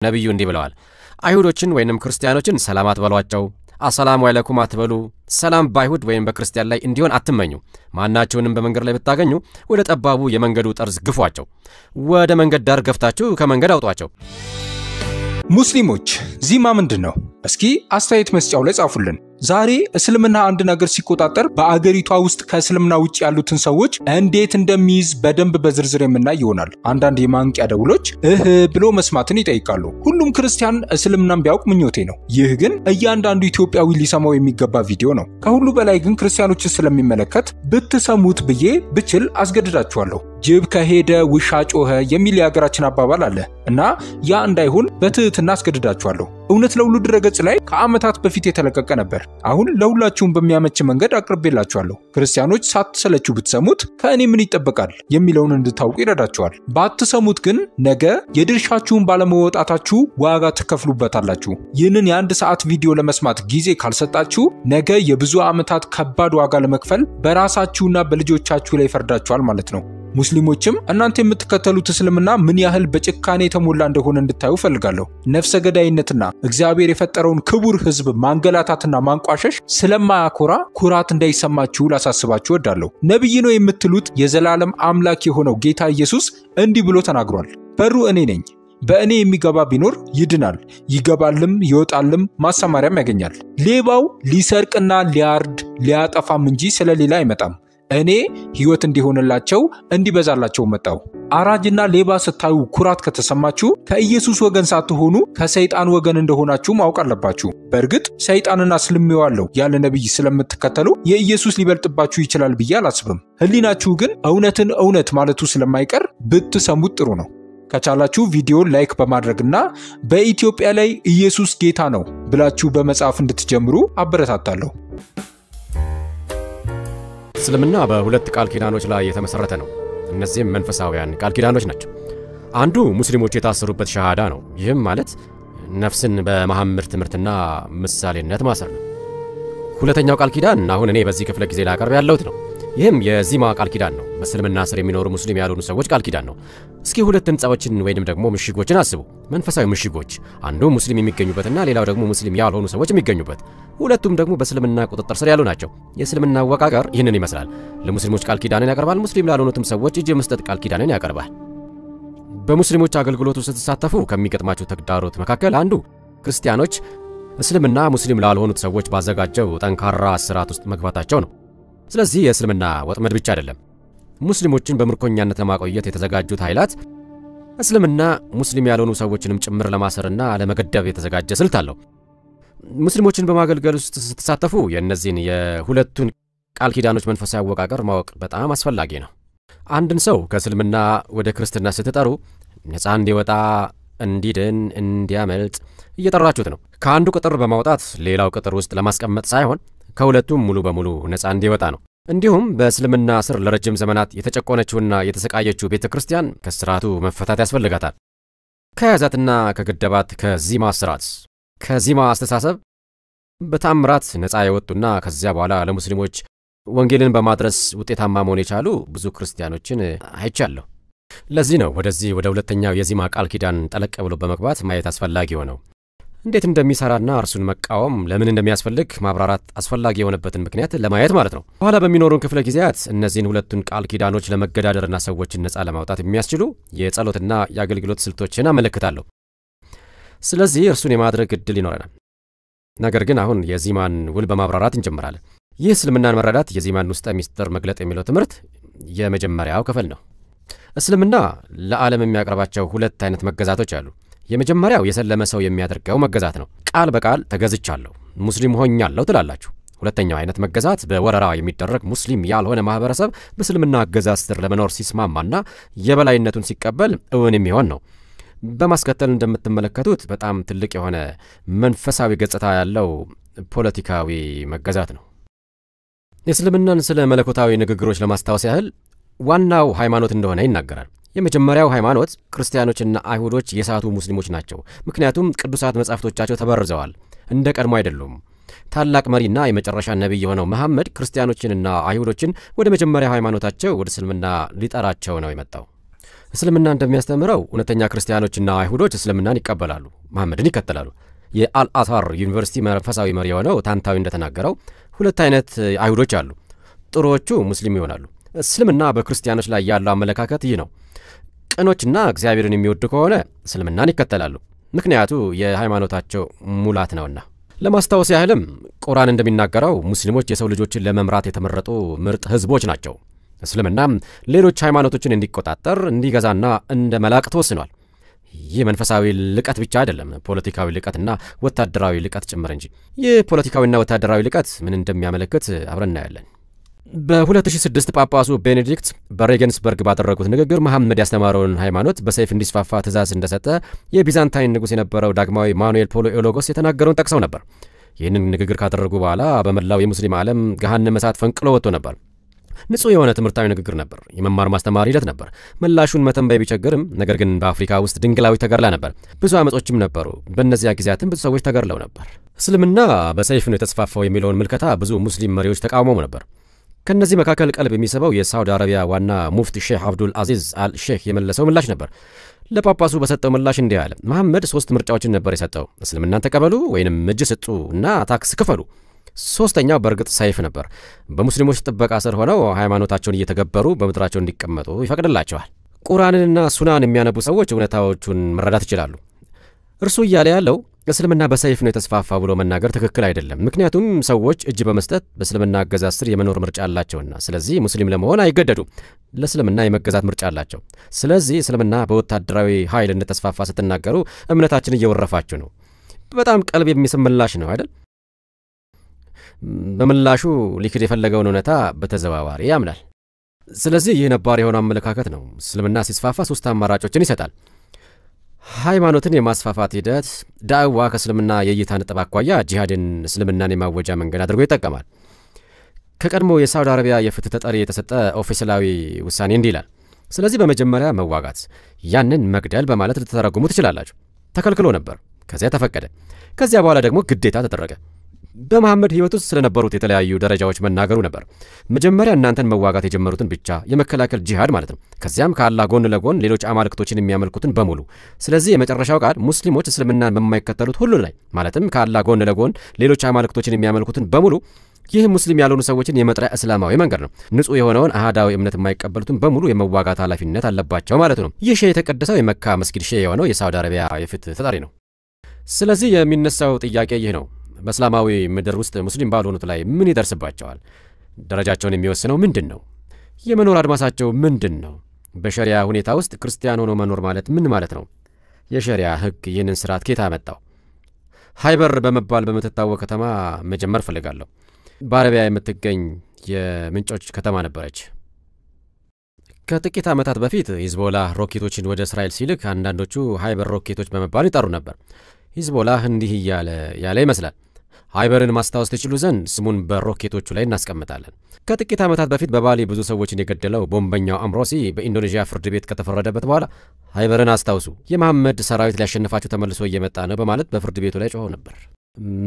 ነብዩ እንዲህ ብለዋል አይሁዶችን ወይንም ክርስቲያኖችን ሰላም አትበሏቸው አሰላሙ አለይኩም አትበሉ ሰላም ባይሁድ ወይም በክርስቲያን ላይ እንዲሆን አትመኙ ማናቸውንም በመንገድ ላይ ብታገኙ ወደ ጠባቡ የመንገዱ ጠርዝ ግፏቸው ወደ መንገድ ዳር ገፍታችሁ ከመንገድ አውጧቸው ሙስሊሞች ዚማ ምንድነው እስኪ አስተያየት መስጫው ላይ ጻፉልን ዛሬ እስልምና አንድ ነገር ሲቆጣጠር በአገሪቷ ውስጥ ከእስልምና ውጭ ያሉትን ሰዎች እንዴት እንደሚይዝ በደንብ በዝርዝር የምናይ ይሆናል አንዳንድ የማንቂያ ደውሎች ብሎ መስማትን ይጠይቃሉ ሁሉም ክርስቲያን እስልምናን ቢያውቅ ምኞቴ ነው ይህ ግን እያንዳንዱ ኢትዮጵያዊ ሊሰማው የሚገባ ቪዲዮ ነው ከሁሉ በላይ ግን ክርስቲያኖች ስለሚመለከት ብትሰሙት ብዬ ብችል አስገድዳችኋለሁ ጅብ ከሄደ ውሻ ጮኸ የሚል የሀገራችን አባባል አለ እና ያ እንዳይሆን በትህትና አስገድዳችኋለሁ እውነት ለሁሉ ድረገጽ ላይ ከዓመታት በፊት የተለቀቀ ነበር አሁን ለሁላችሁም በሚያመች መንገድ አቅርቤላችኋለሁ ክርስቲያኖች ሳትሰለቹ ብትሰሙት ከእኔ ምን ይጠበቃል የሚለውን እንድታውቁ ይረዳችኋል ባትሰሙት ግን ነገ የድርሻችሁን ባለመወጣታችሁ ዋጋ ትከፍሉበታላችሁ ይህንን የአንድ ሰዓት ቪዲዮ ለመስማት ጊዜ ካልሰጣችሁ ነገ የብዙ ዓመታት ከባድ ዋጋ ለመክፈል በራሳችሁና በልጆቻችሁ ላይ ፈርዳችኋል ማለት ነው ሙስሊሞችም እናንተ የምትከተሉት እስልምና ምን ያህል በጭካኔ የተሞላ እንደሆነ እንድታዩ ፈልጋለሁ ነፍሰ ገዳይነትና እግዚአብሔር የፈጠረውን ክቡር ህዝብ ማንገላታትና ማንቋሸሽ ስለማያኮራ ኩራት እንዳይሰማችሁ ላሳስባችሁ ወዳለሁ ነብይ ነው የምትሉት የዘላለም አምላክ የሆነው ጌታ ኢየሱስ እንዲህ ብሎ ተናግሯል በሩ እኔ ነኝ በእኔ የሚገባ ቢኖር ይድናል ይገባልም ይወጣልም ማሰማሪያም ያገኛል ሌባው ሊሰርቅና ሊያርድ ሊያጠፋም እንጂ ስለሌላ አይመጣም እኔ ህይወት እንዲሆንላቸው እንዲበዛላቸው መጣው አራጅና ሌባ ስታዩ ኩራት ከተሰማችሁ ከኢየሱስ ወገን ሳትሆኑ ከሰይጣን ወገን እንደሆናችሁ ማወቅ አለባችሁ በእርግጥ ሰይጣንና ስልምየዋለሁ ያለ ነብይ ስለምትከተሉ የኢየሱስ ሊበልጥባችሁ ይችላል ብዬ አላስብም ህሊናችሁ ግን እውነትን እውነት ማለቱ ስለማይቀር ብትሰሙት ጥሩ ነው ከቻላችሁ ቪዲዮ ላይክ በማድረግና በኢትዮጵያ ላይ ኢየሱስ ጌታ ነው ብላችሁ በመጻፍ እንድትጀምሩ አበረታታለሁ እስልምና በሁለት ቃል ኪዳኖች ላይ የተመሰረተ ነው እነዚህም መንፈሳዊያን ቃል ኪዳኖች ናቸው አንዱ ሙስሊሞች የታሰሩበት ሸሃዳ ነው ይህም ማለት ነፍስን በመሐመድ ትምህርትና ምሳሌነት ማሰር ነው ሁለተኛው ቃል ኪዳን አሁን እኔ በዚህ ክፍለ ጊዜ ላቀርብ ያለሁት ነው ይህም የዚማ ቃል ኪዳን ነው በእስልምና ስር የሚኖሩ ሙስሊም ያልሆኑ ሰዎች ቃል ኪዳን ነው እስኪ ሁለት ህንጻዎችን ወይንም ደግሞ ምሽጎችን አስቡ መንፈሳዊ ምሽጎች አንዱ ሙስሊም የሚገኙበትና ሌላው ደግሞ ሙስሊም ያልሆኑ ሰዎች የሚገኙበት ሁለቱም ደግሞ በእስልምና ቁጥጥር ስር ያሉ ናቸው የእስልምና አወቃቀር ይህንን ይመስላል ለሙስሊሞች ቃል ኪዳንን ያቀርባል ሙስሊም ላልሆኑትም ሰዎች እጅ መስጠት ቃል ኪዳንን ያቀርባል በሙስሊሞች አገልግሎት ውስጥ ተሳተፉ ከሚገጥማቸው ተግዳሮት መካከል አንዱ ክርስቲያኖች እስልምና ሙስሊም ላልሆኑት ሰዎች ባዘጋጀው ጠንካራ ስርዓት ውስጥ መግባታቸው ነው ስለዚህ የእስልምና ወጥመድ ብቻ አይደለም ሙስሊሞችን በምርኮኛነት ለማቆየት የተዘጋጁት ኃይላት እስልምና ሙስሊም ያልሆኑ ሰዎችንም ጭምር ለማሰርና ለመገደብ የተዘጋጀ ስልት አለው ሙስሊሞችን በማገልገል ውስጥ ተሳተፉ የእነዚህን የሁለቱን ቃል ኪዳኖች መንፈሳዊ አወቃቀር ማወቅ በጣም አስፈላጊ ነው አንድን ሰው ከእስልምና ወደ ክርስትና ስትጠሩ ነፃ እንዲወጣ እንዲድን እንዲያመልጥ እየጠራችሁት ነው ከአንዱ ቅጥር በማውጣት ሌላው ቅጥር ውስጥ ለማስቀመጥ ሳይሆን ከሁለቱም ሙሉ በሙሉ ነፃ እንዲወጣ ነው እንዲሁም በእስልምና ስር ለረጅም ዘመናት የተጨቆነችውና የተሰቃየችው ቤተክርስቲያን ከስርዓቱ መፈታት ያስፈልጋታል ከያዛትና ከገደባት ከዚማ ስርዓት ከዚማ አስተሳሰብ በታምራት ነፃ የወጡና ከዚያ በኋላ ለሙስሊሞች ወንጌልን በማድረስ ውጤታማ መሆን የቻሉ ብዙ ክርስቲያኖችን አይቻለሁ ለዚህ ነው ወደዚህ ወደ ሁለተኛው የዚማ ቃል ኪዳን ጠለቅ ብሎ በመግባት ማየት አስፈላጊ ሆነው እንዴት እንደሚሰራና እርሱን መቃወም ለምን እንደሚያስፈልግ ማብራራት አስፈላጊ የሆነበትን ምክንያት ለማየት ማለት ነው በኋላ በሚኖሩን ክፍለ ጊዜያት እነዚህን ሁለቱን ቃል ኪዳኖች ለመገዳደርና ሰዎችን ነፃ ለማውጣት የሚያስችሉ የጸሎትና የአገልግሎት ስልቶችን አመለክታለሁ ስለዚህ እርሱን የማድረግ እድል ይኖረናል ነገር ግን አሁን የዚማን ውል በማብራራት እንጀምራለን ይህ እስልምናን መረዳት የዚማን ውስጥ ሚስጥር መግለጥ የሚለው ትምህርት የመጀመሪያው ክፍል ነው እስልምና ለዓለም የሚያቀርባቸው ሁለት አይነት መገዛቶች አሉ የመጀመሪያው የሰለመ ሰው የሚያደርገው መገዛት ነው ቃል በቃል ተገዝቻለሁ ሙስሊም ሆኛለሁ ትላላችሁ ሁለተኛው አይነት መገዛት በወረራ የሚደረግ ሙስሊም ያልሆነ ማህበረሰብ በእስልምና አገዛዝ ስር ለመኖር ሲስማማና የበላይነቱን ሲቀበል እውን የሚሆን ነው በማስከተል እንደምትመለከቱት በጣም ትልቅ የሆነ መንፈሳዊ ገጽታ ያለው ፖለቲካዊ መገዛት ነው የእስልምናን ስለ መለኮታዊ ንግግሮች ለማስታወስ ያህል ዋናው ሃይማኖት እንደሆነ ይናገራል የመጀመሪያው ሃይማኖት ክርስቲያኖችና አይሁዶች የሳቱ ሙስሊሞች ናቸው ምክንያቱም ቅዱሳት መጻሕፍቶቻቸው ተበርዘዋል እንደ ቀድሞ አይደሉም ታላቅ መሪና የመጨረሻ ነብይ የሆነው መሐመድ ክርስቲያኖችንና አይሁዶችን ወደ መጀመሪያው ሃይማኖታቸው ወደ እስልምና ሊጠራቸው ነው የመጣው እስልምና እንደሚያስተምረው እውነተኛ ክርስቲያኖችና አይሁዶች እስልምናን ይቀበላሉ፣ መሐመድን ይከተላሉ። የአልአዛር ዩኒቨርሲቲ መንፈሳዊ መሪ የሆነው ታንታዊ እንደተናገረው ሁለት አይነት አይሁዶች አሉ። ጥሩዎቹ ሙስሊም ይሆናሉ። እስልምና በክርስቲያኖች ላይ ያለው አመለካከት ይህ ነው። ቅኖችና እግዚአብሔርን የሚወዱ ከሆነ እስልምናን ይከተላሉ፣ ምክንያቱ የሃይማኖታቸው ሙላት ነውና። ለማስታወስ ያህልም ቁርአን እንደሚናገረው ሙስሊሞች የሰው ልጆችን ለመምራት የተመረጡ ምርጥ ህዝቦች ናቸው። እስልምናም ሌሎች ሃይማኖቶችን እንዲቆጣጠር እንዲገዛና እንደ መላክ ተወስኗል። ይህ መንፈሳዊ ልቀት ብቻ አይደለም፣ ፖለቲካዊ ልቀትና ወታደራዊ ልቀት ጭምር እንጂ። ይህ ፖለቲካዊና ወታደራዊ ልቀት ምን እንደሚያመለክት አብረን እናያለን። በ2006 ጳጳሱ ቤኔዲክት በሬገንስበርግ ባደረጉት ንግግር መሐመድ ያስተማረውን ሃይማኖት በሰይፍ እንዲስፋፋ ትእዛዝ እንደሰጠ የቢዛንታይን ንጉሥ የነበረው ዳግማዊ ማኑኤል ፖሎኤሎጎስ የተናገረውን ጠቅሰው ነበር። ይህንን ንግግር ካደረጉ በኋላ በመላው የሙስሊም ዓለም ገሃነመ እሳት ፈንቅሎ ወጥቶ ነበር። ንጹሕ የሆነ ትምህርታዊ ንግግር ነበር፣ የመማር ማስተማር ሂደት ነበር። ምላሹን መተንበይ ቢቸግርም ነገር ግን በአፍሪካ ውስጥ ድንግላዊ ተገድላ ነበር። ብዙ አመጾችም ነበሩ። በእነዚያ ጊዜያትም ብዙ ሰዎች ተገድለው ነበር። እስልምና በሰይፍ ነው የተስፋፋው የሚለውን ምልከታ ብዙ ሙስሊም መሪዎች ተቃውመው ነበር። ከነዚህ መካከል ቀልብ የሚስበው የሳውዲ አረቢያ ዋና ሙፍቲ ሼህ አብዱል አዚዝ አል ሼህ የመለሰው ምላሽ ነበር። ለጳጳሱ በሰጠው ምላሽ እንዲህ አለ። መሐመድ 3 ምርጫዎችን ነበር የሰጠው። እስልምናን ተቀበሉ ወይንም እጅ ስጡ እና ታክስ ክፈሉ። ሶስተኛው በእርግጥ ሰይፍ ነበር። በሙስሊሞች ጥበቃ ስር ሆነው ሃይማኖታቸውን እየተገበሩ በምድራቸው እንዲቀመጡ ይፈቅድላቸዋል። ቁርአንንና ሱናን የሚያነቡ ሰዎች እውነታዎቹን መረዳት ይችላሉ። እርሱ እያለ ያለው እስልምና በሰይፍ ነው የተስፋፋ ብሎ መናገር ትክክል አይደለም። ምክንያቱም ሰዎች እጅ በመስጠት በእስልምና አገዛዝ ስር የመኖር ምርጫ አላቸውና፣ ስለዚህ ሙስሊም ለመሆን አይገደዱም። ለእስልምና የመገዛት ምርጫ አላቸው። ስለዚህ እስልምና በወታደራዊ ኃይል እንደተስፋፋ ስትናገሩ እምነታችን እየወረፋችሁ ነው። በጣም ቀልብ የሚስብ ምላሽ ነው አይደል? በምላሹ ሊክድ የፈለገውን እውነታ በተዘዋዋሪ ያምናል። ስለዚህ ይህ ነባር የሆነው አመለካከት ነው። እስልምና ሲስፋፋ 3 አማራጮችን ይሰጣል። ሃይማኖትን የማስፋፋት ሂደት ዳዕዋ ከእስልምና የእይታ ነጥብ አኳያ ጂሃድን እስልምናን የማወጃ መንገድ አድርጎ ይጠቀማል። ከቀድሞ የሳውዲ አረቢያ የፍትህ ተጠሪ የተሰጠ ኦፊሴላዊ ውሳኔ እንዲህ ይላል። ስለዚህ በመጀመሪያ መዋጋት፣ ያንን መግደል በማለት ልትተረጉሙ ትችላላችሁ። ተከልክሎ ነበር፣ ከዚያ ተፈቀደ፣ ከዚያ በኋላ ደግሞ ግዴታ ተደረገ። በመሐመድ ህይወት ውስጥ ስለነበሩት የተለያዩ ደረጃዎች መናገሩ ነበር። መጀመሪያ እናንተን መዋጋት የጀመሩትን ብቻ የመከላከል ጂሃድ ማለት ነው። ከዚያም ከአላህ ጎን ለጎን ሌሎች አማልክቶችን የሚያመልኩትን በሙሉ። ስለዚህ የመጨረሻው ቃል ሙስሊሞች እስልምናን በማይከተሉት ሁሉ ላይ ማለትም ከአላህ ጎን ለጎን ሌሎች አማልክቶችን የሚያመልኩትን በሙሉ፣ ይህ ሙስሊም ያልሆኑ ሰዎችን የመጥሪያ እስላማዊ መንገድ ነው። ንጹሕ የሆነውን አህዳዊ እምነት የማይቀበሉትን በሙሉ የመዋጋት ኃላፊነት አለባቸው ማለት ነው። ይህ ሼህ የተቀደሰው የመካ መስጊድ ሼህ የሆነው የሳውዲ አረቢያ የፍትህ ተጠሪ ነው። ስለዚህ የሚነሳው ጥያቄ ይህ ነው። በእስላማዊ ምድር ውስጥ ሙስሊም ባልሆኑት ላይ ምን ይደርስባቸዋል? ደረጃቸውን የሚወስነው ምንድን ነው? የመኖር አድማሳቸው ምንድን ነው? በሸሪያ ሁኔታ ውስጥ ክርስቲያን ሆኖ መኖር ማለት ምን ማለት ነው? የሸሪያ ሕግ ይህንን ስርዓት ኬታ አመጣው? ሃይበር በመባል በምትታወቅ ከተማ መጀመር ፈልጋለሁ። በአረቢያ የምትገኝ የምንጮች ከተማ ነበረች። ከጥቂት ዓመታት በፊት ሂዝቦላህ ሮኬቶችን ወደ እስራኤል ሲልክ አንዳንዶቹ ሃይበር ሮኬቶች በመባል ይጠሩ ነበር። ሂዝቦላህ እንዲህ ያለ ይመስላል። ሃይበርን ማስታወስ ትችሉ ዘንድ ስሙን በሮኬቶቹ ላይ እናስቀምጣለን። ከጥቂት ዓመታት በፊት በባሊ ብዙ ሰዎችን የገደለው ቦምበኛው አምሮሲ በኢንዶኔዥያ ፍርድ ቤት ከተፈረደበት በኋላ ሃይበርን አስታውሱ፣ የመሐመድ ሰራዊት ሊያሸንፋችሁ ተመልሶ እየመጣ ነው በማለት በፍርድ ቤቱ ላይ ጮሆ ነበር።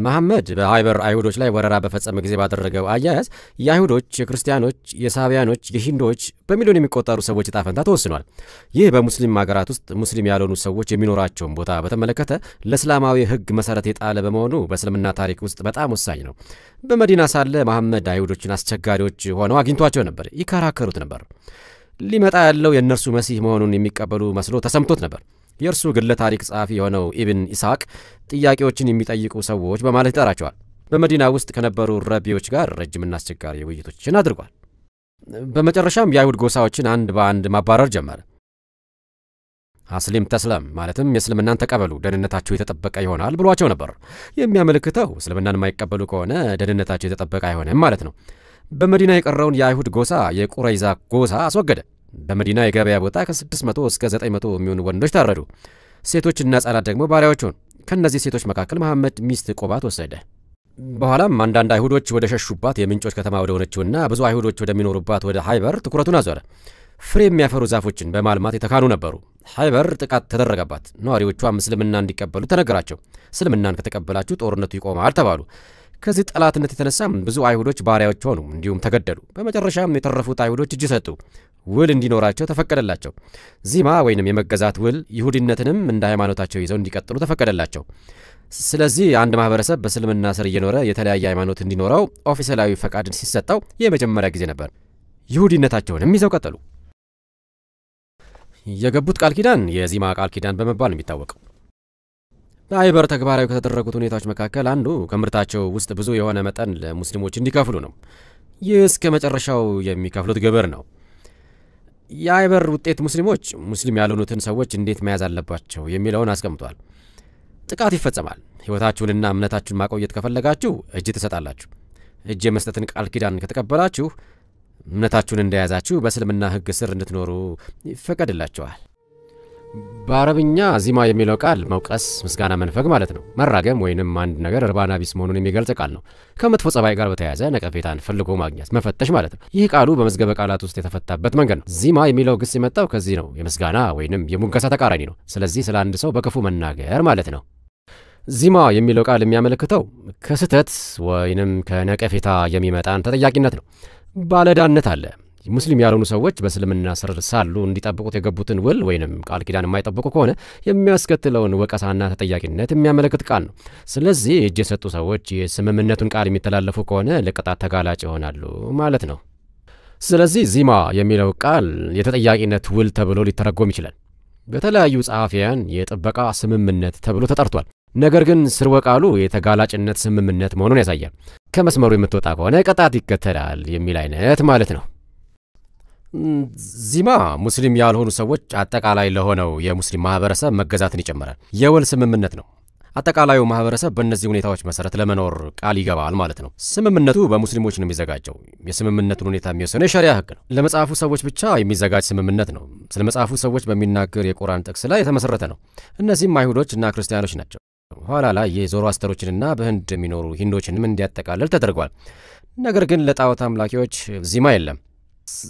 መሐመድ በሃይበር አይሁዶች ላይ ወረራ በፈጸመ ጊዜ ባደረገው አያያዝ የአይሁዶች፣ የክርስቲያኖች፣ የሳቢያኖች፣ የሂንዶች በሚሊዮን የሚቆጠሩ ሰዎች ዕጣ ፈንታ ተወስኗል። ይህ በሙስሊም ሀገራት ውስጥ ሙስሊም ያልሆኑ ሰዎች የሚኖራቸውን ቦታ በተመለከተ ለእስላማዊ ሕግ መሰረት የጣለ በመሆኑ በእስልምና ታሪክ ውስጥ በጣም ወሳኝ ነው። በመዲና ሳለ መሐመድ አይሁዶችን አስቸጋሪዎች ሆነው አግኝቷቸው ነበር፣ ይከራከሩት ነበር። ሊመጣ ያለው የእነርሱ መሲህ መሆኑን የሚቀበሉ መስሎ ተሰምቶት ነበር። የእርሱ ግለ ታሪክ ጸሐፊ የሆነው ኢብን ኢስሐቅ ጥያቄዎችን የሚጠይቁ ሰዎች በማለት ይጠራቸዋል። በመዲና ውስጥ ከነበሩ ረቢዎች ጋር ረጅምና አስቸጋሪ ውይይቶችን አድርጓል። በመጨረሻም የአይሁድ ጎሳዎችን አንድ በአንድ ማባረር ጀመረ። አስሊም ተስለም ማለትም የእስልምናን ተቀበሉ፣ ደህንነታቸው የተጠበቀ ይሆናል ብሏቸው ነበር። የሚያመለክተው እስልምናን የማይቀበሉ ከሆነ ደህንነታቸው የተጠበቀ አይሆንም ማለት ነው። በመዲና የቀረውን የአይሁድ ጎሳ የቁረይዛ ጎሳ አስወገደ። በመዲና የገበያ ቦታ ከ600 እስከ 900 የሚሆኑ ወንዶች ታረዱ። ሴቶችና ሕፃናት ደግሞ ባሪያዎች ሆኑ። ከእነዚህ ሴቶች መካከል መሐመድ ሚስት ቆባት ወሰደ። በኋላም አንዳንድ አይሁዶች ወደ ሸሹባት የምንጮች ከተማ ወደ ሆነችውና ብዙ አይሁዶች ወደሚኖሩባት ወደ ሃይበር ትኩረቱን አዞረ። ፍሬ የሚያፈሩ ዛፎችን በማልማት የተካኑ ነበሩ። ሃይበር ጥቃት ተደረገባት። ነዋሪዎቿም እስልምና እንዲቀበሉ ተነገራቸው። እስልምናን ከተቀበላችሁ ጦርነቱ ይቆማል ተባሉ። ከዚህ ጠላትነት የተነሳም ብዙ አይሁዶች ባሪያዎች ሆኑ፣ እንዲሁም ተገደሉ። በመጨረሻም የተረፉት አይሁዶች እጅ ሰጡ። ውል እንዲኖራቸው ተፈቀደላቸው። ዚማ ወይንም የመገዛት ውል ይሁዲነትንም እንደ ሃይማኖታቸው ይዘው እንዲቀጥሉ ተፈቀደላቸው። ስለዚህ አንድ ማህበረሰብ በእስልምና ስር እየኖረ የተለያየ ሃይማኖት እንዲኖረው ኦፊሴላዊ ፈቃድ ሲሰጠው የመጀመሪያ ጊዜ ነበር። ይሁዲነታቸውንም ይዘው ቀጠሉ። የገቡት ቃል ኪዳን የዚማ ቃል ኪዳን በመባል ነው የሚታወቀው። በአይበር ተግባራዊ ከተደረጉት ሁኔታዎች መካከል አንዱ ከምርታቸው ውስጥ ብዙ የሆነ መጠን ለሙስሊሞች እንዲከፍሉ ነው። ይህ እስከ መጨረሻው የሚከፍሉት ግብር ነው። የአይበር ውጤት ሙስሊም ያልሆኑትን ሰዎች እንዴት መያዝ አለባቸው የሚለውን አስቀምጧል። ጥቃት ይፈጸማል። ሕይወታችሁንና እምነታችሁን ማቆየት ከፈለጋችሁ እጅ ትሰጣላችሁ። እጅ የመስጠትን ቃል ኪዳን ከተቀበላችሁ እምነታችሁን እንደያዛችሁ በእስልምና ሕግ ስር እንድትኖሩ ይፈቀድላችኋል። በአረብኛ ዚማ የሚለው ቃል መውቀስ፣ ምስጋና መንፈግ ማለት ነው። መራገም ወይንም አንድ ነገር እርባና ቢስ መሆኑን የሚገልጽ ቃል ነው። ከመጥፎ ጸባይ ጋር በተያያዘ ነቀፌታን ፈልጎ ማግኘት፣ መፈተሽ ማለት ነው። ይህ ቃሉ በመዝገበ ቃላት ውስጥ የተፈታበት መንገድ ነው። ዚማ የሚለው ግስ የመጣው ከዚህ ነው። የምስጋና ወይንም የሙገሳ ተቃራኒ ነው። ስለዚህ ስለ አንድ ሰው በክፉ መናገር ማለት ነው። ዚማ የሚለው ቃል የሚያመለክተው ከስህተት ወይንም ከነቀፌታ የሚመጣን ተጠያቂነት ነው። ባለዳነት አለ። ሙስሊም ያልሆኑ ሰዎች በእስልምና ስር ሳሉ እንዲጠብቁት የገቡትን ውል ወይንም ቃል ኪዳን የማይጠብቁ ከሆነ የሚያስከትለውን ወቀሳና ተጠያቂነት የሚያመለክት ቃል ነው። ስለዚህ እጅ የሰጡ ሰዎች የስምምነቱን ቃል የሚተላለፉ ከሆነ ለቅጣት ተጋላጭ ይሆናሉ ማለት ነው። ስለዚህ ዚማ የሚለው ቃል የተጠያቂነት ውል ተብሎ ሊተረጎም ይችላል። በተለያዩ ጸሐፊያን የጥበቃ ስምምነት ተብሎ ተጠርቷል። ነገር ግን ስርወ ቃሉ የተጋላጭነት ስምምነት መሆኑን ያሳያል። ከመስመሩ የምትወጣ ከሆነ ቅጣት ይከተላል የሚል አይነት ማለት ነው። ዚማ ሙስሊም ያልሆኑ ሰዎች አጠቃላይ ለሆነው የሙስሊም ማህበረሰብ መገዛትን ይጨምራል። የውል ስምምነት ነው። አጠቃላዩ ማህበረሰብ በእነዚህ ሁኔታዎች መሰረት ለመኖር ቃል ይገባል ማለት ነው። ስምምነቱ በሙስሊሞች ነው የሚዘጋጀው። የስምምነቱን ሁኔታ የሚወስነው የሸሪያ ህግ ነው። ለመጽሐፉ ሰዎች ብቻ የሚዘጋጅ ስምምነት ነው። ስለ መጽሐፉ ሰዎች በሚናገር የቁርአን ጥቅስ ላይ የተመሰረተ ነው። እነዚህም አይሁዶች እና ክርስቲያኖች ናቸው። ኋላ ላይ የዞሮአስተሮችንና በህንድ የሚኖሩ ሂንዶችንም እንዲያጠቃልል ተደርጓል። ነገር ግን ለጣዖት አምላኪዎች ዚማ የለም።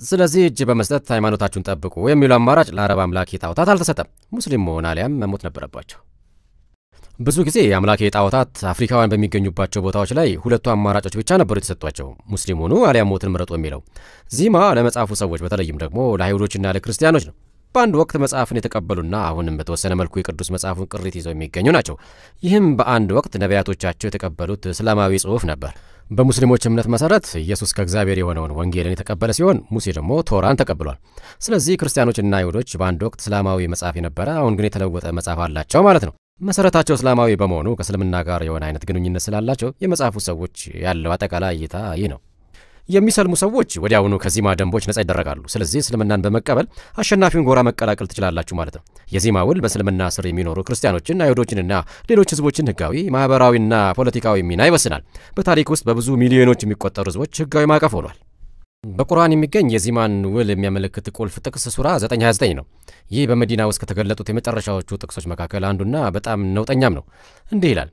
ስለዚህ እጅ በመስጠት ሃይማኖታችሁን ጠብቁ የሚለው አማራጭ ለአረብ አምላኪ ጣዖታት አልተሰጠም። ሙስሊም መሆን አሊያም መሞት ነበረባቸው። ብዙ ጊዜ የአምላኪ ጣዖታት አፍሪካውያን በሚገኙባቸው ቦታዎች ላይ ሁለቱ አማራጮች ብቻ ነበሩ የተሰጧቸው፣ ሙስሊም ሆኑ አሊያም ሞትን ምረጡ የሚለው። ዚማ ለመጽሐፉ ሰዎች በተለይም ደግሞ ለአይሁዶችና ለክርስቲያኖች ነው። በአንድ ወቅት መጽሐፍን የተቀበሉና አሁንም በተወሰነ መልኩ የቅዱስ መጽሐፉን ቅሪት ይዘው የሚገኙ ናቸው። ይህም በአንድ ወቅት ነቢያቶቻቸው የተቀበሉት እስላማዊ ጽሑፍ ነበር። በሙስሊሞች እምነት መሰረት ኢየሱስ ከእግዚአብሔር የሆነውን ወንጌልን የተቀበለ ሲሆን ሙሴ ደግሞ ቶራን ተቀብሏል። ስለዚህ ክርስቲያኖችና አይሁዶች በአንድ ወቅት እስላማዊ መጽሐፍ የነበረ አሁን ግን የተለወጠ መጽሐፍ አላቸው ማለት ነው። መሰረታቸው እስላማዊ በመሆኑ ከእስልምና ጋር የሆነ አይነት ግንኙነት ስላላቸው የመጽሐፉ ሰዎች ያለው አጠቃላይ እይታ ይህ ነው። የሚሰልሙ ሰዎች ወዲያውኑ ከዚማ ደንቦች ነጻ ይደረጋሉ። ስለዚህ እስልምናን በመቀበል አሸናፊውን ጎራ መቀላቀል ትችላላችሁ ማለት ነው። የዚማ ውል በእስልምና ስር የሚኖሩ ክርስቲያኖችን፣ አይሁዶችንና ሌሎች ህዝቦችን ህጋዊ፣ ማህበራዊና ፖለቲካዊ ሚና ይወስናል። በታሪክ ውስጥ በብዙ ሚሊዮኖች የሚቆጠሩ ህዝቦች ህጋዊ ማዕቀፍ ሆኗል። በቁርአን የሚገኝ የዚማን ውል የሚያመለክት ቁልፍ ጥቅስ ሱራ 929 ነው። ይህ በመዲና ውስጥ ከተገለጡት የመጨረሻዎቹ ጥቅሶች መካከል አንዱና በጣም ነውጠኛም ነው። እንዲህ ይላል: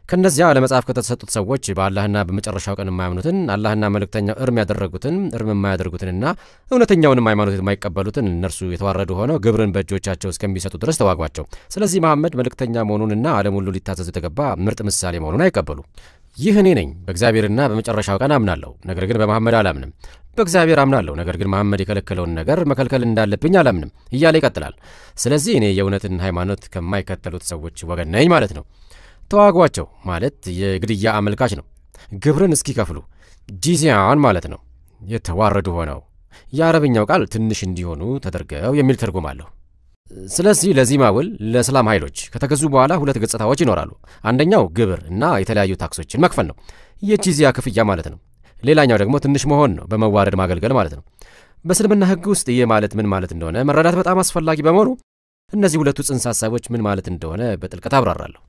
ከነዚያ ለመጽሐፍ ከተሰጡት ሰዎች በአላህና በመጨረሻው ቀን የማያምኑትን፣ አላህና መልእክተኛው እርም ያደረጉትን፣ እርም የማያደርጉትንና እውነተኛውንም ሃይማኖት የማይቀበሉትን እነርሱ የተዋረዱ ሆነው ግብርን በእጆቻቸው እስከሚሰጡ ድረስ ተዋጓቸው። ስለዚህ መሐመድ መልእክተኛ መሆኑንና ዓለም ሁሉ ሊታዘዙ የተገባ ምርጥ ምሳሌ መሆኑን አይቀበሉ። ይህ እኔ ነኝ፣ በእግዚአብሔርና በመጨረሻው ቀን አምናለሁ፣ ነገር ግን በመሐመድ አላምንም። በእግዚአብሔር አምናለሁ፣ ነገር ግን መሐመድ የከለከለውን ነገር መከልከል እንዳለብኝ አላምንም እያለ ይቀጥላል። ስለዚህ እኔ የእውነትን ሃይማኖት ከማይከተሉት ሰዎች ወገን ነኝ ማለት ነው። ተዋጓቸው ማለት የግድያ አመልካች ነው። ግብርን እስኪከፍሉ ጂዚያን ማለት ነው። የተዋረዱ ሆነው የአረብኛው ቃል ትንሽ እንዲሆኑ ተደርገው የሚል ትርጉም አለው። ስለዚህ ለዚማ ውል ለእስላም ኃይሎች ከተገዙ በኋላ ሁለት ገጽታዎች ይኖራሉ። አንደኛው ግብር እና የተለያዩ ታክሶችን መክፈል ነው፣ የጂዚያ ክፍያ ማለት ነው። ሌላኛው ደግሞ ትንሽ መሆን ነው፣ በመዋረድ ማገልገል ማለት ነው። በእስልምና ሕግ ውስጥ ይህ ማለት ምን ማለት እንደሆነ መረዳት በጣም አስፈላጊ በመሆኑ እነዚህ ሁለቱ ጽንሰ ሐሳቦች ምን ማለት እንደሆነ በጥልቀት አብራራለሁ።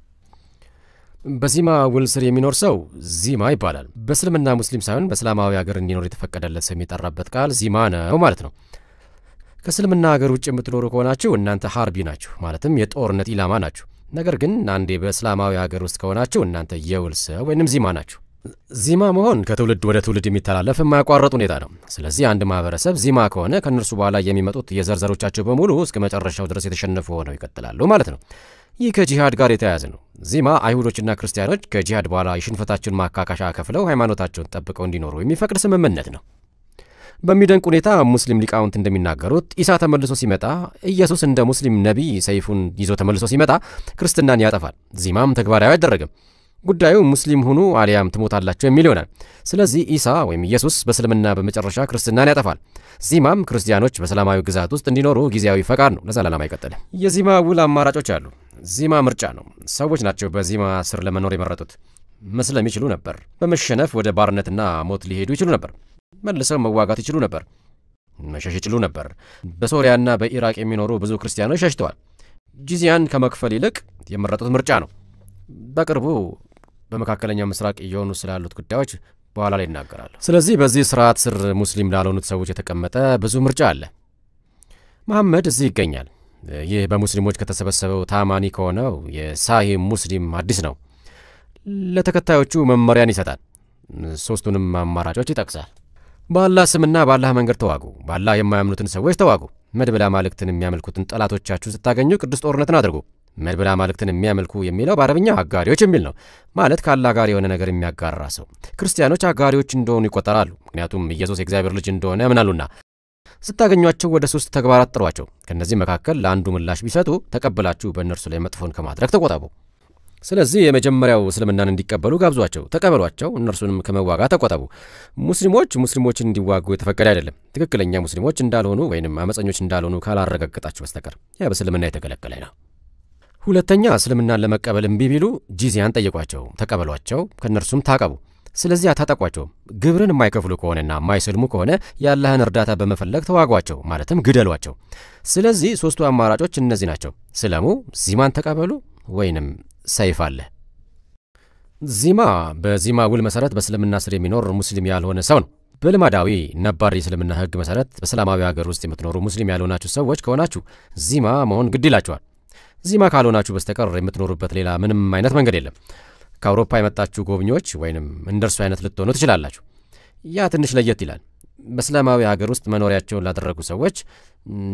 በዚማ ውል ስር የሚኖር ሰው ዚማ ይባላል። በእስልምና ሙስሊም ሳይሆን በእስላማዊ ሀገር እንዲኖር የተፈቀደለት ሰው የሚጠራበት ቃል ዚማ ነው ማለት ነው። ከእስልምና ሀገር ውጭ የምትኖሩ ከሆናችሁ እናንተ ሐርቢ ናችሁ፣ ማለትም የጦርነት ኢላማ ናችሁ። ነገር ግን አንዴ በእስላማዊ ሀገር ውስጥ ከሆናችሁ እናንተ የውል ሰው ወይንም ዚማ ናችሁ። ዚማ መሆን ከትውልድ ወደ ትውልድ የሚተላለፍ የማያቋረጥ ሁኔታ ነው። ስለዚህ አንድ ማህበረሰብ ዚማ ከሆነ ከእነርሱ በኋላ የሚመጡት የዘርዘሮቻቸው በሙሉ እስከ መጨረሻው ድረስ የተሸነፉ ሆነው ይቀጥላሉ ማለት ነው። ይህ ከጂሃድ ጋር የተያያዘ ነው። ዚማ አይሁዶችና ክርስቲያኖች ከጂሃድ በኋላ የሽንፈታቸውን ማካካሻ ከፍለው ሃይማኖታቸውን ጠብቀው እንዲኖሩ የሚፈቅድ ስምምነት ነው። በሚደንቅ ሁኔታ ሙስሊም ሊቃውንት እንደሚናገሩት ኢሳ ተመልሶ ሲመጣ ኢየሱስ እንደ ሙስሊም ነቢይ ሰይፉን ይዞ ተመልሶ ሲመጣ ክርስትናን ያጠፋል፣ ዚማም ተግባራዊ አይደረግም። ጉዳዩ ሙስሊም ሁኑ አሊያም ትሞታላችሁ የሚል ይሆናል። ስለዚህ ኢሳ ወይም ኢየሱስ በእስልምና በመጨረሻ ክርስትናን ያጠፋል። ዚማም ክርስቲያኖች በሰላማዊ ግዛት ውስጥ እንዲኖሩ ጊዜያዊ ፈቃድ ነው፣ ለዘላለም አይቀጥልም። የዚማ ውል አማራጮች አሉ። ዚማ ምርጫ ነው። ሰዎች ናቸው በዚማ ስር ለመኖር የመረጡት። መስለም ይችሉ ነበር። በመሸነፍ ወደ ባርነትና ሞት ሊሄዱ ይችሉ ነበር። መልሰው መዋጋት ይችሉ ነበር። መሸሽ ይችሉ ነበር። በሶሪያና በኢራቅ የሚኖሩ ብዙ ክርስቲያኖች ሸሽተዋል። ጂዚያን ከመክፈል ይልቅ የመረጡት ምርጫ ነው። በቅርቡ በመካከለኛው ምስራቅ እየሆኑ ስላሉት ጉዳዮች በኋላ ላይ ይናገራሉ። ስለዚህ በዚህ ስርዓት ስር ሙስሊም ላልሆኑት ሰዎች የተቀመጠ ብዙ ምርጫ አለ። መሐመድ እዚህ ይገኛል። ይህ በሙስሊሞች ከተሰበሰበው ታማኒ ከሆነው የሳሂህ ሙስሊም ሐዲስ ነው። ለተከታዮቹ መመሪያን ይሰጣል። ሶስቱንም አማራጮች ይጠቅሳል። በአላህ ስምና በአላህ መንገድ ተዋጉ። በአላህ የማያምኑትን ሰዎች ተዋጉ። መድብለ አማልክትን የሚያመልኩትን ጠላቶቻችሁን ስታገኙ ቅዱስ ጦርነትን አድርጉ። መድብለ አማልክትን የሚያመልኩ የሚለው በአረብኛ አጋሪዎች የሚል ነው። ማለት ከአላህ ጋር የሆነ ነገር የሚያጋራ ሰው። ክርስቲያኖች አጋሪዎች እንደሆኑ ይቆጠራሉ፣ ምክንያቱም ኢየሱስ የእግዚአብሔር ልጅ እንደሆነ ያምናሉና። ስታገኟቸው ወደ 3 ተግባራት ጥሯቸው። ከነዚህ መካከል ለአንዱ ምላሽ ቢሰጡ ተቀብላችሁ በእነርሱ ላይ መጥፎን ከማድረግ ተቆጠቡ። ስለዚህ የመጀመሪያው እስልምናን እንዲቀበሉ ጋብዟቸው፣ ተቀበሏቸው። እነርሱንም ከመዋጋት ተቆጠቡ። ሙስሊሞችን እንዲዋጉ የተፈቀደ አይደለም። ትክክለኛ ሙስሊሞች እንዳልሆኑ ወይንም አመፀኞች እንዳልሆኑ ካላረጋገጣችሁ በስተቀር ያ በእስልምና የተከለከለ ነው። ሁለተኛ፣ እስልምናን ለመቀበል እምቢ ቢሉ ጂዚያን ጠይቋቸው፣ ተቀበሏቸው፣ ከእነርሱም ታቀቡ። ስለዚህ አታጠቋቸው። ግብርን የማይከፍሉ ከሆነና የማይሰልሙ ከሆነ የአላህን እርዳታ በመፈለግ ተዋጓቸው፣ ማለትም ግደሏቸው። ስለዚህ 3ቱ አማራጮች እነዚህ ናቸው። ስለሙ፣ ዚማን ተቀበሉ ወይንም ሰይፍ አለ። ዚማ በዚማ ውል መሰረት በእስልምና ስር የሚኖር ሙስሊም ያልሆነ ሰው ነው። በልማዳዊ ነባር የእስልምና ሕግ መሰረት በሰላማዊ ሀገር ውስጥ የምትኖሩ ሙስሊም ያልሆናችሁ ሰዎች ከሆናችሁ ዚማ መሆን ግድ ይላችኋል። ዚማ ካልሆናችሁ በስተቀር የምትኖሩበት ሌላ ምንም አይነት መንገድ የለም። ከአውሮፓ የመጣችሁ ጎብኚዎች ወይንም እንደርሱ አይነት ልትሆኑ ትችላላችሁ። ያ ትንሽ ለየት ይላል። በእስላማዊ ሀገር ውስጥ መኖሪያቸውን ላደረጉ ሰዎች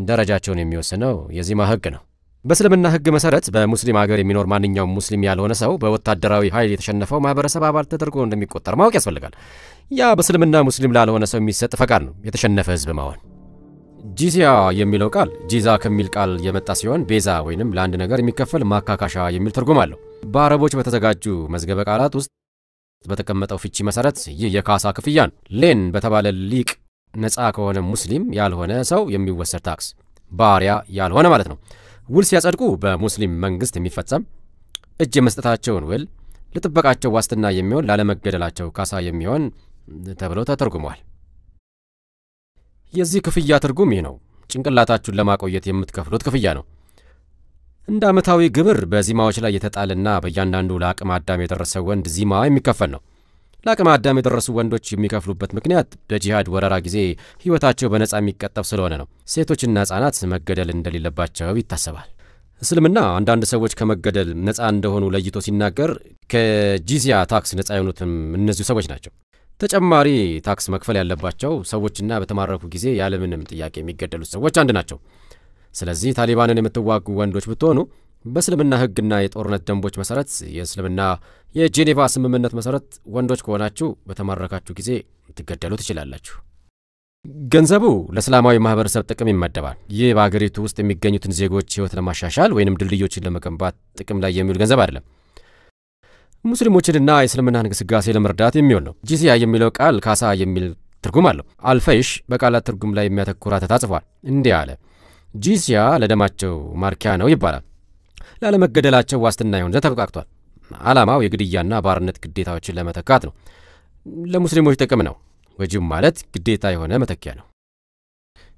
ደረጃቸውን የሚወስነው የዚማ ሕግ ነው። በእስልምና ሕግ መሰረት በሙስሊም ሀገር የሚኖር ማንኛውም ሙስሊም ያልሆነ ሰው በወታደራዊ ኃይል የተሸነፈው ማህበረሰብ አባል ተደርጎ እንደሚቆጠር ማወቅ ያስፈልጋል። ያ በእስልምና ሙስሊም ላልሆነ ሰው የሚሰጥ ፈቃድ ነው፣ የተሸነፈ ህዝብ መሆን። ጂዚያ የሚለው ቃል ጂዛ ከሚል ቃል የመጣ ሲሆን ቤዛ ወይንም ለአንድ ነገር የሚከፈል ማካካሻ የሚል ትርጉም አለው። በአረቦች በተዘጋጁ መዝገበ ቃላት ውስጥ በተቀመጠው ፍቺ መሰረት ይህ የካሳ ክፍያ ነው። ሌን በተባለ ሊቅ ነፃ ከሆነ ሙስሊም ያልሆነ ሰው የሚወሰድ ታክስ፣ ባሪያ ያልሆነ ማለት ነው። ውል ሲያጸድቁ በሙስሊም መንግስት የሚፈጸም እጅ የመስጠታቸውን ውል ለጥበቃቸው ዋስትና የሚሆን ላለመገደላቸው ካሳ የሚሆን ተብሎ ተተርጉሟል። የዚህ ክፍያ ትርጉም ይህ ነው። ጭንቅላታችሁን ለማቆየት የምትከፍሉት ክፍያ ነው። እንደ ዓመታዊ ግብር በዚማዎች ላይ የተጣለና በእያንዳንዱ ለአቅመ አዳም የደረሰ ወንድ ዚማ የሚከፈል ነው። ለአቅመ አዳም የደረሱ ወንዶች የሚከፍሉበት ምክንያት በጂሃድ ወረራ ጊዜ ሕይወታቸው በነፃ የሚቀጠፍ ስለሆነ ነው። ሴቶችና ሕፃናት መገደል እንደሌለባቸው ይታሰባል። እስልምና አንዳንድ ሰዎች ከመገደል ነፃ እንደሆኑ ለይቶ ሲናገር ከጂዚያ ታክስ ነፃ የሆኑትም እነዚሁ ሰዎች ናቸው። ተጨማሪ ታክስ መክፈል ያለባቸው ሰዎችና በተማረኩ ጊዜ ያለምንም ጥያቄ የሚገደሉት ሰዎች አንድ ናቸው። ስለዚህ ታሊባንን የምትዋጉ ወንዶች ብትሆኑ በእስልምና ሕግና የጦርነት ደንቦች መሰረት የእስልምና የጄኔቫ ስምምነት መሰረት ወንዶች ከሆናችሁ በተማረካችሁ ጊዜ ትገደሉ ትችላላችሁ። ገንዘቡ ለእስላማዊ ማህበረሰብ ጥቅም ይመደባል። ይህ በአገሪቱ ውስጥ የሚገኙትን ዜጎች ሕይወት ለማሻሻል ወይንም ድልድዮችን ለመገንባት ጥቅም ላይ የሚውል ገንዘብ አይደለም። ሙስሊሞችንና የእስልምና እንቅስቃሴ ለመርዳት የሚውል ነው። ጂዚያ የሚለው ቃል ካሳ የሚል ትርጉም አለው። አልፈይሽ በቃላት ትርጉም ላይ የሚያተኩር ተጽፏል። እንዲህ አለ። ጂዚያ ለደማቸው ማርኪያ ነው ይባላል። ላለመገደላቸው ዋስትና ይሆን ዘንድ ተብቃቅቷል። ዓላማው የግድያና ባርነት ግዴታዎችን ለመተካት ነው። ለሙስሊሞች ጥቅም ነው። ወጅብ ማለት ግዴታ የሆነ መተኪያ ነው።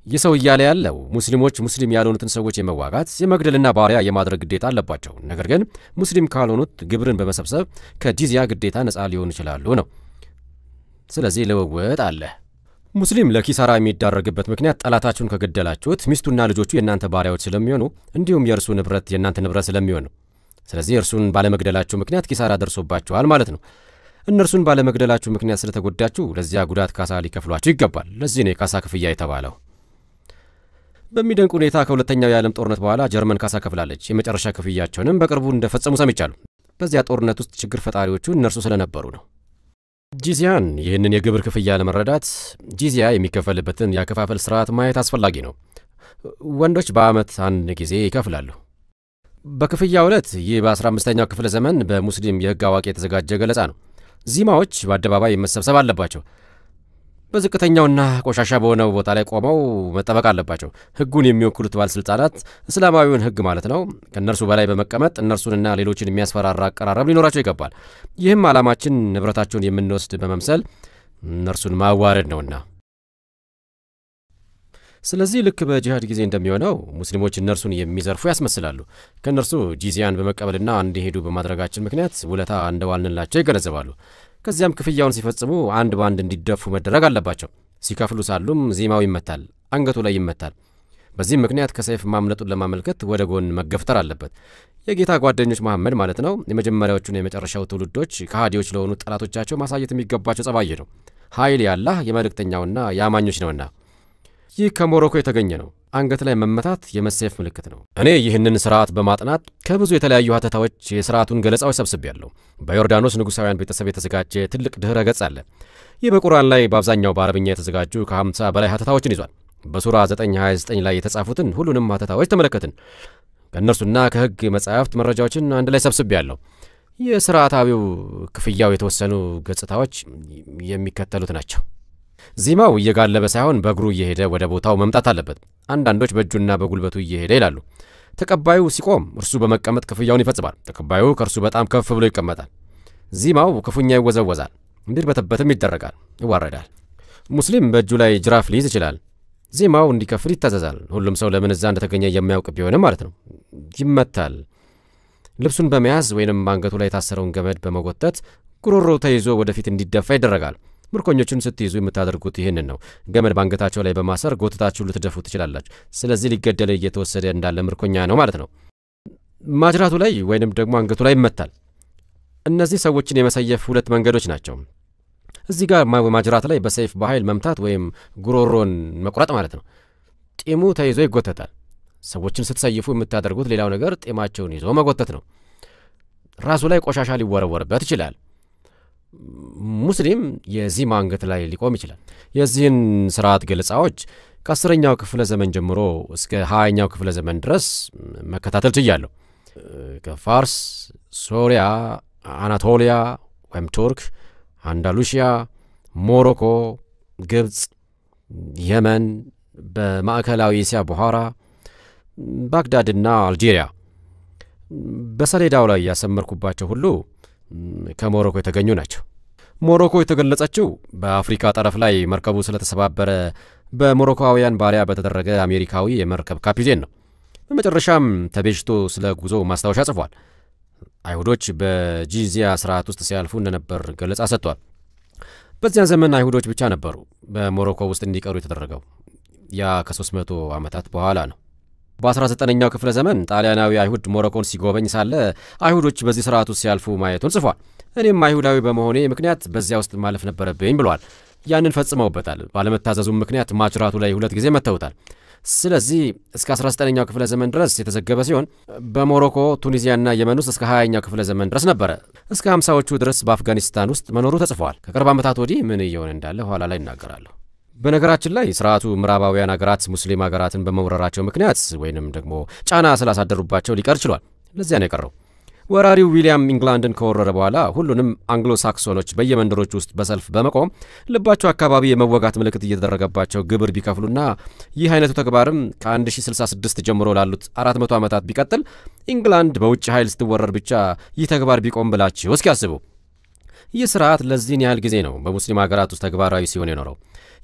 ይህ ሰው እያለ ያለው ሙስሊሞች ሙስሊም ያልሆኑትን ሰዎች የመዋጋት የመግደልና ባሪያ የማድረግ ግዴታ አለባቸው። ነገር ግን ሙስሊም ካልሆኑት ግብርን በመሰብሰብ ከጂዚያ ግዴታ ነፃ ሊሆኑ ይችላሉ ነው። ስለዚህ ልውውጥ አለ። ሙስሊም ለኪሳራ የሚዳረግበት ምክንያት ጠላታችሁን ከገደላችሁት ሚስቱና ልጆቹ የእናንተ ባሪያዎች ስለሚሆኑ እንዲሁም የእርሱ ንብረት የእናንተ ንብረት ስለሚሆን ነው። ስለዚህ እርሱን ባለመግደላችሁ ምክንያት ኪሳራ ደርሶባችኋል ማለት ነው። እነርሱን ባለመግደላችሁ ምክንያት ስለተጎዳችሁ ለዚያ ጉዳት ካሳ ሊከፍሏችሁ ይገባል። ለዚህ ነው የካሳ ክፍያ የተባለው። በሚደንቅ ሁኔታ ከሁለተኛው የዓለም ጦርነት በኋላ ጀርመን ካሳ ከፍላለች። የመጨረሻ ክፍያቸውንም በቅርቡ እንደፈጸሙ ሰምቻለሁ። በዚያ ጦርነት ውስጥ ችግር ፈጣሪዎቹ እነርሱ ስለነበሩ ነው። ጂዚያን ይህንን የግብር ክፍያ ለመረዳት ጂዚያ የሚከፈልበትን ያከፋፈል ስርዓት ማየት አስፈላጊ ነው። ወንዶች በአመት አንድ ጊዜ ይከፍላሉ። በክፍያው ዕለት ይህ በ15ኛው ክፍለ ዘመን በሙስሊም የህግ አዋቂ የተዘጋጀ ገለጻ ነው። ዚማዎች በአደባባይ መሰብሰብ አለባቸው። በዝቅተኛውና ቆሻሻ በሆነው ቦታ ላይ ቆመው መጠበቅ አለባቸው። ህጉን የሚወክሉት ባለስልጣናት እስላማዊውን ህግ ማለት ነው ከነርሱ በላይ በመቀመጥ እነርሱንና ሌሎችን የሚያስፈራራ አቀራረብ ሊኖራቸው ይገባል። ይህም ዓላማችን ንብረታቸውን የምንወስድ በመምሰል እነርሱን ማዋረድ ነውና። ስለዚህ ልክ በጂሃድ ጊዜ እንደሚሆነው ሙስሊሞች እነርሱን የሚዘርፉ ያስመስላሉ። ከነርሱ ጂዚያን በመቀበልና እንዲሄዱ በማድረጋችን ምክንያት ውለታ እንደዋልንላቸው ይገነዘባሉ። ከዚያም ክፍያውን ሲፈጽሙ አንድ ባንድ እንዲደፉ መደረግ አለባቸው። ሲከፍሉ ሳሉም ዚማው ይመታል፣ አንገቱ ላይ ይመታል። በዚህም ምክንያት ከሰይፍ ማምለጡን ለማመልከት ወደ ጎን መገፍተር አለበት። የጌታ ጓደኞች መሐመድ ማለት ነው የመጀመሪያዎቹና የመጨረሻው ትውልዶች ከሃዲዎች ለሆኑ ጠላቶቻቸው ማሳየት የሚገባቸው ጸባይ ነው። ኃይል ያላህ የመልእክተኛውና የአማኞች ነውና። ይህ ከሞሮኮ የተገኘ ነው። አንገት ላይ መመታት የመሰየፍ ምልክት ነው። እኔ ይህንን ስርዓት በማጥናት ከብዙ የተለያዩ ሀተታዎች የስርዓቱን ገለጻዎች ሰብስቤያለሁ። በዮርዳኖስ ንጉሳውያን ቤተሰብ የተዘጋጀ ትልቅ ድህረ ገጽ አለ። ይህ በቁርአን ላይ በአብዛኛው በአረብኛ የተዘጋጁ ከ50 በላይ ሀተታዎችን ይዟል። በሱራ 929 ላይ የተጻፉትን ሁሉንም ሀተታዎች ተመለከትን። ከእነርሱና ከህግ መጻሕፍት መረጃዎችን አንድ ላይ ሰብስቤያለሁ። የስርዓታዊው ክፍያው የተወሰኑ ገጽታዎች የሚከተሉት ናቸው። ዚማው እየጋለበ ሳይሆን በእግሩ እየሄደ ወደ ቦታው መምጣት አለበት። አንዳንዶች በእጁና በጉልበቱ እየሄደ ይላሉ። ተቀባዩ ሲቆም እርሱ በመቀመጥ ክፍያውን ይፈጽማል። ተቀባዩ ከእርሱ በጣም ከፍ ብሎ ይቀመጣል። ዚማው ክፉኛ ይወዘወዛል፣ እንዲርበተበትም ይደረጋል፣ ይዋረዳል። ሙስሊም በእጁ ላይ ጅራፍ ሊይዝ ይችላል። ዚማው እንዲከፍል ይታዘዛል። ሁሉም ሰው ለምን እዛ እንደተገኘ የሚያውቅ ቢሆንም ማለት ነው። ይመታል። ልብሱን በመያዝ ወይንም አንገቱ ላይ የታሰረውን ገመድ በመጎተት ጉሮሮ ተይዞ ወደፊት እንዲደፋ ይደረጋል። ምርኮኞቹን ስትይዙ የምታደርጉት ይህንን ነው። ገመድ ባንገታቸው ላይ በማሰር ጎትታችሁ ልትደፉ ትችላላችሁ። ስለዚህ ሊገደል እየተወሰደ እንዳለ ምርኮኛ ነው ማለት ነው። ማጅራቱ ላይ ወይንም ደግሞ አንገቱ ላይ ይመታል። እነዚህ ሰዎችን የመሰየፍ ሁለት መንገዶች ናቸው። እዚህ ጋር ማጅራት ላይ በሰይፍ በኃይል መምታት ወይም ጉሮሮን መቁረጥ ማለት ነው። ጢሙ ተይዞ ይጎተታል። ሰዎችን ስትሰይፉ የምታደርጉት ሌላው ነገር ጢማቸውን ይዞ መጎተት ነው። ራሱ ላይ ቆሻሻ ሊወረወርበት ይችላል። ሙስሊም የዚማ አንገት ላይ ሊቆም ይችላል። የዚህን ስርዓት ገለጻዎች ከ10ኛው ክፍለ ዘመን ጀምሮ እስከ 20ኛው ክፍለ ዘመን ድረስ መከታተል ችያለሁ። ከፋርስ፣ ሶሪያ፣ አናቶሊያ ወይም ቱርክ፣ አንዳሉሺያ፣ ሞሮኮ፣ ግብጽ፣ የመን፣ በማዕከላዊ እስያ ቡሃራ፣ ባግዳድና አልጄሪያ በሰሌዳው ላይ ያሰመርኩባቸው ሁሉ ከሞሮኮ የተገኙ ናቸው። ሞሮኮ የተገለጸችው በአፍሪካ ጠረፍ ላይ መርከቡ ስለተሰባበረ በሞሮኮውያን ባሪያ በተደረገ አሜሪካዊ የመርከብ ካፒቴን ነው። በመጨረሻም ተቤዥቶ ስለ ጉዞ ማስታወሻ ጽፏል። አይሁዶች በጂዚያ ስርዓት ውስጥ ሲያልፉ እንደነበር ገለጻ ሰጥቷል። በዚያን ዘመን አይሁዶች ብቻ ነበሩ በሞሮኮ ውስጥ እንዲቀሩ የተደረገው። ያ ከ300 ዓመታት በኋላ ነው። በ19ኛው ክፍለ ዘመን ጣሊያናዊ አይሁድ ሞሮኮን ሲጎበኝ ሳለ አይሁዶች በዚህ ስርዓት ውስጥ ሲያልፉ ማየቱን ጽፏል። እኔም አይሁዳዊ በመሆኔ ምክንያት በዚያ ውስጥ ማለፍ ነበረብኝ ብሏል። ያንን ፈጽመውበታል። ባለመታዘዙም ምክንያት ማጅራቱ ላይ 2 ጊዜ መተውታል። ስለዚህ እስከ 19ኛው ክፍለ ዘመን ድረስ የተዘገበ ሲሆን በሞሮኮ፣ ቱኒዚያና የመን ውስጥ እስከ 20ኛው ክፍለ ዘመን ድረስ ነበረ። እስከ 50ዎቹ ድረስ በአፍጋኒስታን ውስጥ መኖሩ ተጽፏል። ከቅርብ ዓመታት ወዲህ ምን እየሆነ እንዳለ ኋላ ላይ እናገራለሁ። በነገራችን ላይ ስርዓቱ ምዕራባውያን ሀገራት ሙስሊም ሀገራትን በመውረራቸው ምክንያት ወይንም ደግሞ ጫና ስላሳደሩባቸው ሊቀር ችሏል። ለዚያ ነው የቀረው። ወራሪው ዊሊያም ኢንግላንድን ከወረረ በኋላ ሁሉንም አንግሎ ሳክሶኖች በየመንደሮች ውስጥ በሰልፍ በመቆም ልባቸው አካባቢ የመወጋት ምልክት እየተደረገባቸው ግብር ቢከፍሉና ይህ አይነቱ ተግባርም ከ1066 ጀምሮ ላሉት 400 ዓመታት ቢቀጥል ኢንግላንድ በውጭ ኃይል ስትወረር ብቻ ይህ ተግባር ቢቆም ብላችሁ እስኪ ያስቡ። ይህ ስርዓት ለዚህን ያህል ጊዜ ነው በሙስሊም ሀገራት ውስጥ ተግባራዊ ሲሆን የኖረው።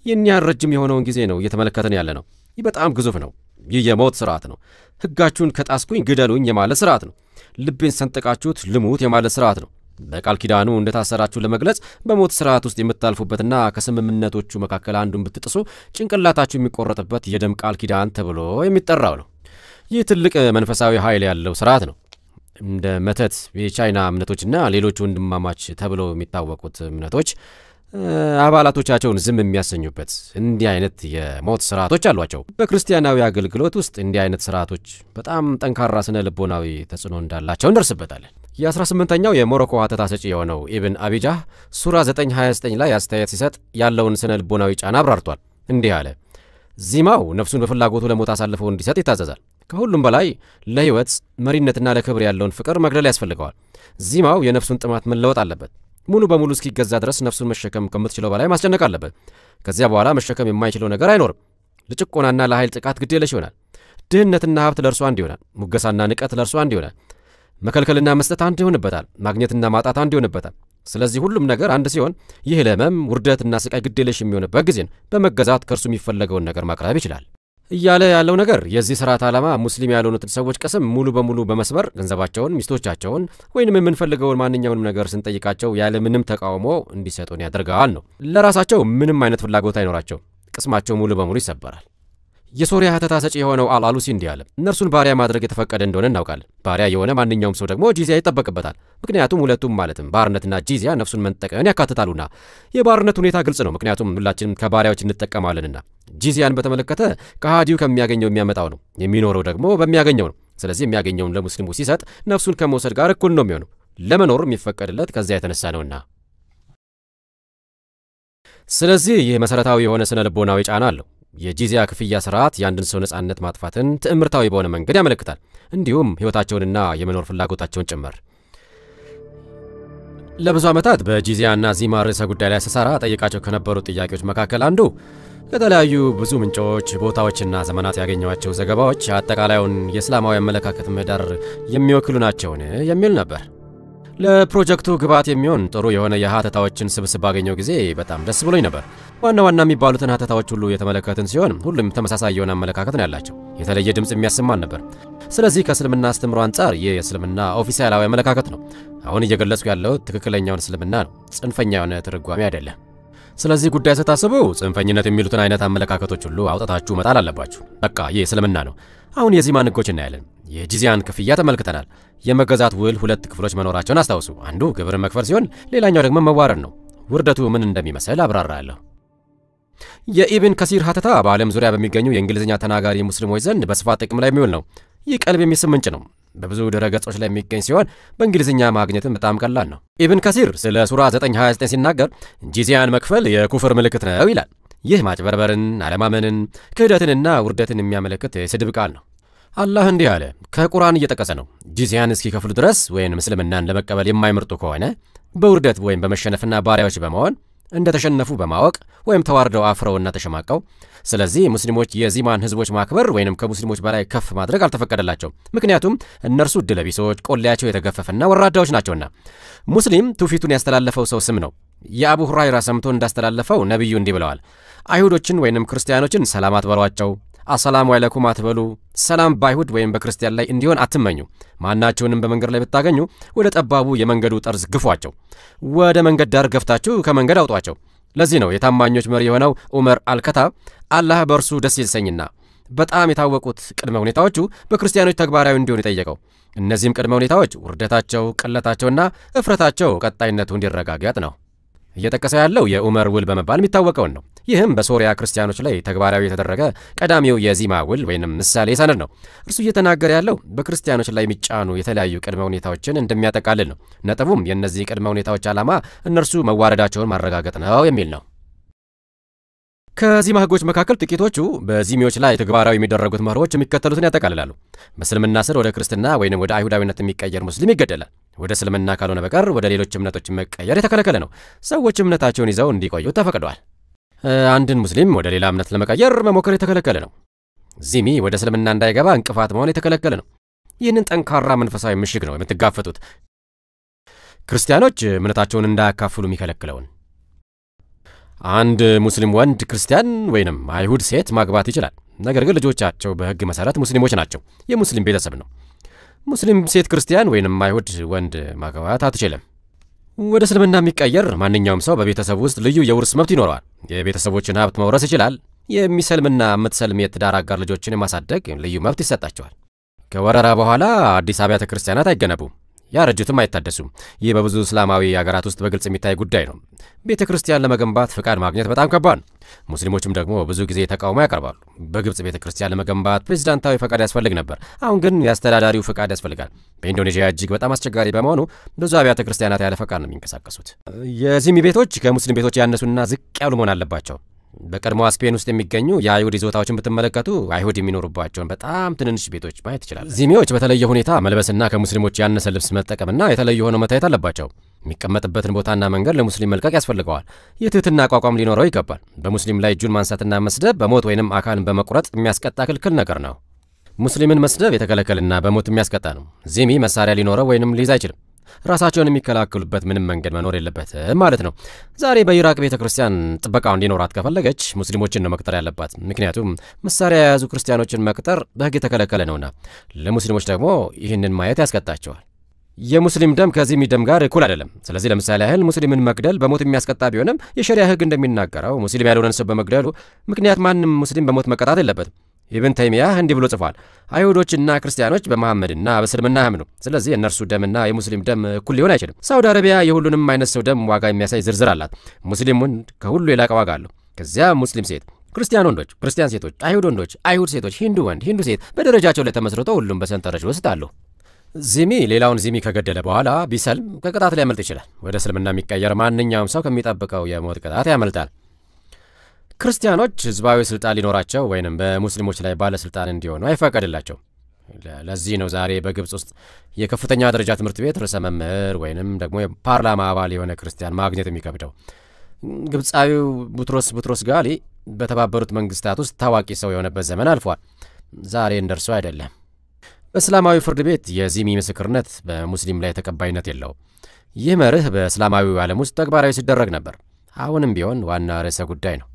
ይህን ያህል ረጅም የሆነውን ጊዜ ነው እየተመለከተን ያለ ነው። ይህ በጣም ግዙፍ ነው። ይህ የሞት ስርዓት ነው። ሕጋችሁን ከጣስኩኝ ግደሉኝ የማለት ስርዓት ነው። ልቤን ሰንጠቃችሁት ልሙት የማለት ስርዓት ነው። በቃል ኪዳኑ እንደታሰራችሁ ለመግለጽ በሞት ስርዓት ውስጥ የምታልፉበትና ከስምምነቶቹ መካከል አንዱን ብትጥሱ ጭንቅላታችሁ የሚቆረጥበት የደም ቃል ኪዳን ተብሎ የሚጠራው ነው። ይህ ትልቅ መንፈሳዊ ኃይል ያለው ስርዓት ነው። እንደ መተት፣ የቻይና እምነቶችና ሌሎች ወንድማማች ተብለው የሚታወቁት እምነቶች አባላቶቻቸውን ዝም የሚያሰኙበት እንዲህ አይነት የሞት ስርዓቶች አሏቸው። በክርስቲያናዊ አገልግሎት ውስጥ እንዲህ አይነት ስርዓቶች በጣም ጠንካራ ስነ ልቦናዊ ተጽዕኖ እንዳላቸው እንደርስበታለን። የ18ኛው የሞሮኮ ሀተታ ሰጪ የሆነው ኢብን አቢጃህ ሱራ 929 ላይ አስተያየት ሲሰጥ ያለውን ስነ ልቦናዊ ጫና አብራርቷል። እንዲህ አለ። ዚማው ነፍሱን በፍላጎቱ ለሞት አሳልፎ እንዲሰጥ ይታዘዛል። ከሁሉም በላይ ለህይወት መሪነትና ለክብር ያለውን ፍቅር መግደል ያስፈልገዋል። ዚማው የነፍሱን ጥማት መለወጥ አለበት። ሙሉ በሙሉ እስኪገዛ ድረስ ነፍሱን መሸከም ከምትችለው በላይ ማስጨነቅ አለበት። ከዚያ በኋላ መሸከም የማይችለው ነገር አይኖርም። ለጭቆናና ለኃይል ጥቃት ግዴለሽ ይሆናል። ድህነትና ሀብት ለእርሱ አንድ ይሆናል። ሙገሳና ንቀት ለእርሱ አንድ ይሆናል። መከልከልና መስጠት አንድ ይሆንበታል። ማግኘትና ማጣት አንድ ይሆንበታል። ስለዚህ ሁሉም ነገር አንድ ሲሆን ይህ ለህመም ውርደትና ስቃይ ግዴለሽ የሚሆንበት ጊዜን በመገዛት ከእርሱ የሚፈለገውን ነገር ማቅረብ ይችላል እያለ ያለው ነገር የዚህ ስርዓት ዓላማ ሙስሊም ያልሆኑትን ሰዎች ቅስም ሙሉ በሙሉ በመስበር ገንዘባቸውን፣ ሚስቶቻቸውን ወይንም የምንፈልገውን ማንኛውንም ነገር ስንጠይቃቸው ያለ ምንም ተቃውሞ እንዲሰጡን ያደርጋል ነው። ለራሳቸው ምንም አይነት ፍላጎት አይኖራቸው፣ ቅስማቸው ሙሉ በሙሉ ይሰበራል። የሶሪያ ሀተታ ሰጪ የሆነው አልአሉሲ እንዲህ አለ። እነርሱን ባሪያ ማድረግ የተፈቀደ እንደሆነ እናውቃለን። ባሪያ የሆነ ማንኛውም ሰው ደግሞ ጂዚያ ይጠበቅበታል። ምክንያቱም ሁለቱም ማለትም ባርነትና ጂዚያ ነፍሱን መንጠቅን ያካትታሉና። የባርነት ሁኔታ ግልጽ ነው፣ ምክንያቱም ሁላችንም ከባሪያዎች እንጠቀማለንና። ጂዚያን በተመለከተ ከሃዲው ከሚያገኘው የሚያመጣው ነው፣ የሚኖረው ደግሞ በሚያገኘው ነው። ስለዚህ የሚያገኘውን ለሙስሊሙ ሲሰጥ ነፍሱን ከመውሰድ ጋር እኩል ነው የሚሆነው። ለመኖር የሚፈቀድለት ከዚያ የተነሳ ነውና። ስለዚህ ይህ መሰረታዊ የሆነ ስነ ልቦናዊ ጫና አለው። የጂዚያ ክፍያ ስርዓት የአንድን ሰው ነጻነት ማጥፋትን ትዕምርታዊ በሆነ መንገድ ያመለክታል፣ እንዲሁም ህይወታቸውንና የመኖር ፍላጎታቸውን ጭምር። ለብዙ ዓመታት በጂዚያና ዚማ ርዕሰ ጉዳይ ላይ ስሰራ ጠይቃቸው ከነበሩ ጥያቄዎች መካከል አንዱ ከተለያዩ ብዙ ምንጮች፣ ቦታዎችና ዘመናት ያገኘዋቸው ዘገባዎች አጠቃላዩን የእስላማዊ አመለካከት ምህዳር የሚወክሉ ናቸውን የሚል ነበር። ለፕሮጀክቱ ግብዓት የሚሆን ጥሩ የሆነ የሀተታዎችን ስብስብ ባገኘው ጊዜ በጣም ደስ ብሎኝ ነበር። ዋና ዋና የሚባሉትን ሀተታዎች ሁሉ የተመለከትን ሲሆን ሁሉም ተመሳሳይ የሆነ አመለካከት ነው ያላቸው። የተለየ ድምፅ የሚያሰማን ነበር። ስለዚህ ከእስልምና አስተምሮ አንጻር ይህ የእስልምና ኦፊሴላዊ አመለካከት ነው። አሁን እየገለጽኩ ያለው ትክክለኛውን እስልምና ነው፣ ጽንፈኛ የሆነ ትርጓሜ አይደለም። ስለዚህ ጉዳይ ስታስቡ ጽንፈኝነት የሚሉትን አይነት አመለካከቶች ሁሉ አውጣታችሁ መጣል አለባችሁ። በቃ ይህ እስልምና ነው። አሁን የዚማን ህጎች እናያለን። የጂዚያን ክፍያ ተመልክተናል። የመገዛት ውል ሁለት ክፍሎች መኖራቸውን አስታውሱ። አንዱ ግብርን መክፈል ሲሆን ሌላኛው ደግሞ መዋረድ ነው። ውርደቱ ምን እንደሚመስል አብራራለሁ። የኢብን ከሲር ሀተታ በዓለም ዙሪያ በሚገኙ የእንግሊዝኛ ተናጋሪ ሙስሊሞች ዘንድ በስፋት ጥቅም ላይ የሚውል ነው። ይህ ቀልብ የሚስብ ምንጭ ነው። በብዙ ድረገጾች ላይ የሚገኝ ሲሆን በእንግሊዝኛ ማግኘትም በጣም ቀላል ነው። ኢብን ከሲር ስለ ሱራ 929 ሲናገር ጂዚያን መክፈል የኩፍር ምልክት ነው ይላል። ይህ ማጭበርበርን፣ አለማመንን፣ ክህደትንና ውርደትን የሚያመለክት የስድብ ቃል ነው። አላህ እንዲህ አለ፣ ከቁርአን እየጠቀሰ ነው። ጂዚያን እስኪከፍሉ ድረስ ወይም እስልምናን ለመቀበል የማይመርጡ ከሆነ በውርደት ወይም በመሸነፍና ባሪያዎች በመሆን እንደተሸነፉ በማወቅ ወይም ተዋርደው አፍረውና ተሸማቀው። ስለዚህ ሙስሊሞች የዚማን ህዝቦች ማክበር ወይም ከሙስሊሞች በላይ ከፍ ማድረግ አልተፈቀደላቸው። ምክንያቱም እነርሱ ዕድለቢሶች፣ ቆሌያቸው የተገፈፈና ወራዳዎች ናቸውና። ሙስሊም ትውፊቱን ያስተላለፈው ሰው ስም ነው። የአቡ ሁራይራ ሰምቶ እንዳስተላለፈው ነቢዩ እንዲህ ብለዋል፣ አይሁዶችን ወይም ክርስቲያኖችን ሰላም አትበሏቸው፣ አሰላሙ አለይኩም አትበሉ። ሰላም በአይሁድ ወይም በክርስቲያን ላይ እንዲሆን አትመኙ። ማናቸውንም በመንገድ ላይ ብታገኙ ወደ ጠባቡ የመንገዱ ጠርዝ ግፏቸው፣ ወደ መንገድ ዳር ገፍታችሁ ከመንገድ አውጧቸው። ለዚህ ነው የታማኞች መሪ የሆነው ዑመር አልከታብ አላህ በእርሱ ደስ ይሰኝና በጣም የታወቁት ቅድመ ሁኔታዎቹ በክርስቲያኖች ተግባራዊ እንዲሆኑ የጠየቀው። እነዚህም ቅድመ ሁኔታዎች ውርደታቸው፣ ቅለታቸውና እፍረታቸው ቀጣይነቱ እንዲረጋገጥ ነው። እየጠቀሰ ያለው የዑመር ውል በመባል የሚታወቀውን ነው። ይህም በሶሪያ ክርስቲያኖች ላይ ተግባራዊ የተደረገ ቀዳሚው የዚማ ውል ወይንም ምሳሌ ሰነድ ነው። እርሱ እየተናገረ ያለው በክርስቲያኖች ላይ የሚጫኑ የተለያዩ ቅድመ ሁኔታዎችን እንደሚያጠቃልል ነው። ነጥቡም የእነዚህ ቅድመ ሁኔታዎች ዓላማ እነርሱ መዋረዳቸውን ማረጋገጥ ነው የሚል ነው። ከዚማ ህጎች መካከል ጥቂቶቹ በዚሚዎች ላይ ተግባራዊ የሚደረጉት መርሆች የሚከተሉትን ያጠቃልላሉ። በእስልምና ስር ወደ ክርስትና ወይንም ወደ አይሁዳዊነት የሚቀየር ሙስሊም ይገደላል። ወደ እስልምና ካልሆነ በቀር ወደ ሌሎች እምነቶች መቀየር የተከለከለ ነው። ሰዎች እምነታቸውን ይዘው እንዲቆዩ ተፈቅዷል። አንድን ሙስሊም ወደ ሌላ እምነት ለመቀየር መሞከር የተከለከለ ነው። ዚሚ ወደ እስልምና እንዳይገባ እንቅፋት መሆን የተከለከለ ነው። ይህንን ጠንካራ መንፈሳዊ ምሽግ ነው የምትጋፈጡት። ክርስቲያኖች እምነታቸውን እንዳያካፍሉ የሚከለክለውን። አንድ ሙስሊም ወንድ ክርስቲያን ወይንም አይሁድ ሴት ማግባት ይችላል። ነገር ግን ልጆቻቸው በህግ መሰረት ሙስሊሞች ናቸው። የሙስሊም ቤተሰብ ነው። ሙስሊም ሴት ክርስቲያን ወይንም አይሁድ ወንድ ማግባት አትችልም። ወደ እስልምና የሚቀየር ማንኛውም ሰው በቤተሰብ ውስጥ ልዩ የውርስ መብት ይኖረዋል። የቤተሰቦችን ሀብት መውረስ ይችላል። የሚሰልምና የምትሰልም የትዳር አጋር ልጆችን የማሳደግ ልዩ መብት ይሰጣቸዋል። ከወረራ በኋላ አዲስ አብያተ ክርስቲያናት አይገነቡም። ያረጁትም አይታደሱም። ይህ በብዙ እስላማዊ ሀገራት ውስጥ በግልጽ የሚታይ ጉዳይ ነው። ቤተ ክርስቲያን ለመገንባት ፍቃድ ማግኘት በጣም ከባድ ነው። ሙስሊሞችም ደግሞ ብዙ ጊዜ ተቃውሞ ያቀርባሉ። በግብጽ ቤተ ክርስቲያን ለመገንባት ፕሬዝዳንታዊ ፈቃድ ያስፈልግ ነበር። አሁን ግን የአስተዳዳሪው ፈቃድ ያስፈልጋል። በኢንዶኔዥያ እጅግ በጣም አስቸጋሪ በመሆኑ ብዙ አብያተ ክርስቲያናት ያለ ፈቃድ ነው የሚንቀሳቀሱት። የዚሚ ቤቶች ከሙስሊም ቤቶች ያነሱና ዝቅ ያሉ መሆን አለባቸው። በቀድሞዋ ስፔን ውስጥ የሚገኙ የአይሁድ ይዞታዎችን ብትመለከቱ አይሁድ የሚኖሩባቸውን በጣም ትንንሽ ቤቶች ማየት ይችላል። ዚሚዎች በተለየ ሁኔታ መልበስና ከሙስሊሞች ያነሰ ልብስ መጠቀምና የተለየ ሆነው መታየት አለባቸው። የሚቀመጥበትን ቦታና መንገድ ለሙስሊም መልቀቅ ያስፈልገዋል። የትህትና አቋቋም ሊኖረው ይገባል። በሙስሊም ላይ እጁን ማንሳትና መስደብ በሞት ወይንም አካልን በመቁረጥ የሚያስቀጣ ክልክል ነገር ነው። ሙስሊምን መስደብ የተከለከለና በሞት የሚያስቀጣ ነው። ዚሚ መሳሪያ ሊኖረው ወይንም ሊይዝ አይችልም። ራሳቸውን የሚከላከሉበት ምንም መንገድ መኖር የለበትም ማለት ነው። ዛሬ በኢራቅ ቤተ ክርስቲያን ጥበቃው እንዲኖራት ከፈለገች ሙስሊሞችን ነው መቅጠር ያለባት። ምክንያቱም መሳሪያ የያዙ ክርስቲያኖችን መቅጠር በሕግ የተከለከለ ነውና፣ ለሙስሊሞች ደግሞ ይህንን ማየት ያስቀጣቸዋል። የሙስሊም ደም ከዚሚ ደም ጋር እኩል አይደለም። ስለዚህ ለምሳሌ ያህል ሙስሊምን መግደል በሞት የሚያስቀጣ ቢሆንም የሸሪያ ሕግ እንደሚናገረው ሙስሊም ያልሆነን ሰው በመግደሉ ምክንያት ማንም ሙስሊም በሞት መቀጣት የለበትም። ኢብን ተይሚያህ እንዲህ ብሎ ጽፏል። አይሁዶችና ክርስቲያኖች በመሐመድና በእስልምና ያምኑ። ስለዚህ የእነርሱ ደምና የሙስሊም ደም እኩል ሊሆን አይችልም። ሳውዲ አረቢያ የሁሉንም አይነት ሰው ደም ዋጋ የሚያሳይ ዝርዝር አላት። ሙስሊም ወንድ ከሁሉ የላቀ ዋጋ አለው። ከዚያ ሙስሊም ሴት፣ ክርስቲያን ወንዶች፣ ክርስቲያን ሴቶች፣ አይሁድ ወንዶች፣ አይሁድ ሴቶች፣ ሂንዱ ወንድ፣ ሂንዱ ሴት በደረጃቸው ላይ ተመስርቶ ሁሉም በሰንጠረዥ ውስጥ አሉ። ዚሚ ሌላውን ዚሚ ከገደለ በኋላ ቢሰልም ከቅጣት ሊያመልጥ ይችላል። ወደ እስልምና የሚቀየር ማንኛውም ሰው ከሚጠብቀው የሞት ቅጣት ያመልጣል። ክርስቲያኖች ህዝባዊ ስልጣን ሊኖራቸው ወይንም በሙስሊሞች ላይ ባለስልጣን እንዲሆኑ አይፈቀድላቸው። ለዚህ ነው ዛሬ በግብጽ ውስጥ የከፍተኛ ደረጃ ትምህርት ቤት ርዕሰ መምህር ወይንም ደግሞ የፓርላማ አባል የሆነ ክርስቲያን ማግኘት የሚከብደው። ግብጻዊው ቡትሮስ ጋሊ በተባበሩት መንግስታት ውስጥ ታዋቂ ሰው የሆነበት ዘመን አልፏል። ዛሬ እንደርሱ አይደለም። በእስላማዊ ፍርድ ቤት የዚሚ ምስክርነት በሙስሊም ላይ ተቀባይነት የለውም። ይህ መርህ በእስላማዊው ዓለም ውስጥ ተግባራዊ ሲደረግ ነበር። አሁንም ቢሆን ዋና ርዕሰ ጉዳይ ነው።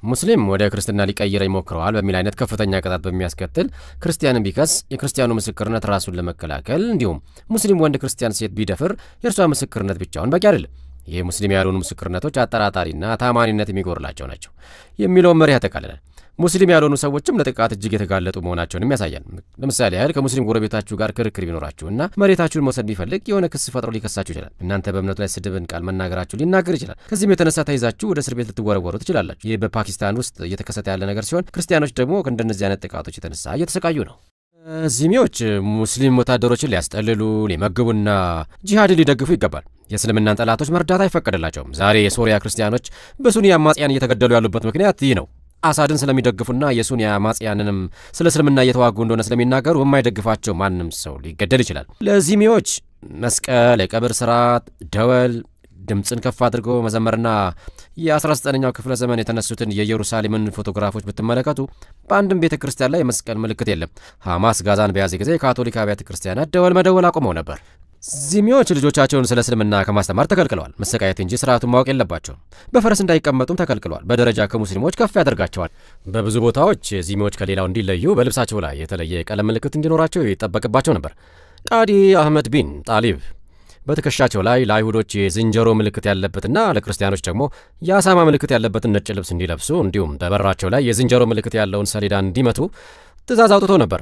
ሙስሊም ወደ ክርስትና ሊቀይረ ይሞክረዋል በሚል አይነት ከፍተኛ ቅጣት በሚያስከትል ክርስቲያንን ቢከስ የክርስቲያኑ ምስክርነት ራሱን ለመከላከል እንዲሁም ሙስሊም ወንድ ክርስቲያን ሴት ቢደፍር የእርሷ ምስክርነት ብቻውን በቂ አይደለም። ይህ ሙስሊም ያልሆኑ ምስክርነቶች አጠራጣሪና ታማኒነት የሚጎርላቸው ናቸው የሚለውን መርህ ያጠቃልላል። ሙስሊም ያልሆኑ ሰዎችም ለጥቃት እጅግ የተጋለጡ መሆናቸውንም ያሳያል። ለምሳሌ ያህል ከሙስሊም ጎረቤታችሁ ጋር ክርክር ቢኖራችሁና መሬታችሁን መውሰድ ቢፈልግ የሆነ ክስ ፈጥሮ ሊከሳችሁ ይችላል። እናንተ በእምነቱ ላይ ስድብን ቃል መናገራችሁ ሊናገር ይችላል። ከዚህም የተነሳ ተይዛችሁ ወደ እስር ቤት ልትወረወሩ ትችላላችሁ። ይህ በፓኪስታን ውስጥ እየተከሰተ ያለ ነገር ሲሆን ክርስቲያኖች ደግሞ ከእንደነዚህ አይነት ጥቃቶች የተነሳ እየተሰቃዩ ነው። ዚሚዎች ሙስሊም ወታደሮችን ሊያስጠልሉ፣ ሊመግቡና ጂሃድን ሊደግፉ ይገባል። የእስልምናን ጠላቶች መርዳት አይፈቀድላቸውም። ዛሬ የሶሪያ ክርስቲያኖች በሱኒ አማጽያን እየተገደሉ ያሉበት ምክንያት ይህ ነው። አሳድን ስለሚደግፉና የሱኒ አማጽያንንም ስለ እስልምና እየተዋጉ እንደሆነ ስለሚናገሩ የማይደግፋቸው ማንም ሰው ሊገደል ይችላል። ለዚሚዎች መስቀል፣ የቀብር ስርዓት፣ ደወል፣ ድምፅን ከፍ አድርጎ መዘመርና የ19ኛው ክፍለ ዘመን የተነሱትን የኢየሩሳሌምን ፎቶግራፎች ብትመለከቱ በአንድም ቤተ ክርስቲያን ላይ የመስቀል ምልክት የለም። ሐማስ ጋዛን በያዘ ጊዜ ካቶሊክ አብያተ ክርስቲያናት ደወል መደወል አቁመው ነበር። ዚሚዎች ልጆቻቸውን ስለ እስልምና ከማስተማር ተከልክለዋል። መሰቃየት እንጂ ስርዓቱን ማወቅ የለባቸውም። በፈረስ እንዳይቀመጡም ተከልክለዋል። በደረጃ ከሙስሊሞች ከፍ ያደርጋቸዋል። በብዙ ቦታዎች ዚሚዎች ከሌላው እንዲለዩ በልብሳቸው ላይ የተለየ ቀለም ምልክት እንዲኖራቸው ይጠበቅባቸው ነበር። ቃዲ አህመድ ቢን ጣሊብ በትከሻቸው ላይ ለአይሁዶች የዝንጀሮ ምልክት ያለበትና ለክርስቲያኖች ደግሞ የአሳማ ምልክት ያለበትን ነጭ ልብስ እንዲለብሱ እንዲሁም በበራቸው ላይ የዝንጀሮ ምልክት ያለውን ሰሌዳ እንዲመቱ ትእዛዝ አውጥቶ ነበር።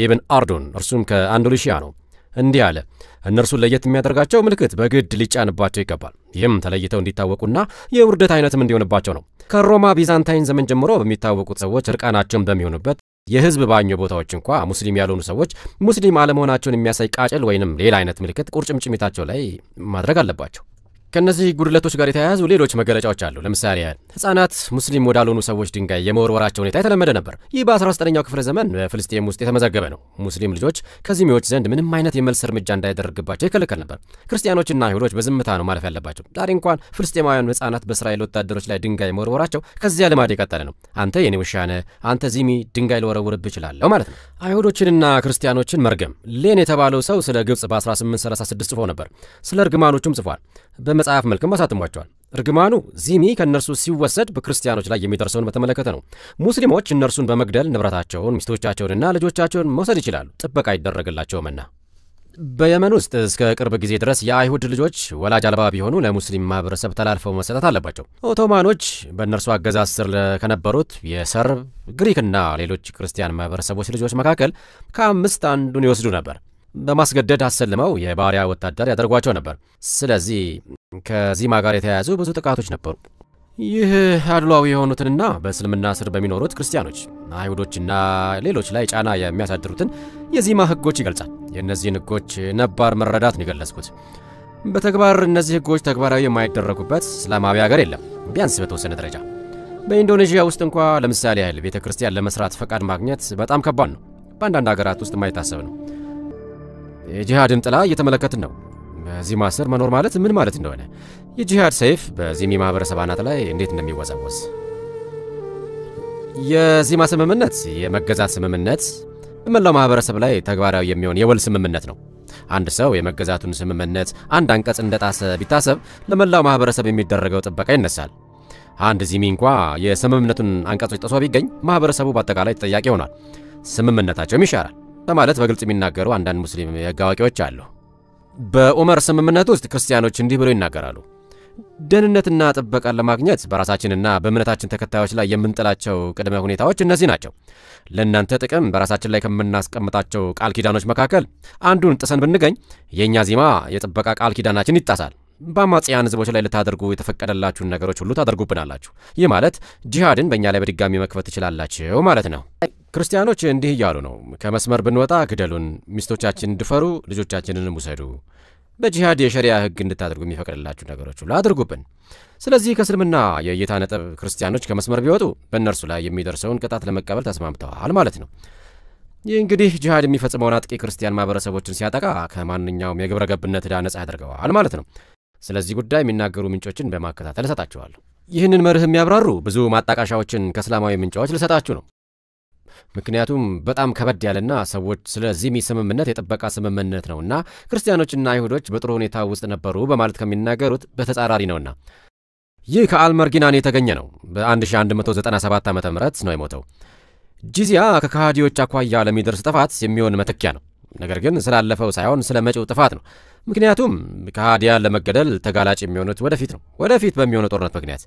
ኢብን አርዱን እርሱም ከአንዳሉሺያ ነው። እንዲህ አለ። እነርሱን ለየት የሚያደርጋቸው ምልክት በግድ ሊጫንባቸው ይገባል። ይህም ተለይተው እንዲታወቁና የውርደት አይነትም እንዲሆንባቸው ነው። ከሮማ ቢዛንታይን ዘመን ጀምሮ በሚታወቁት ሰዎች እርቃናቸውን በሚሆኑበት የህዝብ ባኞ ቦታዎች እንኳ ሙስሊም ያልሆኑ ሰዎች ሙስሊም አለመሆናቸውን የሚያሳይ ቃጭል ወይንም ሌላ አይነት ምልክት ቁርጭምጭሚታቸው ላይ ማድረግ አለባቸው። ከነዚህ ጉድለቶች ጋር የተያያዙ ሌሎች መገለጫዎች አሉ። ለምሳሌ ህፃናት ሙስሊም ወዳልሆኑ ሰዎች ድንጋይ የመወርወራቸው ሁኔታ የተለመደ ነበር። ይህ በ19ኛው ክፍለ ዘመን በፍልስጤም ውስጥ የተመዘገበ ነው። ሙስሊም ልጆች ከዚሚዎች ዘንድ ምንም አይነት የመልስ እርምጃ እንዳይደረግባቸው ይከለከል ነበር። ክርስቲያኖችና አይሁዶች በዝምታ ነው ማለፍ ያለባቸው። ዛሬ እንኳን ፍልስጤማውያን ህፃናት በእስራኤል ወታደሮች ላይ ድንጋይ መወርወራቸው ከዚያ ልማድ የቀጠለ ነው። አንተ የኔ ውሻ ነህ፣ አንተ ዚሚ ድንጋይ ልወረውርብህ እችላለሁ ማለት ነው። አይሁዶችንና ክርስቲያኖችን መርገም ሌን የተባለው ሰው ስለ ግብጽ በ1836 ጽፎ ነበር። ስለ እርግማኖቹም ጽፏል። በመጽሐፍ መልክም አሳትሟቸዋል። እርግማኑ ዚሚ ከእነርሱ ሲወሰድ በክርስቲያኖች ላይ የሚደርሰውን በተመለከተ ነው። ሙስሊሞች እነርሱን በመግደል ንብረታቸውን፣ ሚስቶቻቸውንና ልጆቻቸውን መውሰድ ይችላሉ፣ ጥበቃ አይደረግላቸውምና። በየመን ውስጥ እስከ ቅርብ ጊዜ ድረስ የአይሁድ ልጆች ወላጅ አልባ ቢሆኑ ለሙስሊም ማህበረሰብ ተላልፈው መሰጠት አለባቸው። ኦቶማኖች በእነርሱ አገዛዝ ስር ከነበሩት የሰርብ፣ ግሪክና ሌሎች ክርስቲያን ማህበረሰቦች ልጆች መካከል ከ5 አንዱን ይወስዱ ነበር። በማስገደድ አሰልመው የባሪያ ወታደር ያደርጓቸው ነበር። ስለዚህ ከዚማ ጋር የተያያዙ ብዙ ጥቃቶች ነበሩ። ይህ አድሏዊ የሆኑትንና በእስልምና ስር በሚኖሩት ክርስቲያኖች፣ አይሁዶችና ሌሎች ላይ ጫና የሚያሳድሩትን የዚማ ህጎች ይገልጻል። የእነዚህን ህጎች ነባር መረዳትን የገለጽኩት በተግባር እነዚህ ህጎች ተግባራዊ የማይደረጉበት እስላማዊ ሀገር የለም። ቢያንስ በተወሰነ ደረጃ በኢንዶኔዥያ ውስጥ እንኳ ለምሳሌ ያህል ቤተ ክርስቲያን ለመስራት ፈቃድ ማግኘት በጣም ከባድ ነው። በአንዳንድ ሀገራት ውስጥ የማይታሰብ ነው። የጂሃድን ጥላ እየተመለከትን ነው። በዚማ ስር መኖር ማለት ምን ማለት እንደሆነ፣ የጂሃድ ሰይፍ በዚሚ ማህበረሰብ አናት ላይ እንዴት እንደሚወዛወዝ። የዚማ ስምምነት የመገዛት ስምምነት በመላው ማህበረሰብ ላይ ተግባራዊ የሚሆን የወል ስምምነት ነው። አንድ ሰው የመገዛቱን ስምምነት አንድ አንቀጽ እንደጣሰ ቢታሰብ ለመላው ማህበረሰብ የሚደረገው ጥበቃ ይነሳል። አንድ ዚሚ እንኳ የስምምነቱን አንቀጾች ጥሶ ቢገኝ ማህበረሰቡ በአጠቃላይ ተጠያቂ ይሆናል፣ ስምምነታቸውም ይሻራል በማለት በግልጽ የሚናገሩ አንዳንድ ሙስሊም የህግ አዋቂዎች አሉ። በዑመር ስምምነት ውስጥ ክርስቲያኖች እንዲህ ብለው ይናገራሉ። ደህንነትና ጥበቃን ለማግኘት በራሳችንና በእምነታችን ተከታዮች ላይ የምንጥላቸው ቅድመ ሁኔታዎች እነዚህ ናቸው። ለእናንተ ጥቅም በራሳችን ላይ ከምናስቀምጣቸው ቃል ኪዳኖች መካከል አንዱን ጥሰን ብንገኝ የእኛ ዚማ የጥበቃ ቃል ኪዳናችን ይጣሳል። በአማጽያን ህዝቦች ላይ ልታደርጉ የተፈቀደላችሁን ነገሮች ሁሉ ታደርጉብናላችሁ። ይህ ማለት ጂሃድን በእኛ ላይ በድጋሚ መክፈት ትችላላችሁ ማለት ነው። ክርስቲያኖች እንዲህ እያሉ ነው። ከመስመር ብንወጣ ግደሉን፣ ሚስቶቻችንን ድፈሩ፣ ልጆቻችንንም ውሰዱ። በጂሃድ የሸሪያ ህግ እንድታደርጉ የሚፈቅድላችሁ ነገሮች ሁሉ አድርጉብን። ስለዚህ ከእስልምና የእይታ ነጥብ ክርስቲያኖች ከመስመር ቢወጡ በእነርሱ ላይ የሚደርሰውን ቅጣት ለመቀበል ተስማምተዋል ማለት ነው። ይህ እንግዲህ ጂሃድ የሚፈጽመውን አጥቂ ክርስቲያን ማህበረሰቦችን ሲያጠቃ ከማንኛውም የግብረ ገብነት ዕዳ ነጻ ያደርገዋል ማለት ነው። ስለዚህ ጉዳይ የሚናገሩ ምንጮችን በማከታተል እሰጣችኋለሁ። ይህንን መርህ የሚያብራሩ ብዙ ማጣቃሻዎችን ከእስላማዊ ምንጮች ልሰጣችሁ ነው። ምክንያቱም በጣም ከበድ ያለና ሰዎች ስለ ዚሚ ስምምነት የጥበቃ ስምምነት ነውና ክርስቲያኖችና አይሁዶች በጥሩ ሁኔታ ውስጥ ነበሩ በማለት ከሚናገሩት በተጻራሪ ነውና። ይህ ከአልመርጊናን የተገኘ ነው። በ1197 ዓ.ም ነው የሞተው። ጂዚያ ከካሃዲዎች አኳያ ለሚደርስ ጥፋት የሚሆን መተኪያ ነው። ነገር ግን ስላለፈው ሳይሆን ስለ መጪው ጥፋት ነው። ምክንያቱም ከሃዲያን ለመገደል ተጋላጭ የሚሆኑት ወደፊት በሚሆነው ጦርነት ምክንያት።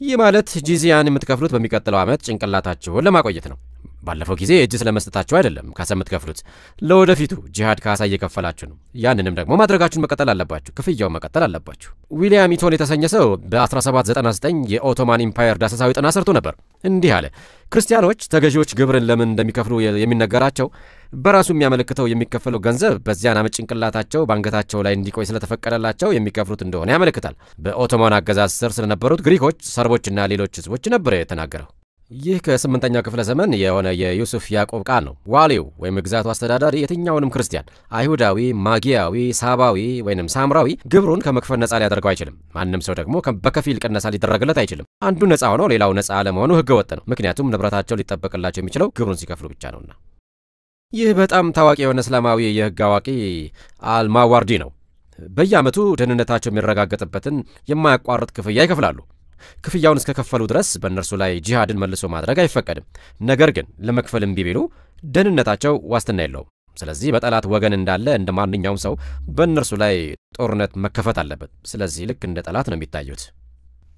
ይህ ማለት ጂዚያን የምትከፍሉት በሚቀጥለው ዓመት ጭንቅላታችሁን ለማቆየት ነው። ባለፈው ጊዜ እጅ ስለመስጠታችሁ አይደለም ካሳ የምትከፍሉት፣ ለወደፊቱ ጂሃድ ካሳ እየከፈላችሁ ነው። ያንንም ደግሞ ማድረጋችሁን መቀጠል አለባችሁ፣ ክፍያውን መቀጠል አለባችሁ። ዊሊያም ኢቶን የተሰኘ ሰው በ1799 የኦቶማን ኢምፓየር ዳሰሳዊ ጥናት ሰርቶ ነበር። እንዲህ አለ። ክርስቲያኖች ተገዢዎች ግብርን ለምን እንደሚከፍሉ የሚነገራቸው በራሱ የሚያመለክተው የሚከፈለው ገንዘብ በዚያን ዓመት ጭንቅላታቸው በአንገታቸው ላይ እንዲቆይ ስለተፈቀደላቸው የሚከፍሉት እንደሆነ ያመለክታል። በኦቶማን አገዛዝ ስር ስለነበሩት ግሪኮች፣ ሰርቦችና ሌሎች ህዝቦች ነበር የተናገረው። ይህ ከ8ኛው ክፍለ ዘመን የሆነ የዩሱፍ ያዕቆብ ቃል ነው። ዋሊው ወይም ግዛቱ አስተዳዳሪ የትኛውንም ክርስቲያን፣ አይሁዳዊ፣ ማጊያዊ፣ ሳባዊ ወይም ሳምራዊ ግብሩን ከመክፈል ነፃ ሊያደርገው አይችልም። ማንም ሰው ደግሞ በከፊል ቅነሳ ሊደረግለት አይችልም። አንዱ ነፃ ሆኖ ሌላው ነፃ አለመሆኑ ህገ ወጥ ነው። ምክንያቱም ንብረታቸው ሊጠበቅላቸው የሚችለው ግብሩን ሲከፍሉ ብቻ ነውና። ይህ በጣም ታዋቂ የሆነ እስላማዊ የህግ አዋቂ አልማዋርዲ ነው። በየዓመቱ ደህንነታቸው የሚረጋገጥበትን የማያቋርጥ ክፍያ ይከፍላሉ። ክፍያውን እስከከፈሉ ድረስ በእነርሱ ላይ ጂሃድን መልሶ ማድረግ አይፈቀድም። ነገር ግን ለመክፈል እምቢ ቢሉ ደህንነታቸው ዋስትና የለውም። ስለዚህ በጠላት ወገን እንዳለ እንደ ማንኛውም ሰው በእነርሱ ላይ ጦርነት መከፈት አለበት። ስለዚህ ልክ እንደ ጠላት ነው የሚታዩት።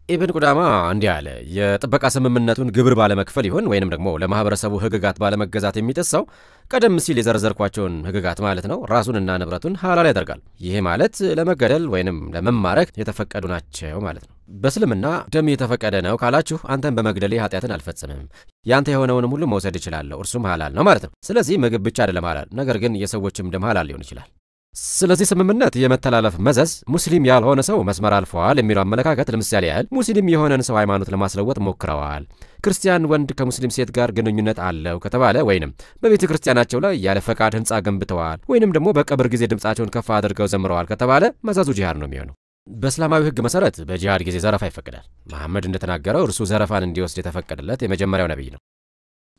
ኢብን ቁዳማ እንዲህ አለ። የጥበቃ ስምምነቱን ግብር ባለመክፈል ይሆን ወይንም ደግሞ ለማህበረሰቡ ህግጋት ባለመገዛት የሚጥሰው ቀደም ሲል የዘረዘርኳቸውን ህግጋት ማለት ነው ራሱንና ንብረቱን ሐላል ያደርጋል። ይሄ ማለት ለመገደል ወይንም ለመማረክ የተፈቀዱ ናቸው ማለት ነው። በእስልምና ደም የተፈቀደ ነው ካላችሁ አንተን በመግደሌ ኃጢአትን አልፈጽምም፣ ያንተ የሆነውንም ሁሉ መውሰድ እችላለሁ፣ እርሱም ሐላል ነው ማለት ነው። ስለዚህ ምግብ ብቻ አይደለም ሐላል፣ ነገር ግን የሰዎችም ደም ሐላል ሊሆን ይችላል። ስለዚህ ስምምነት የመተላለፍ መዘዝ ሙስሊም ያልሆነ ሰው መስመር አልፈዋል የሚለው አመለካከት ለምሳሌ ያህል ሙስሊም የሆነን ሰው ሃይማኖት ለማስለወጥ ሞክረዋል፣ ክርስቲያን ወንድ ከሙስሊም ሴት ጋር ግንኙነት አለው ከተባለ ወይንም በቤተ ክርስቲያናቸው ላይ ያለ ፈቃድ ህንጻ ገንብተዋል ወይንም ደግሞ በቀብር ጊዜ ድምጻቸውን ከፍ አድርገው ዘምረዋል ከተባለ መዘዙ ጂሃድ ነው የሚሆነው። በእስላማዊ ህግ መሰረት በጂሃድ ጊዜ ዘረፋ ይፈቀዳል። መሐመድ እንደተናገረው እርሱ ዘረፋን እንዲወስድ የተፈቀደለት የመጀመሪያው ነብይ ነው።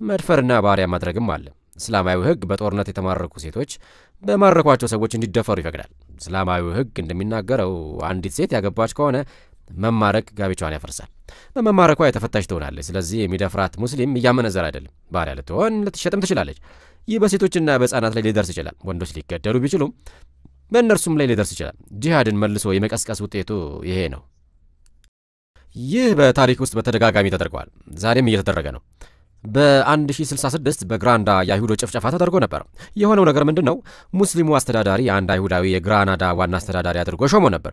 መድፈርና ባሪያ ማድረግም አለ። እስላማዊ ህግ በጦርነት የተማረኩ ሴቶች በማረኳቸው ሰዎች እንዲደፈሩ ይፈቅዳል። እስላማዊ ህግ እንደሚናገረው አንዲት ሴት ያገባች ከሆነ መማረክ ጋብቻዋን ያፈርሳል። በመማረኳ የተፈታች ትሆናለች። ስለዚህ የሚደፍራት ሙስሊም እያመነዘረ አይደለም። ባሪያ ልትሆን ልትሸጥም ትችላለች። ይህ በሴቶችና በህፃናት ላይ ሊደርስ ይችላል። ወንዶች ሊገደሉ ቢችሉም በእነርሱም ላይ ሊደርስ ይችላል። ጂሃድን መልሶ የመቀስቀስ ውጤቱ ይሄ ነው። ይህ በታሪክ ውስጥ በተደጋጋሚ ተደርጓል። ዛሬም እየተደረገ ነው። በ1066 በግራናዳ የአይሁዶች ጭፍጨፋ ተደርጎ ነበር። የሆነው ነገር ምንድነው? ሙስሊሙ አስተዳዳሪ አንድ አይሁዳዊ የግራናዳ ዋና አስተዳዳሪ አድርጎ ሾሞ ነበር።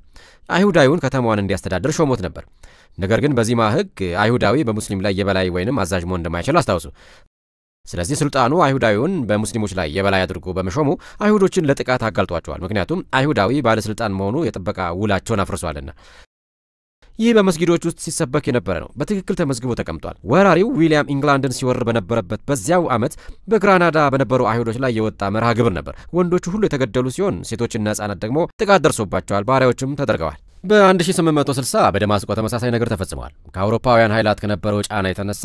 አይሁዳዊውን ከተማዋን እንዲያስተዳድር ሾሞት ነበር። ነገር ግን በዚማ ሕግ አይሁዳዊ በሙስሊም ላይ የበላይ ወይንም አዛዥ መሆን እንደማይችል አስታውሱ። ስለዚህ ስልጣኑ አይሁዳዊውን በሙስሊሞች ላይ የበላይ አድርጎ በመሾሙ አይሁዶችን ለጥቃት አጋልጧቸዋል። ምክንያቱም አይሁዳዊ ባለስልጣን መሆኑ የጥበቃ ውላቸውን አፍርሷልና። ይህ በመስጊዶች ውስጥ ሲሰበክ የነበረ ነው። በትክክል ተመዝግቦ ተቀምጧል። ወራሪው ዊሊያም ኢንግላንድን ሲወር በነበረበት በዚያው ዓመት በግራናዳ በነበሩ አይሁዶች ላይ የወጣ መርሃ ግብር ነበር። ወንዶቹ ሁሉ የተገደሉ ሲሆን ሴቶችና ሕፃናት ደግሞ ጥቃት ደርሶባቸዋል። ባሪያዎችም ተደርገዋል። በ1860 በደማስቆ ተመሳሳይ ነገር ተፈጽሟል። ከአውሮፓውያን ኃይላት ከነበረው ጫና የተነሳ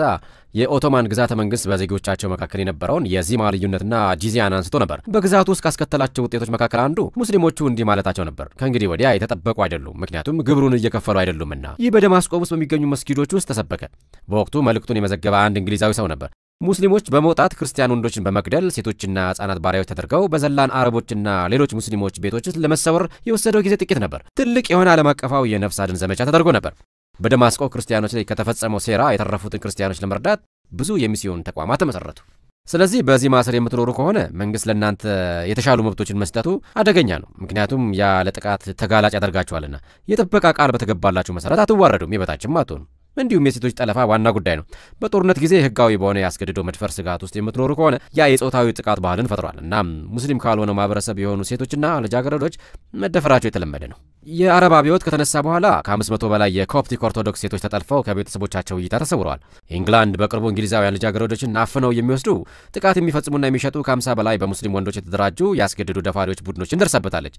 የኦቶማን ግዛተ መንግስት በዜጎቻቸው መካከል የነበረውን የዚማ ልዩነትና ጂዚያን አንስቶ ነበር። በግዛቱ ውስጥ ካስከተላቸው ውጤቶች መካከል አንዱ ሙስሊሞቹ እንዲህ ማለታቸው ነበር፣ ከእንግዲህ ወዲያ የተጠበቁ አይደሉም፣ ምክንያቱም ግብሩን እየከፈሉ አይደሉምና። ይህ በደማስቆ ውስጥ በሚገኙ መስጊዶች ውስጥ ተሰበከ። በወቅቱ መልእክቱን የመዘገበ አንድ እንግሊዛዊ ሰው ነበር። ሙስሊሞች በመውጣት ክርስቲያን ወንዶችን በመግደል ሴቶችና ሕፃናት ባሪያዎች ተደርገው በዘላን አረቦችና ሌሎች ሙስሊሞች ቤቶች ውስጥ ለመሰወር የወሰደው ጊዜ ጥቂት ነበር። ትልቅ የሆነ ዓለም አቀፋዊ የነፍስ አድን ዘመቻ ተደርጎ ነበር። በደማስቆ ክርስቲያኖች ላይ ከተፈጸመው ሴራ የተረፉትን ክርስቲያኖች ለመርዳት ብዙ የሚስዮን ተቋማት ተመሰረቱ። ስለዚህ በዚህ ማሰር የምትኖሩ ከሆነ መንግስት ለእናንተ የተሻሉ መብቶችን መስጠቱ አደገኛ ነው፣ ምክንያቱም ያ ለጥቃት ተጋላጭ ያደርጋችኋልና። የጥበቃ ቃል በተገባላችሁ መሰረት አትዋረዱም፣ የበታችም አትሆኑም። እንዲሁም የሴቶች ጠለፋ ዋና ጉዳይ ነው። በጦርነት ጊዜ ህጋዊ በሆነ ያስገድዶ መድፈር ስጋት ውስጥ የምትኖሩ ከሆነ ያ የጾታዊ ጥቃት ባህልን ፈጥሯል። እናም ሙስሊም ካልሆነው ማህበረሰብ የሆኑ ሴቶችና ልጃገረዶች መደፈራቸው የተለመደ ነው። የአረብ አብዮት ከተነሳ በኋላ ከ500 በላይ የኮፕቲክ ኦርቶዶክስ ሴቶች ተጠልፈው ከቤተሰቦቻቸው እይታ ተሰውረዋል። ኢንግላንድ በቅርቡ እንግሊዛውያን ልጃገረዶችን አፍነው የሚወስዱ ጥቃት የሚፈጽሙና የሚሸጡ ከ50 በላይ በሙስሊም ወንዶች የተደራጁ ያስገድዶ ደፋሪዎች ቡድኖችን ደርሰበታለች።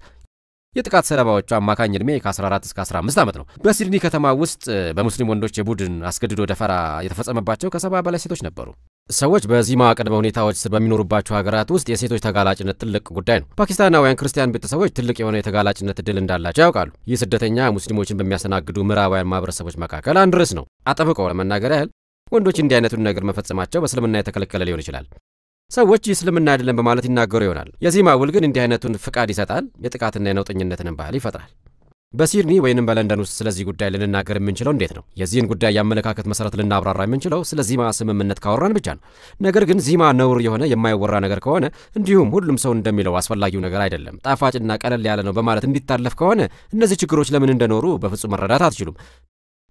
የጥቃት ሰለባዎቹ አማካኝ ዕድሜ ከ14 እስከ 15 ዓመት ነው። በሲድኒ ከተማ ውስጥ በሙስሊም ወንዶች የቡድን አስገድዶ ደፈራ የተፈጸመባቸው ከ70 በላይ ሴቶች ነበሩ። ሰዎች በዚማ ቅድመ ሁኔታዎች ስር በሚኖሩባቸው ሀገራት ውስጥ የሴቶች ተጋላጭነት ትልቅ ጉዳይ ነው። ፓኪስታናውያን ክርስቲያን ቤተሰቦች ትልቅ የሆነ የተጋላጭነት እድል እንዳላቸው ያውቃሉ። ይህ ስደተኛ ሙስሊሞችን በሚያስተናግዱ ምዕራባውያን ማህበረሰቦች መካከል አንድ ርዕስ ነው። አጠብቀው ለመናገር ያህል ወንዶች እንዲህ አይነቱን ነገር መፈጸማቸው በእስልምና የተከለከለ ሊሆን ይችላል። ሰዎች እስልምና አይደለም በማለት ይናገሩ ይሆናል። የዚማ ውል ግን እንዲህ አይነቱን ፍቃድ ይሰጣል። የጥቃትና የነውጠኝነትን ባህል ይፈጥራል። በሲድኒ ወይንም በለንደን ውስጥ ስለዚህ ጉዳይ ልንናገር የምንችለው እንዴት ነው? የዚህን ጉዳይ የአመለካከት መሰረት ልናብራራ የምንችለው ስለ ዚማ ስምምነት ካወራን ብቻ ነው። ነገር ግን ዚማ ነውር የሆነ የማይወራ ነገር ከሆነ እንዲሁም ሁሉም ሰው እንደሚለው አስፈላጊው ነገር አይደለም፣ ጣፋጭና ቀለል ያለ ነው በማለት እንዲታለፍ ከሆነ እነዚህ ችግሮች ለምን እንደኖሩ በፍጹም መረዳት አትችሉም።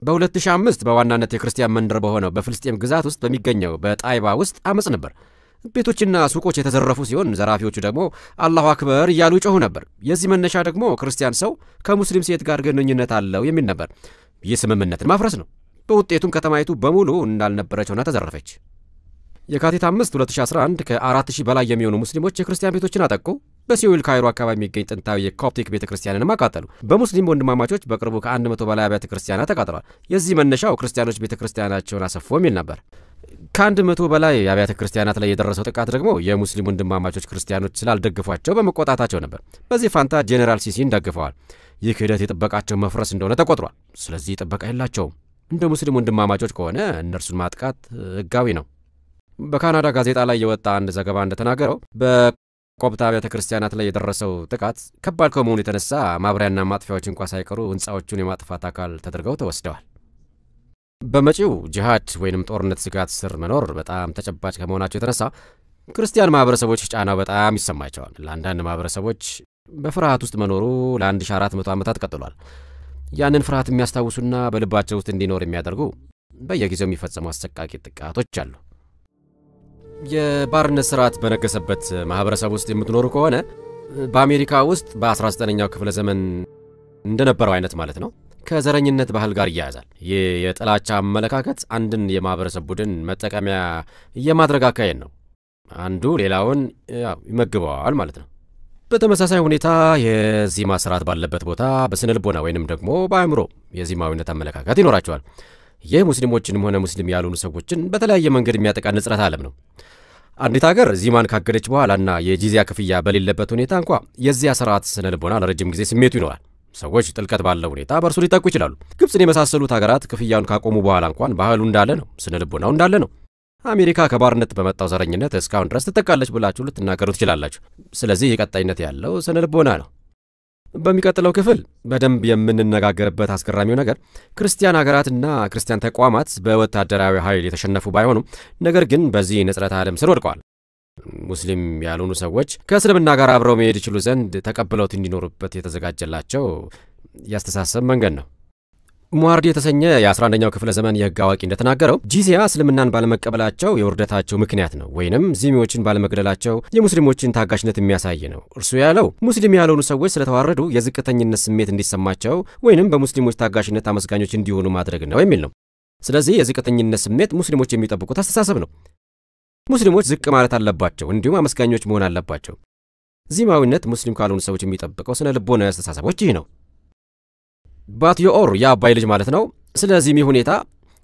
በ2005 በዋናነት የክርስቲያን መንደር በሆነው በፍልስጤም ግዛት ውስጥ በሚገኘው በጣይባ ውስጥ አመጽ ነበር። ቤቶችና ሱቆች የተዘረፉ ሲሆን ዘራፊዎቹ ደግሞ አላሁ አክበር እያሉ ይጮሁ ነበር። የዚህ መነሻ ደግሞ ክርስቲያን ሰው ከሙስሊም ሴት ጋር ግንኙነት አለው የሚል ነበር። ይህ ስምምነትን ማፍረስ ነው። በውጤቱም ከተማይቱ በሙሉ እንዳልነበረች ሆና ተዘረፈች። የካቲት 5 2011 ከ4000 በላይ የሚሆኑ ሙስሊሞች የክርስቲያን ቤቶችን አጠቁ። በሲኦል ካይሮ አካባቢ የሚገኝ ጥንታዊ የኮፕቲክ ቤተክርስቲያንንም አቃጠሉ። በሙስሊም ወንድማማቾች በቅርቡ ከ100 በላይ አብያተ ክርስቲያናት ተቃጥለዋል። የዚህ መነሻው ክርስቲያኖች ቤተክርስቲያናቸውን አሰፉ የሚል ነበር። ከ100 በላይ አብያተ ክርስቲያናት ላይ የደረሰው ጥቃት ደግሞ የሙስሊም ወንድማማቾች ክርስቲያኖች ስላልደግፏቸው በመቆጣታቸው ነበር። በዚህ ፋንታ ጄኔራል ሲሲን ደግፈዋል። ይህ ክህደት የጥበቃቸው መፍረስ እንደሆነ ተቆጥሯል። ስለዚህ ጥበቃ የላቸውም። እንደ ሙስሊም ወንድማማቾች ከሆነ እነርሱን ማጥቃት ህጋዊ ነው። በካናዳ ጋዜጣ ላይ የወጣ አንድ ዘገባ እንደተናገረው በኮፕት አብያተ ክርስቲያናት ላይ የደረሰው ጥቃት ከባድ ከመሆኑ የተነሳ ማብሪያና ማጥፊያዎች እንኳ ሳይቀሩ ህንፃዎቹን የማጥፋት አካል ተደርገው ተወስደዋል። በመጪው ጂሃድ ወይንም ጦርነት ስጋት ስር መኖር በጣም ተጨባጭ ከመሆናቸው የተነሳ ክርስቲያን ማህበረሰቦች ጫናው በጣም ይሰማቸዋል። ለአንዳንድ ማህበረሰቦች በፍርሃት ውስጥ መኖሩ ለ1400 ዓመታት ቀጥሏል። ያንን ፍርሃት የሚያስታውሱና በልባቸው ውስጥ እንዲኖር የሚያደርጉ በየጊዜው የሚፈጸሙ አሰቃቂ ጥቃቶች አሉ። የባርነት ስርዓት በነገሰበት ማህበረሰብ ውስጥ የምትኖሩ ከሆነ በአሜሪካ ውስጥ በ19ኛው ክፍለ ዘመን እንደነበረው አይነት ማለት ነው ከዘረኝነት ባህል ጋር ይያያዛል። የጥላቻ አመለካከት አንድን የማህበረሰብ ቡድን መጠቀሚያ የማድረግ አካሄድ ነው። አንዱ ሌላውን ይመግበዋል ማለት ነው። በተመሳሳይ ሁኔታ የዚማ ስርዓት ባለበት ቦታ በስነ ልቦና ወይንም ደግሞ በአእምሮ የዚማዊነት አመለካከት ይኖራቸዋል። ይህ ሙስሊሞችንም ሆነ ሙስሊም ያልሆኑ ሰዎችን በተለያየ መንገድ የሚያጠቃ ንጽረት ዓለም ነው። አንዲት ሀገር ዚማን ካገደች በኋላና የጂዚያ ክፍያ በሌለበት ሁኔታ እንኳ የዚያ ስርዓት ስነ ልቦና ለረጅም ጊዜ ስሜቱ ይኖራል። ሰዎች ጥልቀት ባለው ሁኔታ በእርሱ ሊጠቁ ይችላሉ። ግብፅን የመሳሰሉት ሀገራት ክፍያውን ካቆሙ በኋላ እንኳን ባህሉ እንዳለ ነው፣ ስነ ልቦናው እንዳለ ነው። አሜሪካ ከባርነት በመጣው ዘረኝነት እስካሁን ድረስ ትጠቃለች ብላችሁ ልትናገሩ ትችላላችሁ። ስለዚህ የቀጣይነት ያለው ስነ ልቦና ነው። በሚቀጥለው ክፍል በደንብ የምንነጋገርበት አስገራሚው ነገር ክርስቲያን ሀገራትና ክርስቲያን ተቋማት በወታደራዊ ኃይል የተሸነፉ ባይሆኑም ነገር ግን በዚህ ንጽረተ ዓለም ስር ወድቀዋል። ሙስሊም ያልሆኑ ሰዎች ከእስልምና ጋር አብረው መሄድ ይችሉ ዘንድ ተቀብለውት እንዲኖሩበት የተዘጋጀላቸው ያስተሳሰብ መንገድ ነው። ሙዋርዲ የተሰኘ የ11ኛው ክፍለ ዘመን የሕግ አዋቂ እንደተናገረው ጂዚያ እስልምናን ባለመቀበላቸው የውርደታቸው ምክንያት ነው ወይንም ዚሚዎችን ባለመግደላቸው የሙስሊሞችን ታጋሽነት የሚያሳይ ነው። እርሱ ያለው ሙስሊም ያልሆኑ ሰዎች ስለተዋረዱ የዝቅተኝነት ስሜት እንዲሰማቸው ወይንም በሙስሊሞች ታጋሽነት አመስጋኞች እንዲሆኑ ማድረግ ነው የሚል ነው። ስለዚህ የዝቅተኝነት ስሜት ሙስሊሞች የሚጠብቁት አስተሳሰብ ነው። ሙስሊሞች ዝቅ ማለት አለባቸው፣ እንዲሁም አመስጋኞች መሆን አለባቸው። ዚማዊነት ሙስሊም ካልሆኑ ሰዎች የሚጠብቀው ስነ ልቦናዊ አስተሳሰቦች ይህ ነው። ባትዮኦር የአባይ ልጅ ማለት ነው። ስለ ዚሚ ሁኔታ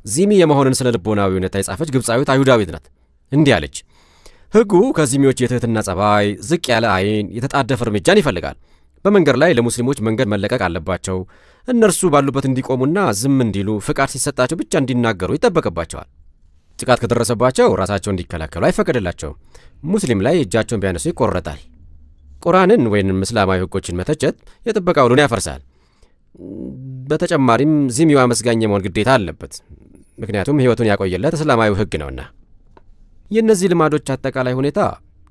ዚሚ የመሆንን ስነ ልቦናዊ ሁኔታ የጻፈች ግብፃዊት አይሁዳዊት ናት። እንዲህ አለች። ሕጉ ከዚሚዎች የትህትና ጸባይ፣ ዝቅ ያለ አይን፣ የተጣደፈ እርምጃን ይፈልጋል። በመንገድ ላይ ለሙስሊሞች መንገድ መለቀቅ አለባቸው። እነርሱ ባሉበት እንዲቆሙና ዝም እንዲሉ ፍቃድ ሲሰጣቸው ብቻ እንዲናገሩ ይጠበቅባቸዋል። ጥቃት ከደረሰባቸው ራሳቸው እንዲከላከሉ አይፈቀድላቸውም። ሙስሊም ላይ እጃቸውን ቢያነሱ ይቆረጣል። ቁርአንን ወይንም እስላማዊ ሕጎችን መተቸት የጥበቃ ውሉን ያፈርሳል። በተጨማሪም ዚሚው አመስጋኝ የመሆን ግዴታ አለበት፣ ምክንያቱም ሕይወቱን ያቆየለት እስላማዊ ሕግ ነውና። የእነዚህ ልማዶች አጠቃላይ ሁኔታ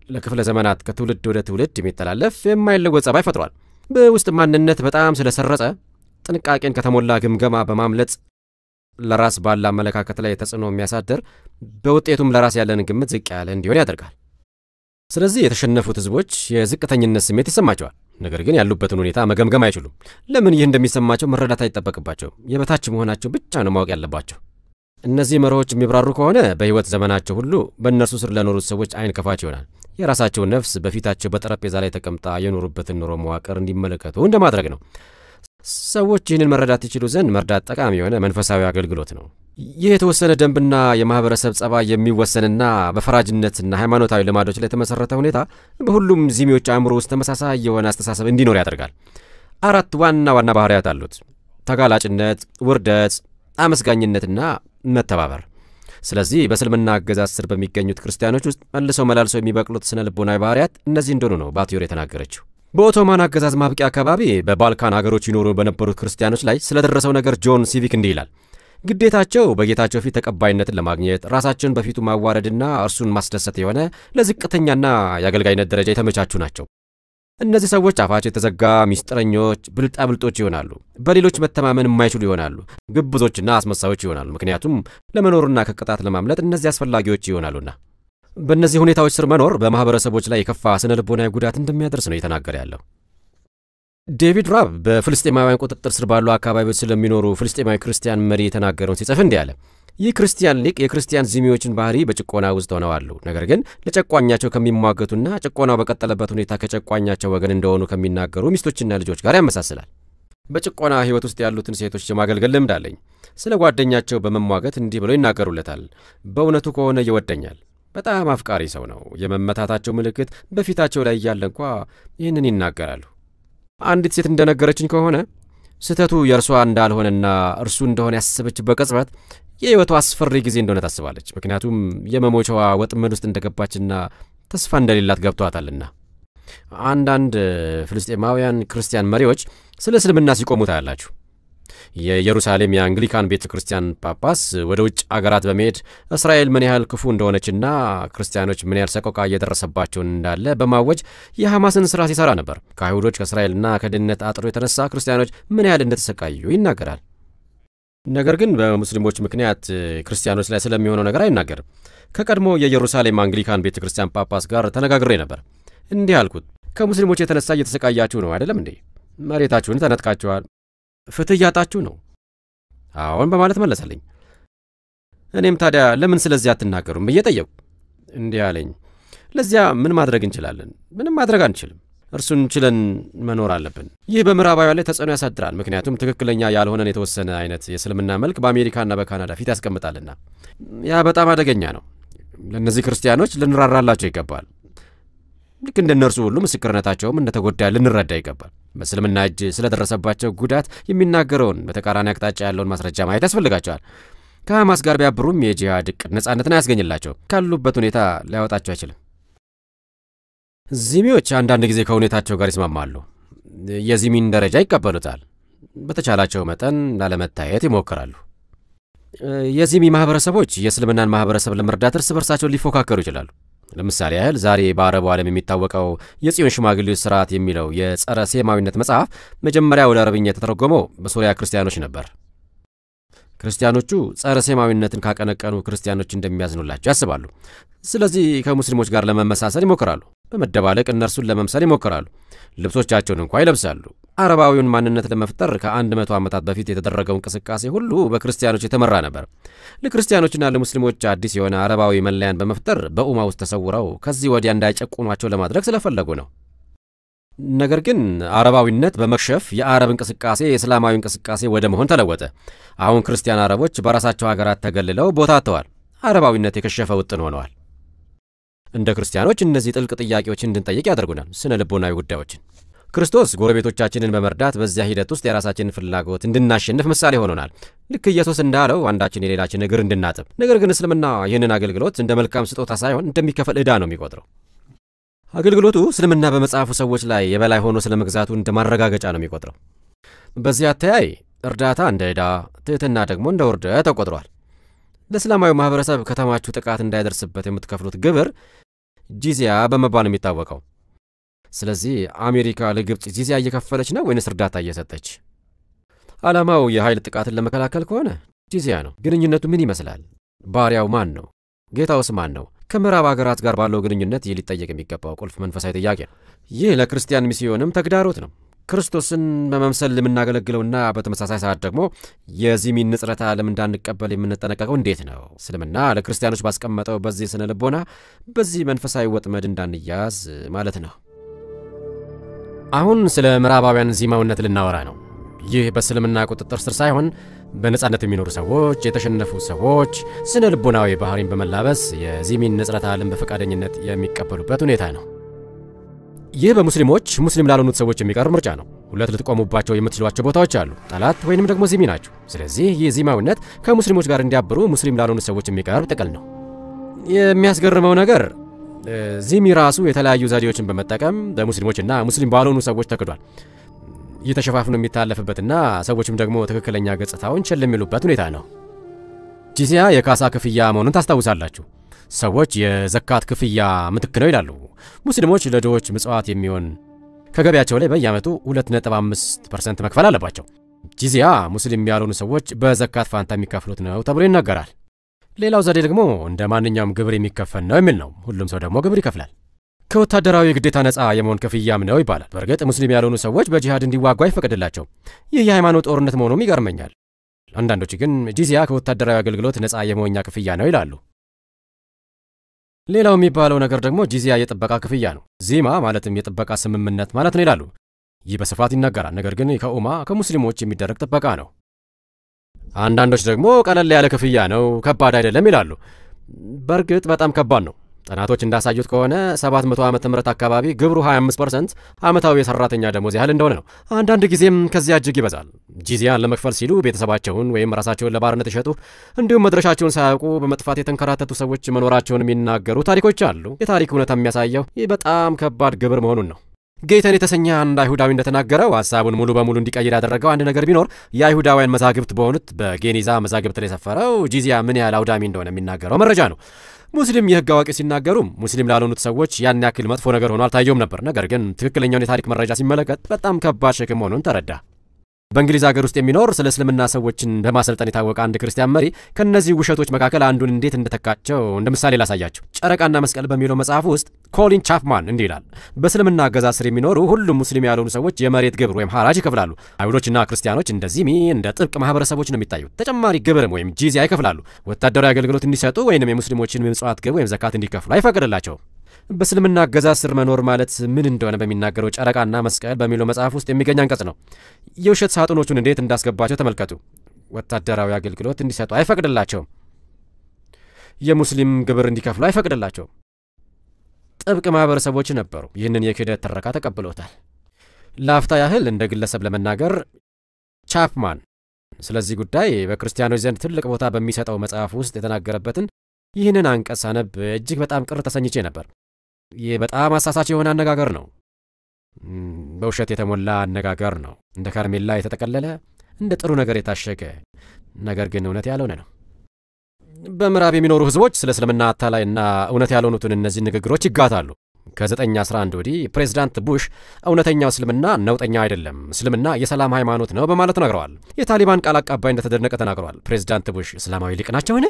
ለክፍለ ዘመናት ከትውልድ ወደ ትውልድ የሚተላለፍ የማይለወጥ ጸባይ ፈጥሯል። በውስጥ ማንነት በጣም ስለሰረጸ ጥንቃቄን ከተሞላ ግምገማ በማምለጥ ለራስ ባለ አመለካከት ላይ ተጽዕኖ የሚያሳድር፣ በውጤቱም ለራስ ያለን ግምት ዝቅ ያለ እንዲሆን ያደርጋል። ስለዚህ የተሸነፉት ህዝቦች የዝቅተኝነት ስሜት ይሰማቸዋል፣ ነገር ግን ያሉበትን ሁኔታ መገምገም አይችሉም። ለምን ይህ እንደሚሰማቸው መረዳት አይጠበቅባቸው፣ የበታች መሆናቸው ብቻ ነው ማወቅ ያለባቸው። እነዚህ መርሆች የሚብራሩ ከሆነ በህይወት ዘመናቸው ሁሉ በእነርሱ ስር ለኖሩት ሰዎች አይን ከፋች ይሆናል። የራሳቸው ነፍስ በፊታቸው በጠረጴዛ ላይ ተቀምጣ የኖሩበትን ኑሮ መዋቅር እንዲመለከቱ እንደማድረግ ነው። ሰዎች ይህንን መረዳት ይችሉ ዘንድ መርዳት ጠቃሚ የሆነ መንፈሳዊ አገልግሎት ነው። ይህ የተወሰነ ደንብና የማህበረሰብ ጸባይ የሚወሰንና በፈራጅነትና ሃይማኖታዊ ልማዶች ላይ የተመሰረተ ሁኔታ በሁሉም ዚሚዎች አእምሮ ውስጥ ተመሳሳይ የሆነ አስተሳሰብ እንዲኖር ያደርጋል። 4 ዋና ዋና ባህሪያት አሉት: ተጋላጭነት፣ ውርደት፣ አመስጋኝነትና መተባበር። ስለዚህ በእስልምና አገዛዝ ስር በሚገኙት ክርስቲያኖች ውስጥ መልሰው መላልሰው የሚበቅሉት ስነ ልቦናዊ ባህሪያት እነዚህ እንደሆኑ ነው ባትዮር የተናገረችው። በኦቶማን አገዛዝ ማብቂያ አካባቢ በባልካን ሀገሮች ይኖሩ በነበሩት ክርስቲያኖች ላይ ስለደረሰው ነገር ጆን ሲቪክ እንዲህ ይላል። ግዴታቸው በጌታቸው ፊት ተቀባይነትን ለማግኘት ራሳቸውን በፊቱ ማዋረድና እርሱን ማስደሰት የሆነ ለዝቅተኛና የአገልጋይነት ደረጃ የተመቻቹ ናቸው። እነዚህ ሰዎች አፋቸው የተዘጋ ሚስጥረኞች፣ ብልጣብልጦች ይሆናሉ። በሌሎች መተማመን የማይችሉ ይሆናሉ። ግብዞችና አስመሳዮች ይሆናሉ። ምክንያቱም ለመኖርና ከቅጣት ለማምለጥ እነዚህ አስፈላጊዎች ይሆናሉና። በእነዚህ ሁኔታዎች ስር መኖር በማህበረሰቦች ላይ የከፋ ስነ ልቦናዊ ጉዳት እንደሚያደርስ ነው እየተናገረ ያለው። ዴቪድ ራብ በፍልስጤማውያን ቁጥጥር ስር ባሉ አካባቢዎች ስለሚኖሩ ፍልስጤማዊ ክርስቲያን መሪ የተናገረውን ሲጽፍ እንዲህ አለ። ይህ ክርስቲያን ሊቅ የክርስቲያን ዚሚዎችን ባህሪ በጭቆና ውስጥ ሆነዋል፣ ነገር ግን ለጨቋኛቸው ከሚሟገቱና ጭቆናው በቀጠለበት ሁኔታ ከጨቋኛቸው ወገን እንደሆኑ ከሚናገሩ ሚስቶችና ልጆች ጋር ያመሳስላል። በጭቆና ህይወት ውስጥ ያሉትን ሴቶች የማገልገል ልምድ አለኝ። ስለ ጓደኛቸው በመሟገት እንዲህ ብለው ይናገሩለታል። በእውነቱ ከሆነ ይወደኛል። በጣም አፍቃሪ ሰው ነው። የመመታታቸው ምልክት በፊታቸው ላይ እያለ እንኳ ይህንን ይናገራሉ። አንዲት ሴት እንደነገረችኝ ከሆነ ስህተቱ የእርሷ እንዳልሆነና እርሱ እንደሆነ ያሰበችበት ቅጽበት የህይወቷ አስፈሪ ጊዜ እንደሆነ ታስባለች። ምክንያቱም የመሞቻዋ ወጥመድ ውስጥ እንደገባችና ተስፋ እንደሌላት ገብቷታልና። አንዳንድ ፍልስጤማውያን ክርስቲያን መሪዎች ስለ እስልምና ሲቆሙ ታያላችሁ። የኢየሩሳሌም የአንግሊካን ቤተ ክርስቲያን ጳጳስ ወደ ውጭ አገራት በመሄድ እስራኤል ምን ያህል ክፉ እንደሆነችና ክርስቲያኖች ምን ያህል ሰቆቃ እየደረሰባቸው እንዳለ በማወጅ የሐማስን ሥራ ሲሰራ ነበር። ከአይሁዶች ከእስራኤልና ከድህነት አጥሮ የተነሳ ክርስቲያኖች ምን ያህል እንደተሰቃዩ ይናገራል። ነገር ግን በሙስሊሞች ምክንያት ክርስቲያኖች ላይ ስለሚሆነው ነገር አይናገርም። ከቀድሞ የኢየሩሳሌም አንግሊካን ቤተ ክርስቲያን ጳጳስ ጋር ተነጋግሬ ነበር። እንዲህ አልኩት፣ ከሙስሊሞች የተነሳ እየተሰቃያችሁ ነው አይደለም እንዴ? መሬታችሁን ተነጥቃችኋል፣ ፍትህ እያጣችሁ ነው። አዎን በማለት መለሰልኝ። እኔም ታዲያ ለምን ስለዚህ አትናገሩም ብዬ ጠየቁ። እንዲህ አለኝ፣ ለዚያ ምን ማድረግ እንችላለን? ምንም ማድረግ አንችልም። እርሱን ችለን መኖር አለብን። ይህ በምዕራባውያን ላይ ተጽዕኖ ያሳድራል፣ ምክንያቱም ትክክለኛ ያልሆነን የተወሰነ አይነት የእስልምና መልክ በአሜሪካና በካናዳ ፊት ያስቀምጣልና። ያ በጣም አደገኛ ነው። ለእነዚህ ክርስቲያኖች ልንራራላቸው ይገባል። ልክ እንደነርሱ ሁሉ ምስክርነታቸውም እንደተጎዳ ልንረዳ ይገባል። በእስልምና እጅ ስለደረሰባቸው ጉዳት የሚናገረውን በተቃራኒ አቅጣጫ ያለውን ማስረጃ ማየት ያስፈልጋቸዋል። ከሐማስ ጋር ቢያብሩም የጂሃድ ዕቅድ ነጻነትን አያስገኝላቸው፣ ካሉበት ሁኔታ ሊያወጣቸው አይችልም። ዚሚዎች አንዳንድ ጊዜ ከሁኔታቸው ጋር ይስማማሉ። የዚሚን ደረጃ ይቀበሉታል። በተቻላቸው መጠን ላለመታየት ይሞክራሉ። የዚሚ ማህበረሰቦች የእስልምናን ማህበረሰብ ለመርዳት እርስ በርሳቸው ሊፎካከሩ ይችላሉ። ለምሳሌ ያህል ዛሬ በአረቡ ዓለም የሚታወቀው የጽዮን ሽማግሌዎች ስርዓት የሚለው የጸረ ሴማዊነት መጽሐፍ መጀመሪያ ወደ አረብኛ የተተረጎመው በሶሪያ ክርስቲያኖች ነበር። ክርስቲያኖቹ ጸረ ሴማዊነትን ካቀነቀኑ ክርስቲያኖች እንደሚያዝኑላቸው ያስባሉ። ስለዚህ ከሙስሊሞች ጋር ለመመሳሰል ይሞክራሉ። በመደባለቅ እነርሱን ለመምሰል ይሞክራሉ። ልብሶቻቸውን እንኳ ይለብሳሉ። አረባዊውን ማንነት ለመፍጠር ከ100 ዓመታት በፊት የተደረገው እንቅስቃሴ ሁሉ በክርስቲያኖች የተመራ ነበር። ለክርስቲያኖችና ለሙስሊሞች አዲስ የሆነ አረባዊ መለያን በመፍጠር በኡማ ውስጥ ተሰውረው ከዚህ ወዲያ እንዳይጨቁኗቸው ለማድረግ ስለፈለጉ ነው። ነገር ግን አረባዊነት በመክሸፍ የአረብ እንቅስቃሴ የእስላማዊ እንቅስቃሴ ወደ መሆን ተለወጠ። አሁን ክርስቲያን አረቦች በራሳቸው ሀገራት ተገልለው ቦታ አጥተዋል። አረባዊነት የከሸፈ ውጥን ሆነዋል። እንደ ክርስቲያኖች እነዚህ ጥልቅ ጥያቄዎችን እንድንጠይቅ ያደርጉናል። ስነ ልቦናዊ ጉዳዮችን። ክርስቶስ ጎረቤቶቻችንን በመርዳት በዚያ ሂደት ውስጥ የራሳችንን ፍላጎት እንድናሸንፍ ምሳሌ ሆኖናል። ልክ ኢየሱስ እንዳለው አንዳችን የሌላችን እግር እንድናጥብ። ነገር ግን እስልምና ይህንን አገልግሎት እንደ መልካም ስጦታ ሳይሆን እንደሚከፈል ዕዳ ነው የሚቆጥረው። አገልግሎቱ እስልምና በመጽሐፉ ሰዎች ላይ የበላይ ሆኖ ስለመግዛቱ እንደ ማረጋገጫ ነው የሚቆጥረው። በዚህ አተያይ እርዳታ እንደ ዕዳ፣ ትህትና ደግሞ እንደ ውርደት ተቆጥሯል። ለእስላማዊ ማህበረሰብ ከተማችሁ ጥቃት እንዳይደርስበት የምትከፍሉት ግብር ጂዚያ በመባል የሚታወቀው። ስለዚህ አሜሪካ ለግብጽ ጂዚያ እየከፈለች ነው ወይንስ እርዳታ እየሰጠች? ዓላማው የኃይል ጥቃትን ለመከላከል ከሆነ ጂዚያ ነው። ግንኙነቱ ምን ይመስላል? ባሪያው ማን ነው? ጌታውስ ማን ነው? ከምዕራብ አገራት ጋር ባለው ግንኙነት ይህ ሊጠየቅ የሚገባው ቁልፍ መንፈሳዊ ጥያቄ ነው። ይህ ለክርስቲያን ሚስዮንም ተግዳሮት ነው። ክርስቶስን በመምሰል የምናገለግለውና በተመሳሳይ ሰዓት ደግሞ የዚሚን ንጽረተ ዓለም እንዳንቀበል የምንጠነቀቀው እንዴት ነው? እስልምና ለክርስቲያኖች ባስቀመጠው በዚህ ስነ ልቦና በዚህ መንፈሳዊ ወጥመድ እንዳንያዝ ማለት ነው። አሁን ስለ ምዕራባውያን ዚማውነት ልናወራ ነው። ይህ በእስልምና ቁጥጥር ስር ሳይሆን በነጻነት የሚኖሩ ሰዎች፣ የተሸነፉ ሰዎች ስነ ልቦናዊ ባህሪን በመላበስ የዚሚን ንጽረተ ዓለም በፈቃደኝነት የሚቀበሉበት ሁኔታ ነው። ይህ በሙስሊሞች ሙስሊም ላልሆኑት ሰዎች የሚቀርብ ምርጫ ነው። ሁለት ልትቆሙባቸው የምትችሏቸው ቦታዎች አሉ፣ ጠላት ወይንም ደግሞ ዚሚ ናቸው። ስለዚህ ይህ ዚማዊነት ከሙስሊሞች ጋር እንዲያብሩ ሙስሊም ላልሆኑት ሰዎች የሚቀርብ ጥቅል ነው። የሚያስገርመው ነገር ዚሚ ራሱ የተለያዩ ዘዴዎችን በመጠቀም በሙስሊሞችና ሙስሊም ባልሆኑ ሰዎች ተክዷል። ይህ ተሸፋፍኖ የሚታለፍበትና ሰዎችም ደግሞ ትክክለኛ ገጽታውን ቸል የሚሉበት ሁኔታ ነው። ጂዚያ የካሳ ክፍያ መሆኑን ታስታውሳላችሁ። ሰዎች የዘካት ክፍያ ምትክ ነው ይላሉ። ሙስሊሞች ለድሆች ምጽዋት የሚሆን ከገቢያቸው ላይ በየዓመቱ 2.5% መክፈል አለባቸው። ጂዚያ ሙስሊም ያልሆኑ ሰዎች በዘካት ፋንታ የሚከፍሉት ነው ተብሎ ይነገራል። ሌላው ዘዴ ደግሞ እንደ ማንኛውም ግብር የሚከፈል ነው የሚል ነው። ሁሉም ሰው ደግሞ ግብር ይከፍላል። ከወታደራዊ ግዴታ ነፃ የመሆን ክፍያም ነው ይባላል። በእርግጥ ሙስሊም ያልሆኑ ሰዎች በጂሃድ እንዲዋጉ አይፈቀድላቸው። ይህ የሃይማኖት ጦርነት መሆኑም ይገርመኛል። አንዳንዶች ግን ጂዚያ ከወታደራዊ አገልግሎት ነፃ የመሆኛ ክፍያ ነው ይላሉ። ሌላው የሚባለው ነገር ደግሞ ጂዚያ የጥበቃ ክፍያ ነው። ዚማ ማለትም የጥበቃ ስምምነት ማለት ነው ይላሉ። ይህ በስፋት ይነገራል። ነገር ግን ከሙስሊሞች የሚደረግ ጥበቃ ነው። አንዳንዶች ደግሞ ቀለል ያለ ክፍያ ነው፣ ከባድ አይደለም ይላሉ። በእርግጥ በጣም ከባድ ነው። ጥናቶች እንዳሳዩት ከሆነ 700 ዓመተ ምህረት አካባቢ ግብሩ 25% ዓመታዊ የሰራተኛ ደሞዝ ያህል እንደሆነ ነው። አንዳንድ ጊዜም ከዚያ እጅግ ይበዛል። ጂዚያን ለመክፈል ሲሉ ቤተሰባቸውን ወይም ራሳቸውን ለባርነት የሸጡ እንዲሁም መድረሻቸውን ሳያውቁ በመጥፋት የተንከራተቱ ሰዎች መኖራቸውን የሚናገሩ ታሪኮች አሉ። የታሪክ እውነታ የሚያሳየው ይህ በጣም ከባድ ግብር መሆኑን ነው። ጌተን የተሰኘ አንድ አይሁዳዊ እንደተናገረው ሐሳቡን ሙሉ በሙሉ እንዲቀይር ያደረገው አንድ ነገር ቢኖር የአይሁዳውያን መዛግብት በሆኑት በጌኒዛ መዛግብት ላይ የሰፈረው ጂዚያ ምን ያህል አውዳሚ እንደሆነ የሚናገረው መረጃ ነው። ሙስሊም የሕግ አዋቂ ሲናገሩም ሙስሊም ላልሆኑት ሰዎች ያን ያክል መጥፎ ነገር ሆኖ አልታየውም ነበር። ነገር ግን ትክክለኛውን የታሪክ መረጃ ሲመለከት በጣም ከባድ ሸክም መሆኑን ተረዳ። በእንግሊዝ ሀገር ውስጥ የሚኖር ስለ እስልምና ሰዎችን በማሰልጠን የታወቀ አንድ ክርስቲያን መሪ ከነዚህ ውሸቶች መካከል አንዱን እንዴት እንደተካቸው እንደ ምሳሌ ላሳያቸው። ጨረቃና መስቀል በሚለው መጽሐፍ ውስጥ ኮሊን ቻፕማን እንዲህ ይላል። በእስልምና አገዛዝ ስር የሚኖሩ ሁሉም ሙስሊም ያልሆኑ ሰዎች የመሬት ግብር ወይም ሐራጅ ይከፍላሉ። አይሁዶችና ክርስቲያኖች እንደ ዚሚ እንደ ጥብቅ ማህበረሰቦች ነው የሚታዩት። ተጨማሪ ግብርም ወይም ጂዚያ ይከፍላሉ። ወታደራዊ አገልግሎት እንዲሰጡ ወይንም የሙስሊሞችን ምጽዋት ግብር ወይም ዘካት እንዲከፍሉ አይፈቅድላቸውም። በእስልምና አገዛዝ ስር መኖር ማለት ምን እንደሆነ በሚናገረው ጨረቃና መስቀል በሚለው መጽሐፍ ውስጥ የሚገኝ አንቀጽ ነው። የውሸት ሳጥኖቹን እንዴት እንዳስገባቸው ተመልከቱ። ወታደራዊ አገልግሎት እንዲሰጡ አይፈቅድላቸውም። የሙስሊም ግብር እንዲከፍሉ አይፈቅድላቸውም። ጥብቅ ማህበረሰቦች ነበሩ። ይህንን የክህደት ትረካ ተቀብሎታል። ለአፍታ ያህል እንደ ግለሰብ ለመናገር ቻፕማን ስለዚህ ጉዳይ በክርስቲያኖች ዘንድ ትልቅ ቦታ በሚሰጠው መጽሐፍ ውስጥ የተናገረበትን ይህንን አንቀጽ ሳነብ እጅግ በጣም ቅር ተሰኝቼ ነበር። ይህ በጣም አሳሳች የሆነ አነጋገር ነው። በውሸት የተሞላ አነጋገር ነው። እንደ ከረሜላ የተጠቀለለ እንደ ጥሩ ነገር የታሸገ ነገር ግን እውነት ያልሆነ ነው። በምዕራብ የሚኖሩ ህዝቦች ስለ እስልምና አታላይና እውነት ያልሆኑትን እነዚህ ንግግሮች ይጋታሉ። ከ911 ወዲህ ፕሬዝዳንት ቡሽ እውነተኛው እስልምና ነውጠኛ አይደለም፣ እስልምና የሰላም ሃይማኖት ነው በማለት ተናግረዋል። የታሊባን ቃል አቀባይ እንደተደነቀ ተናግረዋል። ፕሬዝዳንት ቡሽ እስላማዊ ሊቅ ናቸውን?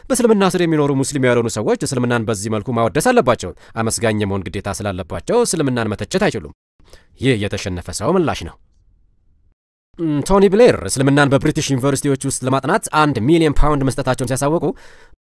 በእስልምና ስር የሚኖሩ ሙስሊም ያልሆኑ ሰዎች እስልምናን በዚህ መልኩ ማወደስ አለባቸው። አመስጋኝ የመሆን ግዴታ ስላለባቸው እስልምናን መተቸት አይችሉም። ይህ የተሸነፈ ሰው ምላሽ ነው። ቶኒ ብሌር እስልምናን በብሪቲሽ ዩኒቨርሲቲዎች ውስጥ ለማጥናት 1 ሚሊዮን ፓውንድ መስጠታቸውን ሲያሳወቁ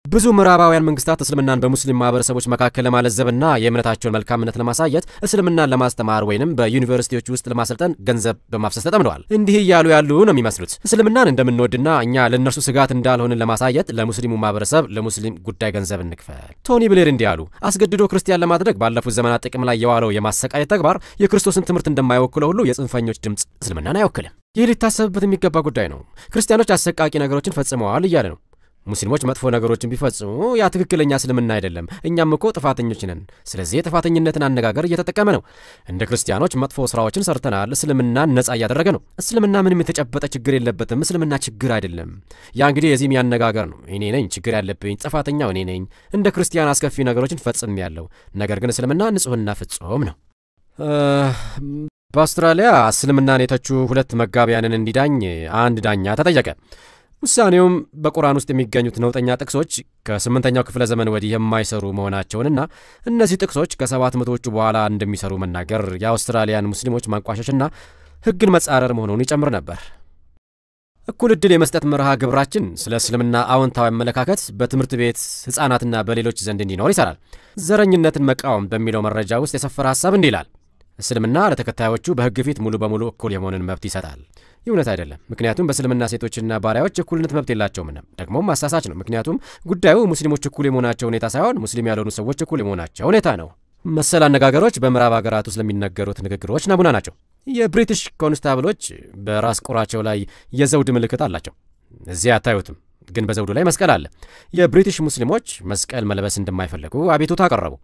ብዙ ምዕራባውያን መንግስታት እስልምናን በሙስሊም ማህበረሰቦች መካከል ለማለዘብና የእምነታቸውን መልካምነት ለማሳየት እስልምናን ለማስተማር ወይንም በዩኒቨርሲቲዎች ውስጥ ለማሰልጠን ገንዘብ በማፍሰስ ተጠምደዋል። እንዲህ እያሉ ያሉ ነው የሚመስሉት። እስልምናን እንደምንወድና እኛ ለእነርሱ ስጋት እንዳልሆንን ለማሳየት ለሙስሊሙ ማህበረሰብ ለሙስሊም ጉዳይ ገንዘብ እንክፈል። ቶኒ ብሌር እንዲህ አሉ። አስገድዶ ክርስቲያን ለማድረግ ባለፉት ዘመናት ጥቅም ላይ የዋለው የማሰቃየት ተግባር የክርስቶስን ትምህርት እንደማይወክለው ሁሉ የጽንፈኞች ድምፅ እስልምናን አይወክልም። ይህ ሊታሰብበት የሚገባ ጉዳይ ነው። ክርስቲያኖች አሰቃቂ ነገሮችን ፈጽመዋል እያለ ነው። ሙስሊሞች መጥፎ ነገሮችን ቢፈጽሙ ያ ትክክለኛ እስልምና አይደለም፣ እኛም እኮ ጥፋተኞች ነን። ስለዚህ የጥፋተኝነትን አነጋገር እየተጠቀመ ነው። እንደ ክርስቲያኖች መጥፎ ስራዎችን ሰርተናል፣ እስልምናን ነጻ እያደረገ ነው። እስልምና ምንም የተጨበጠ ችግር የለበትም፣ እስልምና ችግር አይደለም። ያ እንግዲህ የዚህም ያነጋገር ነው። እኔ ነኝ ችግር ያለብኝ፣ ጥፋተኛው እኔ ነኝ። እንደ ክርስቲያን አስከፊ ነገሮችን ፈጽሜያለሁ፣ ነገር ግን እስልምና ንጹህና ፍጹም ነው። በአውስትራሊያ እስልምናን የተቹ 2 መጋቢያንን እንዲዳኝ አንድ ዳኛ ተጠየቀ። ውሳኔውም በቁርአን ውስጥ የሚገኙት ነውጠኛ ጥቅሶች ከ8ኛው ክፍለ ዘመን ወዲህ የማይሰሩ መሆናቸውንና እነዚህ ጥቅሶች ከ700ዎቹ በኋላ እንደሚሰሩ መናገር የአውስትራሊያን ሙስሊሞች ማንቋሸሽና ሕግን መጻረር መሆኑን ይጨምር ነበር። እኩል ዕድል የመስጠት መርሃ ግብራችን ስለ እስልምና አዎንታዊ አመለካከት በትምህርት ቤት ሕፃናትና በሌሎች ዘንድ እንዲኖር ይሰራል። ዘረኝነትን መቃወም በሚለው መረጃ ውስጥ የሰፈረ ሐሳብ እንዲህ ይላል። እስልምና ለተከታዮቹ በሕግ ፊት ሙሉ በሙሉ እኩል የመሆንን መብት ይሰጣል። ይህ እውነት አይደለም፣ ምክንያቱም በእስልምና ሴቶችና ባሪያዎች እኩልነት መብት የላቸውምና። ደግሞም አሳሳች ነው፣ ምክንያቱም ጉዳዩ ሙስሊሞች እኩል የመሆናቸው ሁኔታ ሳይሆን ሙስሊም ያልሆኑ ሰዎች እኩል የመሆናቸው ሁኔታ ነው። መሰል አነጋገሮች በምዕራብ ሀገራት ውስጥ ለሚነገሩት ንግግሮች ናሙና ናቸው። የብሪቲሽ ኮንስታብሎች በራስ ቁራቸው ላይ የዘውድ ምልክት አላቸው። እዚያ አታዩትም፣ ግን በዘውዱ ላይ መስቀል አለ። የብሪቲሽ ሙስሊሞች መስቀል መልበስ እንደማይፈልጉ አቤቱታ አቀረቡ።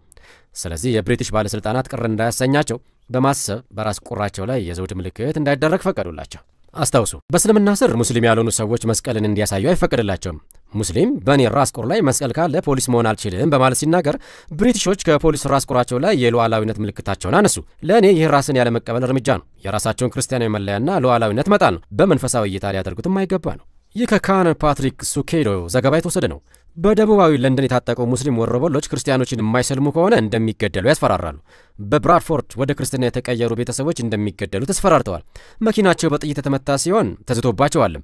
ስለዚህ የብሪቲሽ ባለሥልጣናት ቅር እንዳያሰኛቸው በማሰብ በራስ ቁራቸው ላይ የዘውድ ምልክት እንዳይደረግ ፈቀዱላቸው። አስታውሱ፣ በእስልምና ስር ሙስሊም ያልሆኑ ሰዎች መስቀልን እንዲያሳዩ አይፈቀድላቸውም። ሙስሊም በእኔ ራስ ቁር ላይ መስቀል ካለ ፖሊስ መሆን አልችልም በማለት ሲናገር ብሪቲሾች ከፖሊስ ራስ ቁራቸው ላይ የሉዓላዊነት ምልክታቸውን አነሱ። ለእኔ ይህ ራስን ያለመቀበል እርምጃ ነው። የራሳቸውን ክርስቲያናዊ መለያና ሉዓላዊነት መጣል ነው። በመንፈሳዊ እይታ ሊያደርጉትም አይገባ ነው። ይህ ከካነር ፓትሪክ ሱኬዶ ዘገባ የተወሰደ ነው። በደቡባዊ ለንደን የታጠቁ ሙስሊም ወሮበሎች ክርስቲያኖችን የማይሰልሙ ከሆነ እንደሚገደሉ ያስፈራራሉ። በብራድፎርድ ወደ ክርስትና የተቀየሩ ቤተሰቦች እንደሚገደሉ ተስፈራርተዋል። መኪናቸው በጥይት የተመታ ሲሆን ተዝቶባቸዋል።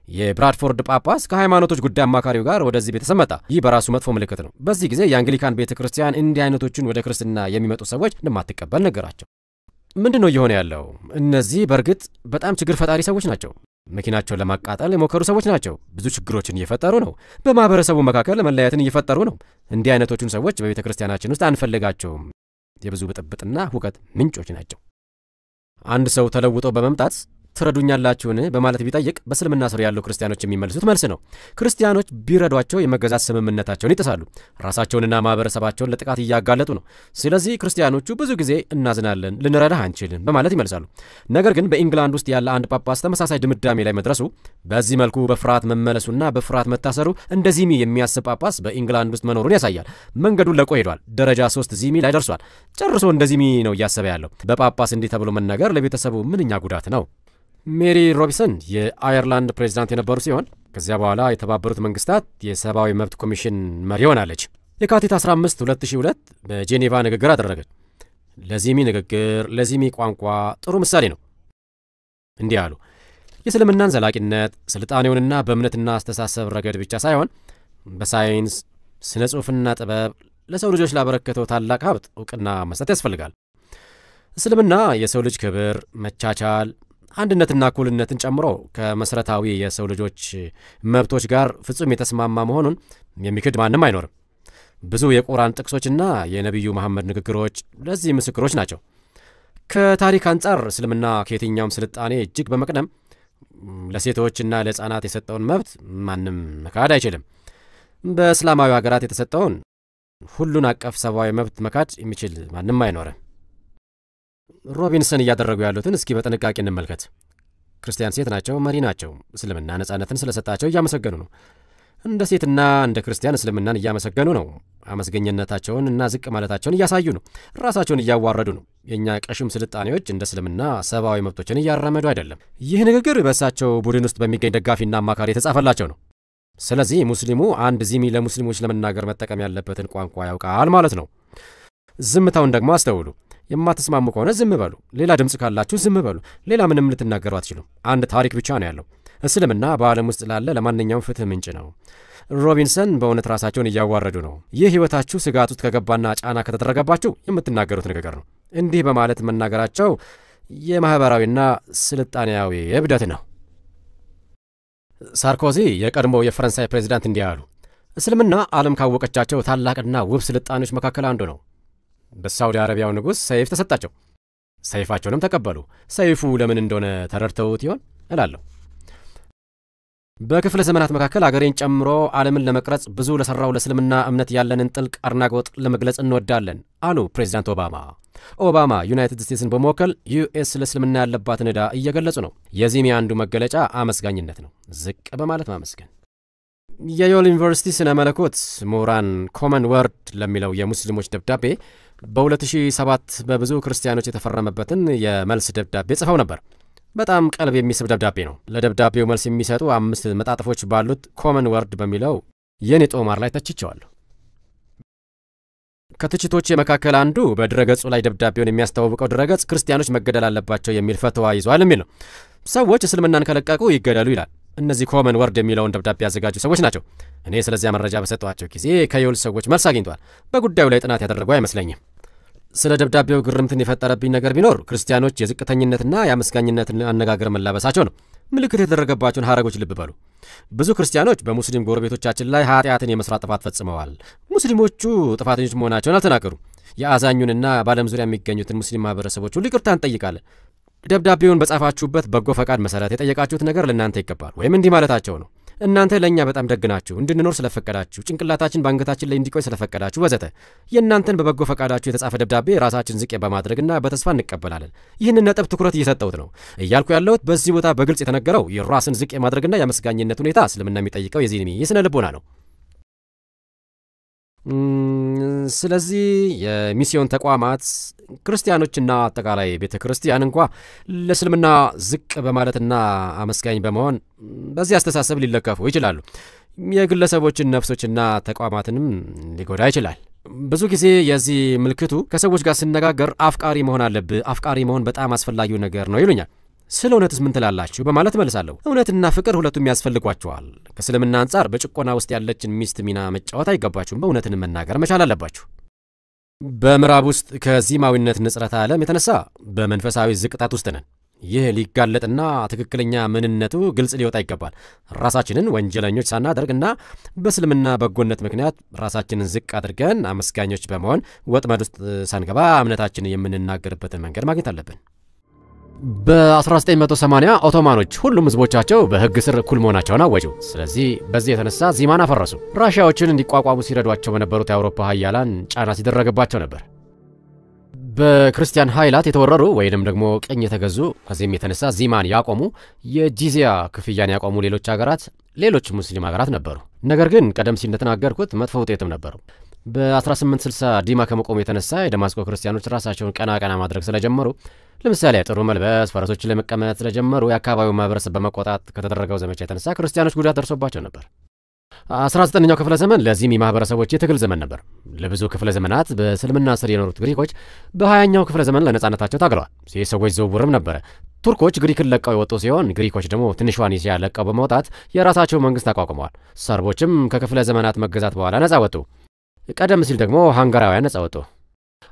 የብራድፎርድ ጳጳስ ከሃይማኖቶች ጉዳይ አማካሪው ጋር ወደዚህ ቤተሰብ መጣ። ይህ በራሱ መጥፎ ምልክት ነው። በዚህ ጊዜ የአንግሊካን ቤተ ክርስቲያን እንዲህ አይነቶቹን ወደ ክርስትና የሚመጡ ሰዎች እንደማትቀበል ነገራቸው። ምንድን ነው እየሆነ ያለው? እነዚህ በእርግጥ በጣም ችግር ፈጣሪ ሰዎች ናቸው። መኪናቸውን ለማቃጠል የሞከሩ ሰዎች ናቸው። ብዙ ችግሮችን እየፈጠሩ ነው። በማህበረሰቡ መካከል መለያየትን እየፈጠሩ ነው። እንዲህ አይነቶቹን ሰዎች በቤተ ክርስቲያናችን ውስጥ አንፈልጋቸውም። የብዙ ብጥብጥና ሁከት ምንጮች ናቸው። አንድ ሰው ተለውጦ በመምጣት ትረዱኛላችሁን በማለት ቢጠይቅ በእስልምና ስር ያሉ ክርስቲያኖች የሚመልሱት መልስ ነው። ክርስቲያኖች ቢረዷቸው የመገዛት ስምምነታቸውን ይጥሳሉ። ራሳቸውንና ማህበረሰባቸውን ለጥቃት እያጋለጡ ነው። ስለዚህ ክርስቲያኖቹ ብዙ ጊዜ እናዝናለን፣ ልንረዳህ አንችልም በማለት ይመልሳሉ። ነገር ግን በኢንግላንድ ውስጥ ያለ አንድ ጳጳስ ተመሳሳይ ድምዳሜ ላይ መድረሱ፣ በዚህ መልኩ በፍርሃት መመለሱና በፍርሃት መታሰሩ እንደ ዚሚ የሚያስብ ጳጳስ በኢንግላንድ ውስጥ መኖሩን ያሳያል። መንገዱን ለቆ ሄዷል። ደረጃ 3 ዚሚ ላይ ደርሷል። ጨርሶ እንደ ዚሚ ነው እያሰበ ያለው። በጳጳስ እንዲህ ተብሎ መናገር ለቤተሰቡ ምንኛ ጉዳት ነው። ሜሪ ሮቢንሰን የአየርላንድ ፕሬዝዳንት የነበሩ ሲሆን ከዚያ በኋላ የተባበሩት መንግስታት የሰብአዊ መብት ኮሚሽን መሪ ሆናለች። የካቲት 15 2002 በጄኔቫ ንግግር አደረገች። ለዚሚ ንግግር ለዚሚ ቋንቋ ጥሩ ምሳሌ ነው። እንዲህ አሉ። የእስልምናን ዘላቂነት ስልጣኔውንና በእምነትና አስተሳሰብ ረገድ ብቻ ሳይሆን በሳይንስ ስነ ጽሑፍና ጥበብ ለሰው ልጆች ላበረከተው ታላቅ ሀብት እውቅና መስጠት ያስፈልጋል። እስልምና የሰው ልጅ ክብር፣ መቻቻል፣ አንድነትና እኩልነትን ጨምሮ ከመሰረታዊ የሰው ልጆች መብቶች ጋር ፍጹም የተስማማ መሆኑን የሚክድ ማንም አይኖርም። ብዙ የቁርአን ጥቅሶችና የነቢዩ መሐመድ ንግግሮች ለዚህ ምስክሮች ናቸው። ከታሪክ አንጻር እስልምና ከየትኛውም ስልጣኔ እጅግ በመቅደም ለሴቶችና ለሕፃናት የሰጠውን መብት ማንም መካድ አይችልም። በእስላማዊ ሀገራት የተሰጠውን ሁሉን አቀፍ ሰብአዊ መብት መካድ የሚችል ማንም አይኖርም። ሮቢንሰን እያደረጉ ያሉትን እስኪ በጥንቃቄ እንመልከት። ክርስቲያን ሴት ናቸው፣ መሪ ናቸው። እስልምና ነጻነትን ስለሰጣቸው እያመሰገኑ ነው። እንደ ሴትና እንደ ክርስቲያን እስልምናን እያመሰገኑ ነው። አመስገኝነታቸውን እና ዝቅ ማለታቸውን እያሳዩ ነው። ራሳቸውን እያዋረዱ ነው። የእኛ ቀሽም ስልጣኔዎች እንደ እስልምና ሰብአዊ መብቶችን እያራመዱ አይደለም። ይህ ንግግር በእሳቸው ቡድን ውስጥ በሚገኝ ደጋፊና አማካሪ የተጻፈላቸው ነው። ስለዚህ ሙስሊሙ አንድ ዚሚ ለሙስሊሞች ለመናገር መጠቀም ያለበትን ቋንቋ ያውቃል ማለት ነው። ዝምታውን ደግሞ አስተውሉ። የማትስማሙ ከሆነ ዝም በሉ። ሌላ ድምፅ ካላችሁ ዝም በሉ። ሌላ ምንም ልትናገሩ አትችሉም። አንድ ታሪክ ብቻ ነው ያለው። እስልምና በዓለም ውስጥ ላለ ለማንኛውም ፍትህ ምንጭ ነው። ሮቢንሰን በእውነት ራሳቸውን እያዋረዱ ነው። ይህ ሕይወታችሁ ስጋት ውስጥ ከገባና ጫና ከተደረገባችሁ የምትናገሩት ንግግር ነው። እንዲህ በማለት መናገራቸው የማኅበራዊና ስልጣኔያዊ እብደት ነው። ሳርኮዚ የቀድሞው የፈረንሳይ ፕሬዚዳንት እንዲህ አሉ። እስልምና ዓለም ካወቀቻቸው ታላቅና ውብ ስልጣኔዎች መካከል አንዱ ነው። በሳውዲ አረቢያው ንጉሥ ሰይፍ ተሰጣቸው። ሰይፋቸውንም ተቀበሉ። ሰይፉ ለምን እንደሆነ ተረድተውት ይሆን እላለሁ። በክፍለ ዘመናት መካከል አገሬን ጨምሮ ዓለምን ለመቅረጽ ብዙ ለሠራው ለእስልምና እምነት ያለንን ጥልቅ አድናቆት ለመግለጽ እንወዳለን አሉ ፕሬዚዳንት ኦባማ። ኦባማ ዩናይትድ ስቴትስን በመወከል ዩኤስ ለእስልምና ያለባትን ዕዳ እየገለጹ ነው። የዚህም አንዱ መገለጫ አመስጋኝነት ነው። ዝቅ በማለት ማመስገን። የዮል ዩኒቨርሲቲ ስነ መለኮት ምሁራን ኮመን ወርድ ለሚለው የሙስሊሞች ደብዳቤ በ2007 በብዙ ክርስቲያኖች የተፈረመበትን የመልስ ደብዳቤ ጽፈው ነበር። በጣም ቀልብ የሚስብ ደብዳቤ ነው። ለደብዳቤው መልስ የሚሰጡ 5 መጣጥፎች ባሉት ኮመን ወርድ በሚለው የኔ ጦማር ላይ ተችቸዋለሁ። ከትችቶች መካከል አንዱ በድረገጹ ላይ ደብዳቤውን የሚያስተዋውቀው ድረገጽ ክርስቲያኖች መገደል አለባቸው የሚል ፈትዋ ይዟል የሚል ነው። ሰዎች እስልምናን ከለቀቁ ይገደሉ ይላል። እነዚህ ኮመን ወርድ የሚለውን ደብዳቤ ያዘጋጁ ሰዎች ናቸው። እኔ ስለዚያ መረጃ በሰጠኋቸው ጊዜ ከዮል ሰዎች መልስ አግኝተዋል። በጉዳዩ ላይ ጥናት ያደረጉ አይመስለኝም። ስለ ደብዳቤው ግርምትን የፈጠረብኝ ነገር ቢኖር ክርስቲያኖች የዝቅተኝነትና የአመስጋኝነትን አነጋገር መላበሳቸው ነው። ምልክት የተደረገባቸውን ሐረጎች ልብ በሉ። ብዙ ክርስቲያኖች በሙስሊም ጎረቤቶቻችን ላይ ኃጢአትን የመስራት ጥፋት ፈጽመዋል። ሙስሊሞቹ ጥፋተኞች መሆናቸውን አልተናገሩም። የአዛኙንና በዓለም ዙሪያ የሚገኙትን ሙስሊም ማህበረሰቦች ሁሉ ይቅርታ እንጠይቃለን። ደብዳቤውን በጻፋችሁበት በጎ ፈቃድ መሰረት የጠየቃችሁት ነገር ለእናንተ ይገባል። ወይም እንዲህ ማለታቸው ነው። እናንተ ለእኛ በጣም ደግናችሁ፣ እንድንኖር ስለፈቀዳችሁ፣ ጭንቅላታችን በአንገታችን ላይ እንዲቆይ ስለፈቀዳችሁ ወዘተ። የእናንተን በበጎ ፈቃዳችሁ የተጻፈ ደብዳቤ ራሳችን ዝቅ በማድረግና በተስፋ እንቀበላለን። ይህንን ነጥብ ትኩረት እየሰጠሁት ነው። እያልኩ ያለሁት በዚህ ቦታ በግልጽ የተነገረው የራስን ዝቅ የማድረግና የአመስጋኝነት ሁኔታ እስልምና የሚጠይቀው የዚህን የስነ ልቦና ነው። ስለዚህ የሚስዮን ተቋማት ክርስቲያኖችና አጠቃላይ ቤተ ክርስቲያን እንኳ ለእስልምና ዝቅ በማለትና አመስጋኝ በመሆን በዚህ አስተሳሰብ ሊለከፉ ይችላሉ። የግለሰቦችን ነፍሶችና ተቋማትንም ሊጎዳ ይችላል። ብዙ ጊዜ የዚህ ምልክቱ ከሰዎች ጋር ስነጋገር አፍቃሪ መሆን አለብህ፣ አፍቃሪ መሆን በጣም አስፈላጊው ነገር ነው ይሉኛል። ስለ እውነትስ ምን ትላላችሁ በማለት መልሳለሁ። እውነትና ፍቅር ሁለቱም ያስፈልጓችኋል። ከእስልምና አንጻር በጭቆና ውስጥ ያለችን ሚስት ሚና መጫወት አይገባችሁም። በእውነትን መናገር መቻል አለባችሁ። በምዕራብ ውስጥ ከዚማዊነት ንጽረተ ዓለም የተነሳ በመንፈሳዊ ዝቅጣት ውስጥ ነን። ይህ ሊጋለጥና ትክክለኛ ምንነቱ ግልጽ ሊወጣ ይገባል። ራሳችንን ወንጀለኞች ሳናደርግና በእስልምና በጎነት ምክንያት ራሳችንን ዝቅ አድርገን አመስጋኞች በመሆን ወጥመድ ውስጥ ሳንገባ እምነታችንን የምንናገርበትን መንገድ ማግኘት አለብን። በ1980 ኦቶማኖች ሁሉም ህዝቦቻቸው በሕግ ስር እኩል መሆናቸውን አወጁ። ስለዚህ በዚህ የተነሳ ዚማን አፈረሱ። ራሽያዎችን እንዲቋቋሙ ሲረዷቸው በነበሩት የአውሮፓ ሀያላን ጫና ሲደረግባቸው ነበር። በክርስቲያን ኃይላት የተወረሩ ወይንም ደግሞ ቅኝ የተገዙ፣ ከዚህም የተነሳ ዚማን ያቆሙ፣ የጂዚያ ክፍያን ያቆሙ ሌሎች ሀገራት ሌሎች ሙስሊም ሀገራት ነበሩ። ነገር ግን ቀደም ሲል እንደተናገርኩት መጥፎ ውጤትም ነበሩ። በ1860 ዲማ ከመቆሙ የተነሳ የደማስቆ ክርስቲያኖች ራሳቸውን ቀና ማድረግ ስለጀመሩ፣ ለምሳሌ ጥሩ መልበስ፣ ፈረሶችን ላይ መቀመጥ ስለጀመሩ የአካባቢው ማህበረሰብ በመቆጣት ከተደረገው ዘመቻ የተነሳ ክርስቲያኖች ጉዳት ደርሶባቸው ነበር። 19ኛው ክፍለ ዘመን ለዚህም የማህበረሰቦች የትግል ዘመን ነበር። ለብዙ ክፍለ ዘመናት በእስልምና ስር የኖሩት ግሪኮች በ20ኛው ክፍለ ዘመን ለነጻነታቸው ታግለዋል። የሰዎች ዝውውርም ነበረ። ቱርኮች ግሪክን ለቀው የወጡ ሲሆን ግሪኮች ደግሞ ትንሿን እስያ ለቀው በመውጣት የራሳቸው መንግስት አቋቁመዋል። ሰርቦችም ከክፍለ ዘመናት መገዛት በኋላ ነጻ ወጡ። ቀደም ሲል ደግሞ ሃንጋራውያን ነጻ ወጡ።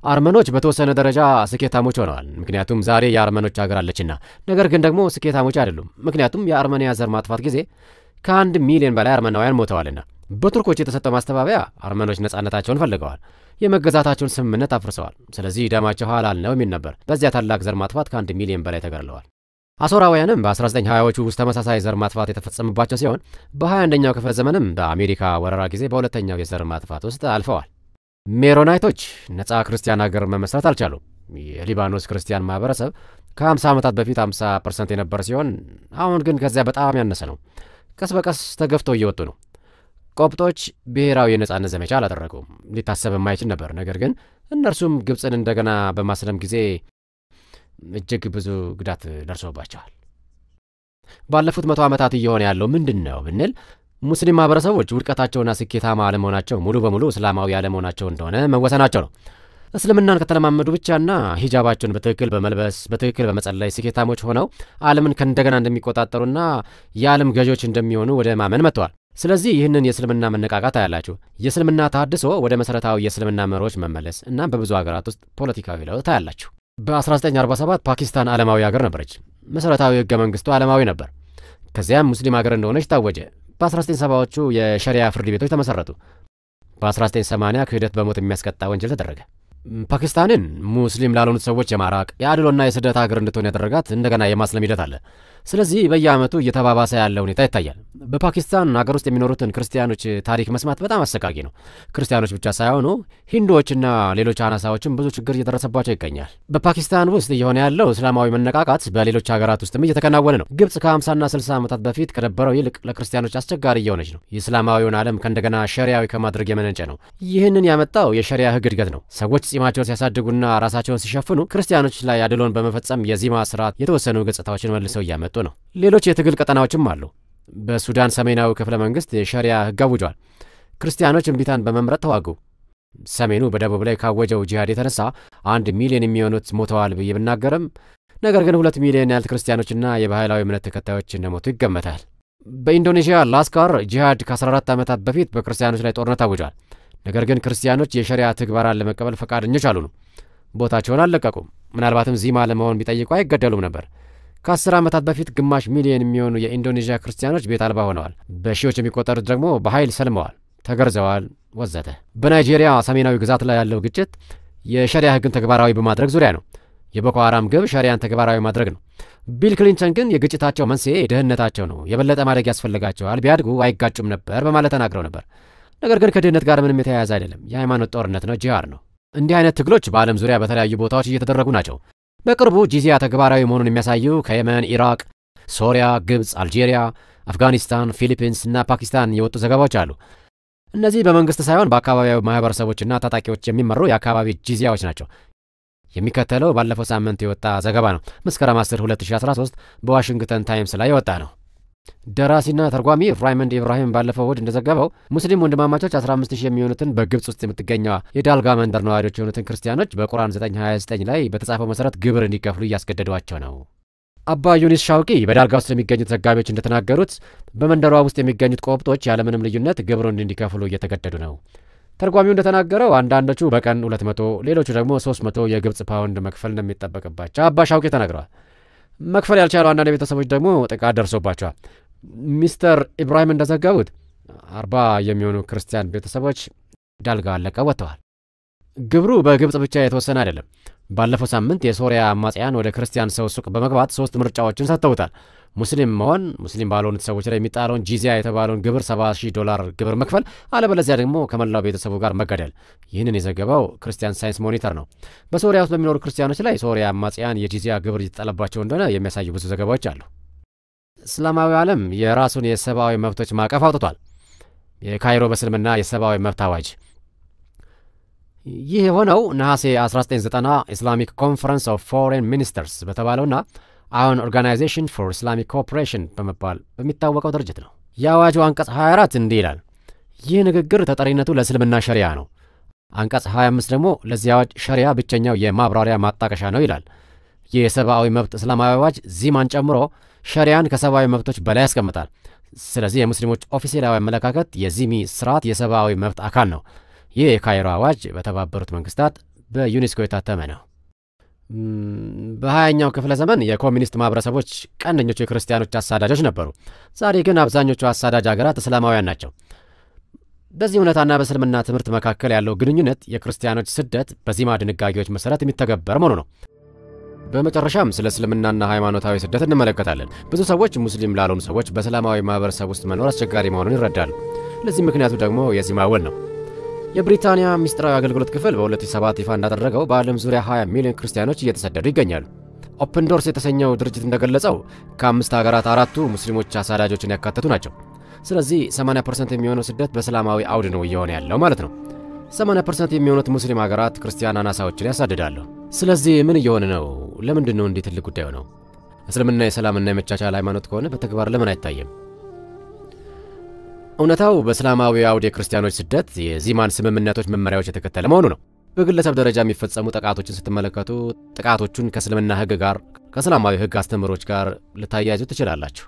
አርመኖች በተወሰነ ደረጃ ስኬታሞች ሆነዋል፣ ምክንያቱም ዛሬ የአርመኖች ሀገር አለችና። ነገር ግን ደግሞ ስኬታሞች አይደሉም፣ ምክንያቱም የአርመንያ ዘር ማጥፋት ጊዜ ከ1 ሚሊዮን በላይ አርመናውያን ሞተዋልና። በቱርኮች የተሰጠው ማስተባበያ አርመኖች ነጻነታቸውን ፈልገዋል፣ የመገዛታቸውን ስምምነት አፍርሰዋል። ስለዚህ ደማቸው ሐላል ነው የሚል ነበር። በዚያ ታላቅ ዘር ማጥፋት ከ1 ሚሊዮን በላይ ተገድለዋል። አሦራውያንም በ1920ዎቹ ውስጥ ተመሳሳይ ዘር ማጥፋት የተፈጸመባቸው ሲሆን በ21ኛው ክፍለ ዘመንም በአሜሪካ ወረራ ጊዜ በሁለተኛው የዘር ማጥፋት ውስጥ አልፈዋል። ሜሮናይቶች ነጻ ክርስቲያን ሀገር መመስረት አልቻሉም። የሊባኖስ ክርስቲያን ማህበረሰብ ከ50 ዓመታት በፊት 50% የነበረ ሲሆን አሁን ግን ከዚያ በጣም ያነሰ ነው። ቀስ በቀስ ተገፍተው እየወጡ ነው። ቆጵጦች ብሔራዊ የነጻነት ዘመቻ አላደረጉም። ሊታሰብ የማይችል ነበር። ነገር ግን እነርሱም ግብፅን እንደገና በማስለም ጊዜ እጅግ ብዙ ጉዳት ደርሶባቸዋል። ባለፉት 100 ዓመታት እየሆነ ያለው ምንድን ነው ብንል ሙስሊም ማህበረሰቦች ውድቀታቸውና ስኬታማ አለመሆናቸው ሙሉ በሙሉ እስላማዊ አለመሆናቸው እንደሆነ መወሰናቸው ነው። እስልምናን ከተለማመዱ ብቻና ሂጃባቸውን በትክክል በመልበስ በትክክል በመጸለይ ስኬታሞች ሆነው ዓለምን ከእንደገና እንደሚቆጣጠሩና የዓለም ገዢዎች እንደሚሆኑ ወደ ማመን መጥተዋል። ስለዚህ ይህንን የእስልምና መነቃቃት አያላችሁ። የእስልምና ተሐድሶ ወደ መሠረታዊ የእስልምና መርሆች መመለስ እና በብዙ ሀገራት ውስጥ ፖለቲካዊ ለውጥ አያላችሁ። በ1947 ፓኪስታን ዓለማዊ ሀገር ነበረች። መሠረታዊ ሕገ መንግሥቱ ዓለማዊ ነበር። ከዚያም ሙስሊም ሀገር እንደሆነች ታወጀ። በ1970ዎቹ የሸሪያ ፍርድ ቤቶች ተመሠረቱ። በ1980 ክህደት በሞት የሚያስቀጣ ወንጀል ተደረገ። ፓኪስታንን ሙስሊም ላልሆኑት ሰዎች የማራቅ የአድሎና የስደት ሀገር እንድትሆን ያደረጋት እንደገና የማስለም ሂደት አለ። ስለዚህ በየዓመቱ እየተባባሰ ያለ ሁኔታ ይታያል። በፓኪስታን ሀገር ውስጥ የሚኖሩትን ክርስቲያኖች ታሪክ መስማት በጣም አሰቃቂ ነው። ክርስቲያኖች ብቻ ሳይሆኑ ሂንዱዎችና ሌሎች አናሳዎችም ብዙ ችግር እየደረሰባቸው ይገኛል። በፓኪስታን ውስጥ እየሆነ ያለው እስላማዊ መነቃቃት በሌሎች ሀገራት ውስጥም እየተከናወነ ነው። ግብፅ ከ50ና 60 ዓመታት በፊት ከነበረው ይልቅ ለክርስቲያኖች አስቸጋሪ እየሆነች ነው። የእስላማዊውን ዓለም ከእንደገና ሸሪያዊ ከማድረግ የመነጨ ነው። ይህንን ያመጣው የሸሪያ ሕግ እድገት ነው። ሰዎች ጺማቸውን ሲያሳድጉና ራሳቸውን ሲሸፍኑ ክርስቲያኖች ላይ አድሎን በመፈጸም የዚማ ስርዓት የተወሰኑ ገጽታዎችን መልሰው እያመጡ ነው። ሌሎች የትግል ቀጠናዎችም አሉ። በሱዳን ሰሜናዊ ክፍለ መንግስት የሸሪያ ሕግ አውጇል። ክርስቲያኖች እምቢታን በመምረጥ ተዋጉ። ሰሜኑ በደቡብ ላይ ካወጀው ጂሃድ የተነሳ 1 ሚሊዮን የሚሆኑት ሞተዋል ብዬ ብናገርም ነገር ግን 2 ሚሊዮን ያህል ክርስቲያኖችና የባህላዊ እምነት ተከታዮች እንደሞቱ ይገመታል። በኢንዶኔዥያ ላስካር ጂሃድ ከ14 ዓመታት በፊት በክርስቲያኖች ላይ ጦርነት አውጇል። ነገር ግን ክርስቲያኖች የሸሪያ ትግበራን ለመቀበል ፈቃደኞች አልሆኑም። ቦታቸውን አልለቀቁም። ምናልባትም ዚማ ለመሆን ቢጠይቁ አይገደሉም ነበር። ከ10 ዓመታት በፊት ግማሽ ሚሊዮን የሚሆኑ የኢንዶኔዥያ ክርስቲያኖች ቤት አልባ ሆነዋል። በሺዎች የሚቆጠሩት ደግሞ በኃይል ሰልመዋል፣ ተገርዘዋል፣ ወዘተ። በናይጄሪያ ሰሜናዊ ግዛት ላይ ያለው ግጭት የሸሪያ ሕግን ተግባራዊ በማድረግ ዙሪያ ነው። የቦኮ ሐራም ግብ ሸሪያን ተግባራዊ ማድረግ ነው። ቢል ክሊንተን ግን የግጭታቸው መንስኤ ድህነታቸው ነው፣ የበለጠ ማደግ ያስፈልጋቸዋል፣ ቢያድጉ አይጋጩም ነበር በማለት ተናግረው ነበር። ነገር ግን ከድህነት ጋር ምንም የተያያዘ አይደለም። የሃይማኖት ጦርነት ነው፣ ጂሃድ ነው። እንዲህ አይነት ትግሎች በዓለም ዙሪያ በተለያዩ ቦታዎች እየተደረጉ ናቸው። በቅርቡ ጂዚያ ተግባራዊ መሆኑን የሚያሳዩ ከየመን፣ ኢራቅ፣ ሶሪያ፣ ግብፅ፣ አልጄሪያ፣ አፍጋኒስታን፣ ፊሊፒንስ እና ፓኪስታን የወጡ ዘገባዎች አሉ። እነዚህ በመንግስት ሳይሆን በአካባቢያዊ ማህበረሰቦችና ታጣቂዎች የሚመሩ የአካባቢ ጂዚያዎች ናቸው። የሚከተለው ባለፈው ሳምንት የወጣ ዘገባ ነው። መስከረም 10 2013 በዋሽንግተን ታይምስ ላይ የወጣ ነው። ደራሲና ተርጓሚ ራይመንድ ኢብራሂም ባለፈው እሁድ እንደዘገበው ሙስሊም ወንድማማቾች 15000 የሚሆኑትን በግብፅ ውስጥ የምትገኘው የዳልጋ መንደር ነዋሪዎች የሆኑትን ክርስቲያኖች በቁርአን 929 ላይ በተጻፈው መሰረት ግብር እንዲከፍሉ እያስገደዷቸው ነው። አባ ዩኒስ ሻውቂ በዳልጋ ውስጥ የሚገኙት ዘጋቢዎች እንደተናገሩት በመንደሯ ውስጥ የሚገኙት ቆጵጦች ያለምንም ልዩነት ግብሩን እንዲከፍሉ እየተገደዱ ነው። ተርጓሚው እንደተናገረው አንዳንዶቹ በቀን 200 ሌሎቹ ደግሞ 300 የግብፅ ፓውንድ መክፈል እንደሚጠበቅባቸው አባ ሻውቂ ተናግረዋል። መክፈል ያልቻሉ አንዳንድ ቤተሰቦች ደግሞ ጥቃት ደርሶባቸዋል። ሚስተር ኢብራሂም እንደዘገቡት 40 የሚሆኑ ክርስቲያን ቤተሰቦች ዳልጋ ለቀው ወጥተዋል። ግብሩ በግብፅ ብቻ የተወሰነ አይደለም። ባለፈው ሳምንት የሶሪያ አማጽያን ወደ ክርስቲያን ሰው ሱቅ በመግባት 3 ምርጫዎችን ሰጥተውታል። ሙስሊም መሆን፣ ሙስሊም ባልሆኑት ሰዎች ላይ የሚጣለውን ጂዚያ የተባለውን ግብር $70,000 ግብር መክፈል፣ አለበለዚያ ደግሞ ከመላው ቤተሰቡ ጋር መገደል። ይህንን የዘገበው ክርስቲያን ሳይንስ ሞኒተር ነው። በሶሪያ ውስጥ በሚኖሩ ክርስቲያኖች ላይ ሶሪያ አማጽያን የጂዚያ ግብር እየተጣለባቸው እንደሆነ የሚያሳዩ ብዙ ዘገባዎች አሉ። እስላማዊ ዓለም የራሱን የሰብአዊ መብቶች ማዕቀፍ አውጥቷል። የካይሮ በእስልምና የሰብአዊ መብት አዋጅ። ይህ የሆነው ነሐሴ 1990 ኢስላሚክ ኮንፈረንስ ኦፍ ፎሬን ሚኒስተርስ በተባለውና አሁን ኦርጋናይዜሽን ፎር ኢስላሚክ ኮኦፕሬሽን በመባል በሚታወቀው ድርጅት ነው። የአዋጁ አንቀጽ 24 እንዲህ ይላል። ይህ ንግግር ተጠሪነቱ ለእስልምና ሸሪያ ነው። አንቀጽ 25 ደግሞ ለዚህ አዋጅ ሸሪያ ብቸኛው የማብራሪያ ማጣቀሻ ነው ይላል። ይህ የሰብአዊ መብት እስላማዊ አዋጅ ዚማን ጨምሮ ሸሪያን ከሰብአዊ መብቶች በላይ ያስቀምጣል። ስለዚህ የሙስሊሞች ኦፊሴላዊ አመለካከት የዚሚ ስርዓት የሰብአዊ መብት አካል ነው። ይህ የካይሮ አዋጅ በተባበሩት መንግስታት በዩኔስኮ የታተመ ነው። በ20ኛው ክፍለ ዘመን የኮሚኒስት ማህበረሰቦች ቀንደኞቹ የክርስቲያኖች አሳዳጆች ነበሩ። ዛሬ ግን አብዛኞቹ አሳዳጅ ሀገራት እስላማውያን ናቸው። በዚህ እውነታና በእስልምና ትምህርት መካከል ያለው ግንኙነት የክርስቲያኖች ስደት በዚማ ድንጋጌዎች መሰረት የሚተገበር መሆኑ ነው። በመጨረሻም ስለ እስልምናና ሃይማኖታዊ ስደት እንመለከታለን። ብዙ ሰዎች ሙስሊም ላልሆኑ ሰዎች በእስላማዊ ማህበረሰብ ውስጥ መኖር አስቸጋሪ መሆኑን ይረዳሉ። ለዚህ ምክንያቱ ደግሞ የዚማ ውል ነው። የብሪታንያ ሚስጥራዊ አገልግሎት ክፍል በ2007 ይፋ እንዳደረገው በዓለም ዙሪያ 20 ሚሊዮን ክርስቲያኖች እየተሰደዱ ይገኛሉ። ኦፕን ዶርስ የተሰኘው ድርጅት እንደገለጸው ከ5 ሀገራት 4ቱ ሙስሊሞች አሳዳጆችን ያካተቱ ናቸው። ስለዚህ 80% የሚሆነው ስደት በእስላማዊ አውድ ነው እየሆነ ያለው ማለት ነው። 80% የሚሆኑት ሙስሊም ሀገራት ክርስቲያን አናሳዎችን ያሳድዳሉ። ስለዚህ ምን እየሆነ ነው? ለምንድን ነው እንዲህ ትልቅ ጉዳዩ ነው? እስልምና የሰላምና የመቻቻል ሃይማኖት ከሆነ በተግባር ለምን አይታየም? እውነታው በእስላማዊ አውድ የክርስቲያኖች ስደት የዚማን ስምምነቶች መመሪያዎች የተከተለ መሆኑ ነው። በግለሰብ ደረጃ የሚፈጸሙ ጥቃቶችን ስትመለከቱ ጥቃቶቹን ከእስልምና ሕግ ጋር ከእስላማዊ ሕግ አስተምህሮች ጋር ልታያይዙ ትችላላችሁ።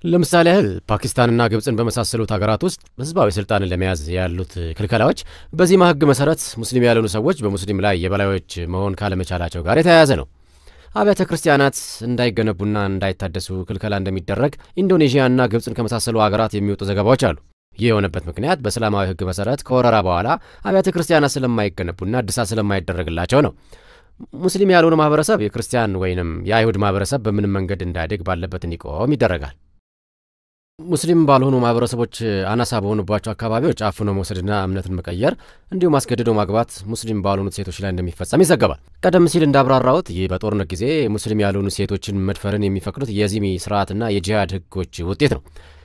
ለምሳሌ ያህል ፓኪስታንና ግብፅን በመሳሰሉት ሀገራት ውስጥ ህዝባዊ ስልጣንን ለመያዝ ያሉት ክልከላዎች በዚማ ሕግ መሰረት ሙስሊም ያልሆኑ ሰዎች በሙስሊም ላይ የበላዮች መሆን ካለመቻላቸው ጋር የተያያዘ ነው። አብያተ ክርስቲያናት እንዳይገነቡና እንዳይታደሱ ክልከላ እንደሚደረግ ኢንዶኔዥያና ግብፅን ከመሳሰሉ ሀገራት የሚወጡ ዘገባዎች አሉ። ይህ የሆነበት ምክንያት በእስላማዊ ሕግ መሰረት ከወረራ በኋላ አብያተ ክርስቲያናት ስለማይገነቡና እድሳት ስለማይደረግላቸው ነው። ሙስሊም ያልሆነ ማህበረሰብ የክርስቲያን ወይንም የአይሁድ ማህበረሰብ በምንም መንገድ እንዳያድግ ባለበት እንዲቆም ይደረጋል። ሙስሊም ባልሆኑ ማህበረሰቦች አናሳ በሆኑባቸው አካባቢዎች አፍኖ መውሰድና እምነትን መቀየር እንዲሁም አስገድዶ ማግባት ሙስሊም ባልሆኑት ሴቶች ላይ እንደሚፈጸም ይዘገባል። ቀደም ሲል እንዳብራራሁት ይህ በጦርነት ጊዜ ሙስሊም ያልሆኑ ሴቶችን መድፈርን የሚፈቅዱት የዚሚ ስርዓትና የጂሃድ ህጎች ውጤት ነው።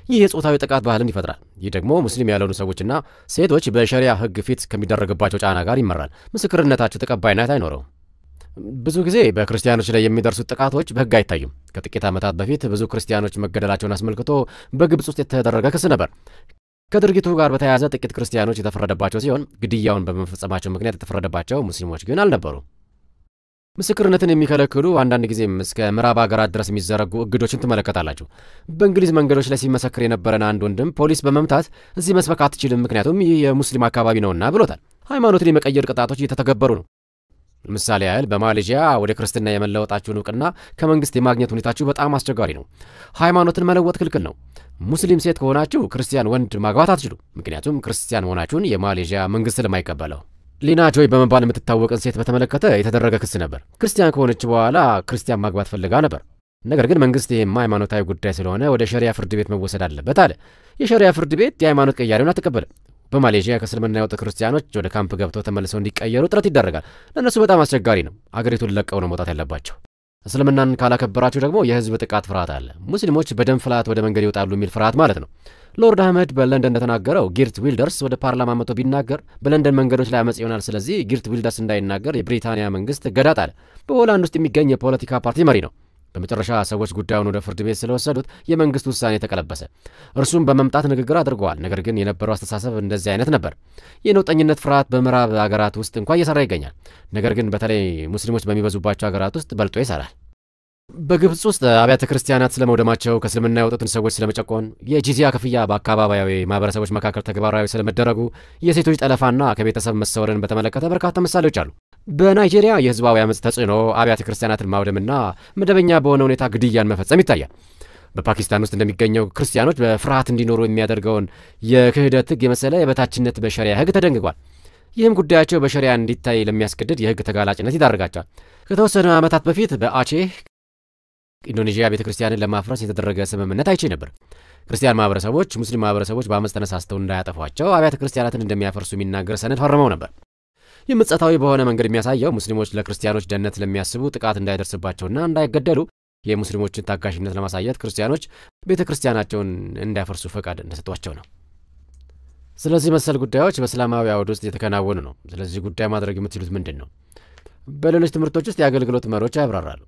ይህ የጾታዊ ጥቃት ባህልን ይፈጥራል። ይህ ደግሞ ሙስሊም ያልሆኑ ሰዎችና ሴቶች በሸሪያ ህግ ፊት ከሚደረግባቸው ጫና ጋር ይመራል። ምስክርነታቸው ተቀባይነት አይኖረውም። ብዙ ጊዜ በክርስቲያኖች ላይ የሚደርሱት ጥቃቶች በህግ አይታዩም። ከጥቂት ዓመታት በፊት ብዙ ክርስቲያኖች መገደላቸውን አስመልክቶ በግብፅ ውስጥ የተደረገ ክስ ነበር። ከድርጊቱ ጋር በተያያዘ ጥቂት ክርስቲያኖች የተፈረደባቸው ሲሆን ግድያውን በመፈጸማቸው ምክንያት የተፈረደባቸው ሙስሊሞች ግን አልነበሩ። ምስክርነትን የሚከለክሉ አንዳንድ ጊዜም እስከ ምዕራብ ሀገራት ድረስ የሚዘረጉ እግዶችን ትመለከታላችሁ። በእንግሊዝ መንገዶች ላይ ሲመሰክር የነበረን አንድ ወንድም ፖሊስ በመምታት እዚህ መስበክ አትችልም ምክንያቱም ይህ የሙስሊም አካባቢ ነውና ብሎታል። ሃይማኖትን የመቀየር ቅጣቶች እየተተገበሩ ነው። ለምሳሌ ያህል በማሌዥያ ወደ ክርስትና የመለወጣችሁን እውቅና ከመንግስት የማግኘት ሁኔታችሁ በጣም አስቸጋሪ ነው። ሃይማኖትን መለወጥ ክልክል ነው። ሙስሊም ሴት ከሆናችሁ ክርስቲያን ወንድ ማግባት አትችሉ፣ ምክንያቱም ክርስቲያን መሆናችሁን የማሌዥያ መንግስት ስለማይቀበለው። ሊና ጆይ በመባል የምትታወቅን ሴት በተመለከተ የተደረገ ክስ ነበር። ክርስቲያን ከሆነች በኋላ ክርስቲያን ማግባት ፈልጋ ነበር። ነገር ግን መንግስት ይህም ሃይማኖታዊ ጉዳይ ስለሆነ ወደ ሸሪያ ፍርድ ቤት መወሰድ አለበት አለ። የሸሪያ ፍርድ ቤት የሃይማኖት ቀያሪውን አትቀበልም። በማሌዥያ ከእስልምና የወጡ ክርስቲያኖች ወደ ካምፕ ገብተው ተመልሰው እንዲቀየሩ ጥረት ይደረጋል። ለእነሱ በጣም አስቸጋሪ ነው። አገሪቱን ለቀው ነው መውጣት ያለባቸው። እስልምናን ካላከበራችሁ ደግሞ የህዝብ ጥቃት ፍርሃት አለ። ሙስሊሞች በደም ፍላት ወደ መንገድ ይወጣሉ የሚል ፍርሃት ማለት ነው። ሎርድ አህመድ በለንደን እንደተናገረው ጊርት ዊልደርስ ወደ ፓርላማ መጥቶ ቢናገር በለንደን መንገዶች ላይ አመጽ ይሆናል። ስለዚህ ጊርት ዊልደርስ እንዳይናገር የብሪታንያ መንግስት እገዳ ጣለ። በሆላንድ ውስጥ የሚገኝ የፖለቲካ ፓርቲ መሪ ነው። በመጨረሻ ሰዎች ጉዳዩን ወደ ፍርድ ቤት ስለወሰዱት የመንግስት ውሳኔ ተቀለበሰ። እርሱም በመምጣት ንግግር አድርገዋል። ነገር ግን የነበረው አስተሳሰብ እንደዚህ አይነት ነበር። የነውጠኝነት ፍርሃት በምዕራብ ሀገራት ውስጥ እንኳን እየሰራ ይገኛል። ነገር ግን በተለይ ሙስሊሞች በሚበዙባቸው ሀገራት ውስጥ በልጦ ይሰራል። በግብፅ ውስጥ አብያተ ክርስቲያናት ስለመውደማቸው፣ ከእስልምና የወጡትን ሰዎች ስለመጨቆን፣ የጂዚያ ክፍያ በአካባቢያዊ ማህበረሰቦች መካከል ተግባራዊ ስለመደረጉ፣ የሴቶች ጠለፋና ከቤተሰብ መሰወርን በተመለከተ በርካታ ምሳሌዎች አሉ። በናይጄሪያ የህዝባዊ አመጽ ተጽዕኖ አብያተ ክርስቲያናትን ማውደምና መደበኛ በሆነ ሁኔታ ግድያን መፈጸም ይታያል። በፓኪስታን ውስጥ እንደሚገኘው ክርስቲያኖች በፍርሃት እንዲኖሩ የሚያደርገውን የክህደት ህግ የመሰለ የበታችነት በሸሪያ ህግ ተደንግጓል። ይህም ጉዳያቸው በሸሪያ እንዲታይ ለሚያስገድድ የህግ ተጋላጭነት ይዳርጋቸዋል። ከተወሰነ ዓመታት በፊት በአቼህ ኢንዶኔዥያ ቤተ ክርስቲያንን ለማፍረስ የተደረገ ስምምነት አይቼ ነበር። ክርስቲያን ማህበረሰቦች ሙስሊም ማህበረሰቦች በአመጽ ተነሳስተው እንዳያጠፏቸው አብያተ ክርስቲያናትን እንደሚያፈርሱ የሚናገር ሰነድ ፈርመው ነበር። ይህ ምጸታዊ በሆነ መንገድ የሚያሳየው ሙስሊሞች ለክርስቲያኖች ደህንነት ለሚያስቡ ጥቃት እንዳይደርስባቸውና እንዳይገደሉ የሙስሊሞችን ታጋሽነት ለማሳየት ክርስቲያኖች ቤተ ክርስቲያናቸውን እንዳያፈርሱ ፈቃድ እንደሰጧቸው ነው። ስለዚህ መሰል ጉዳዮች በእስላማዊ አውድ ውስጥ የተከናወኑ ነው። ስለዚህ ጉዳይ ማድረግ የምትችሉት ምንድን ነው? በሌሎች ትምህርቶች ውስጥ የአገልግሎት መሪዎች ያብራራሉ።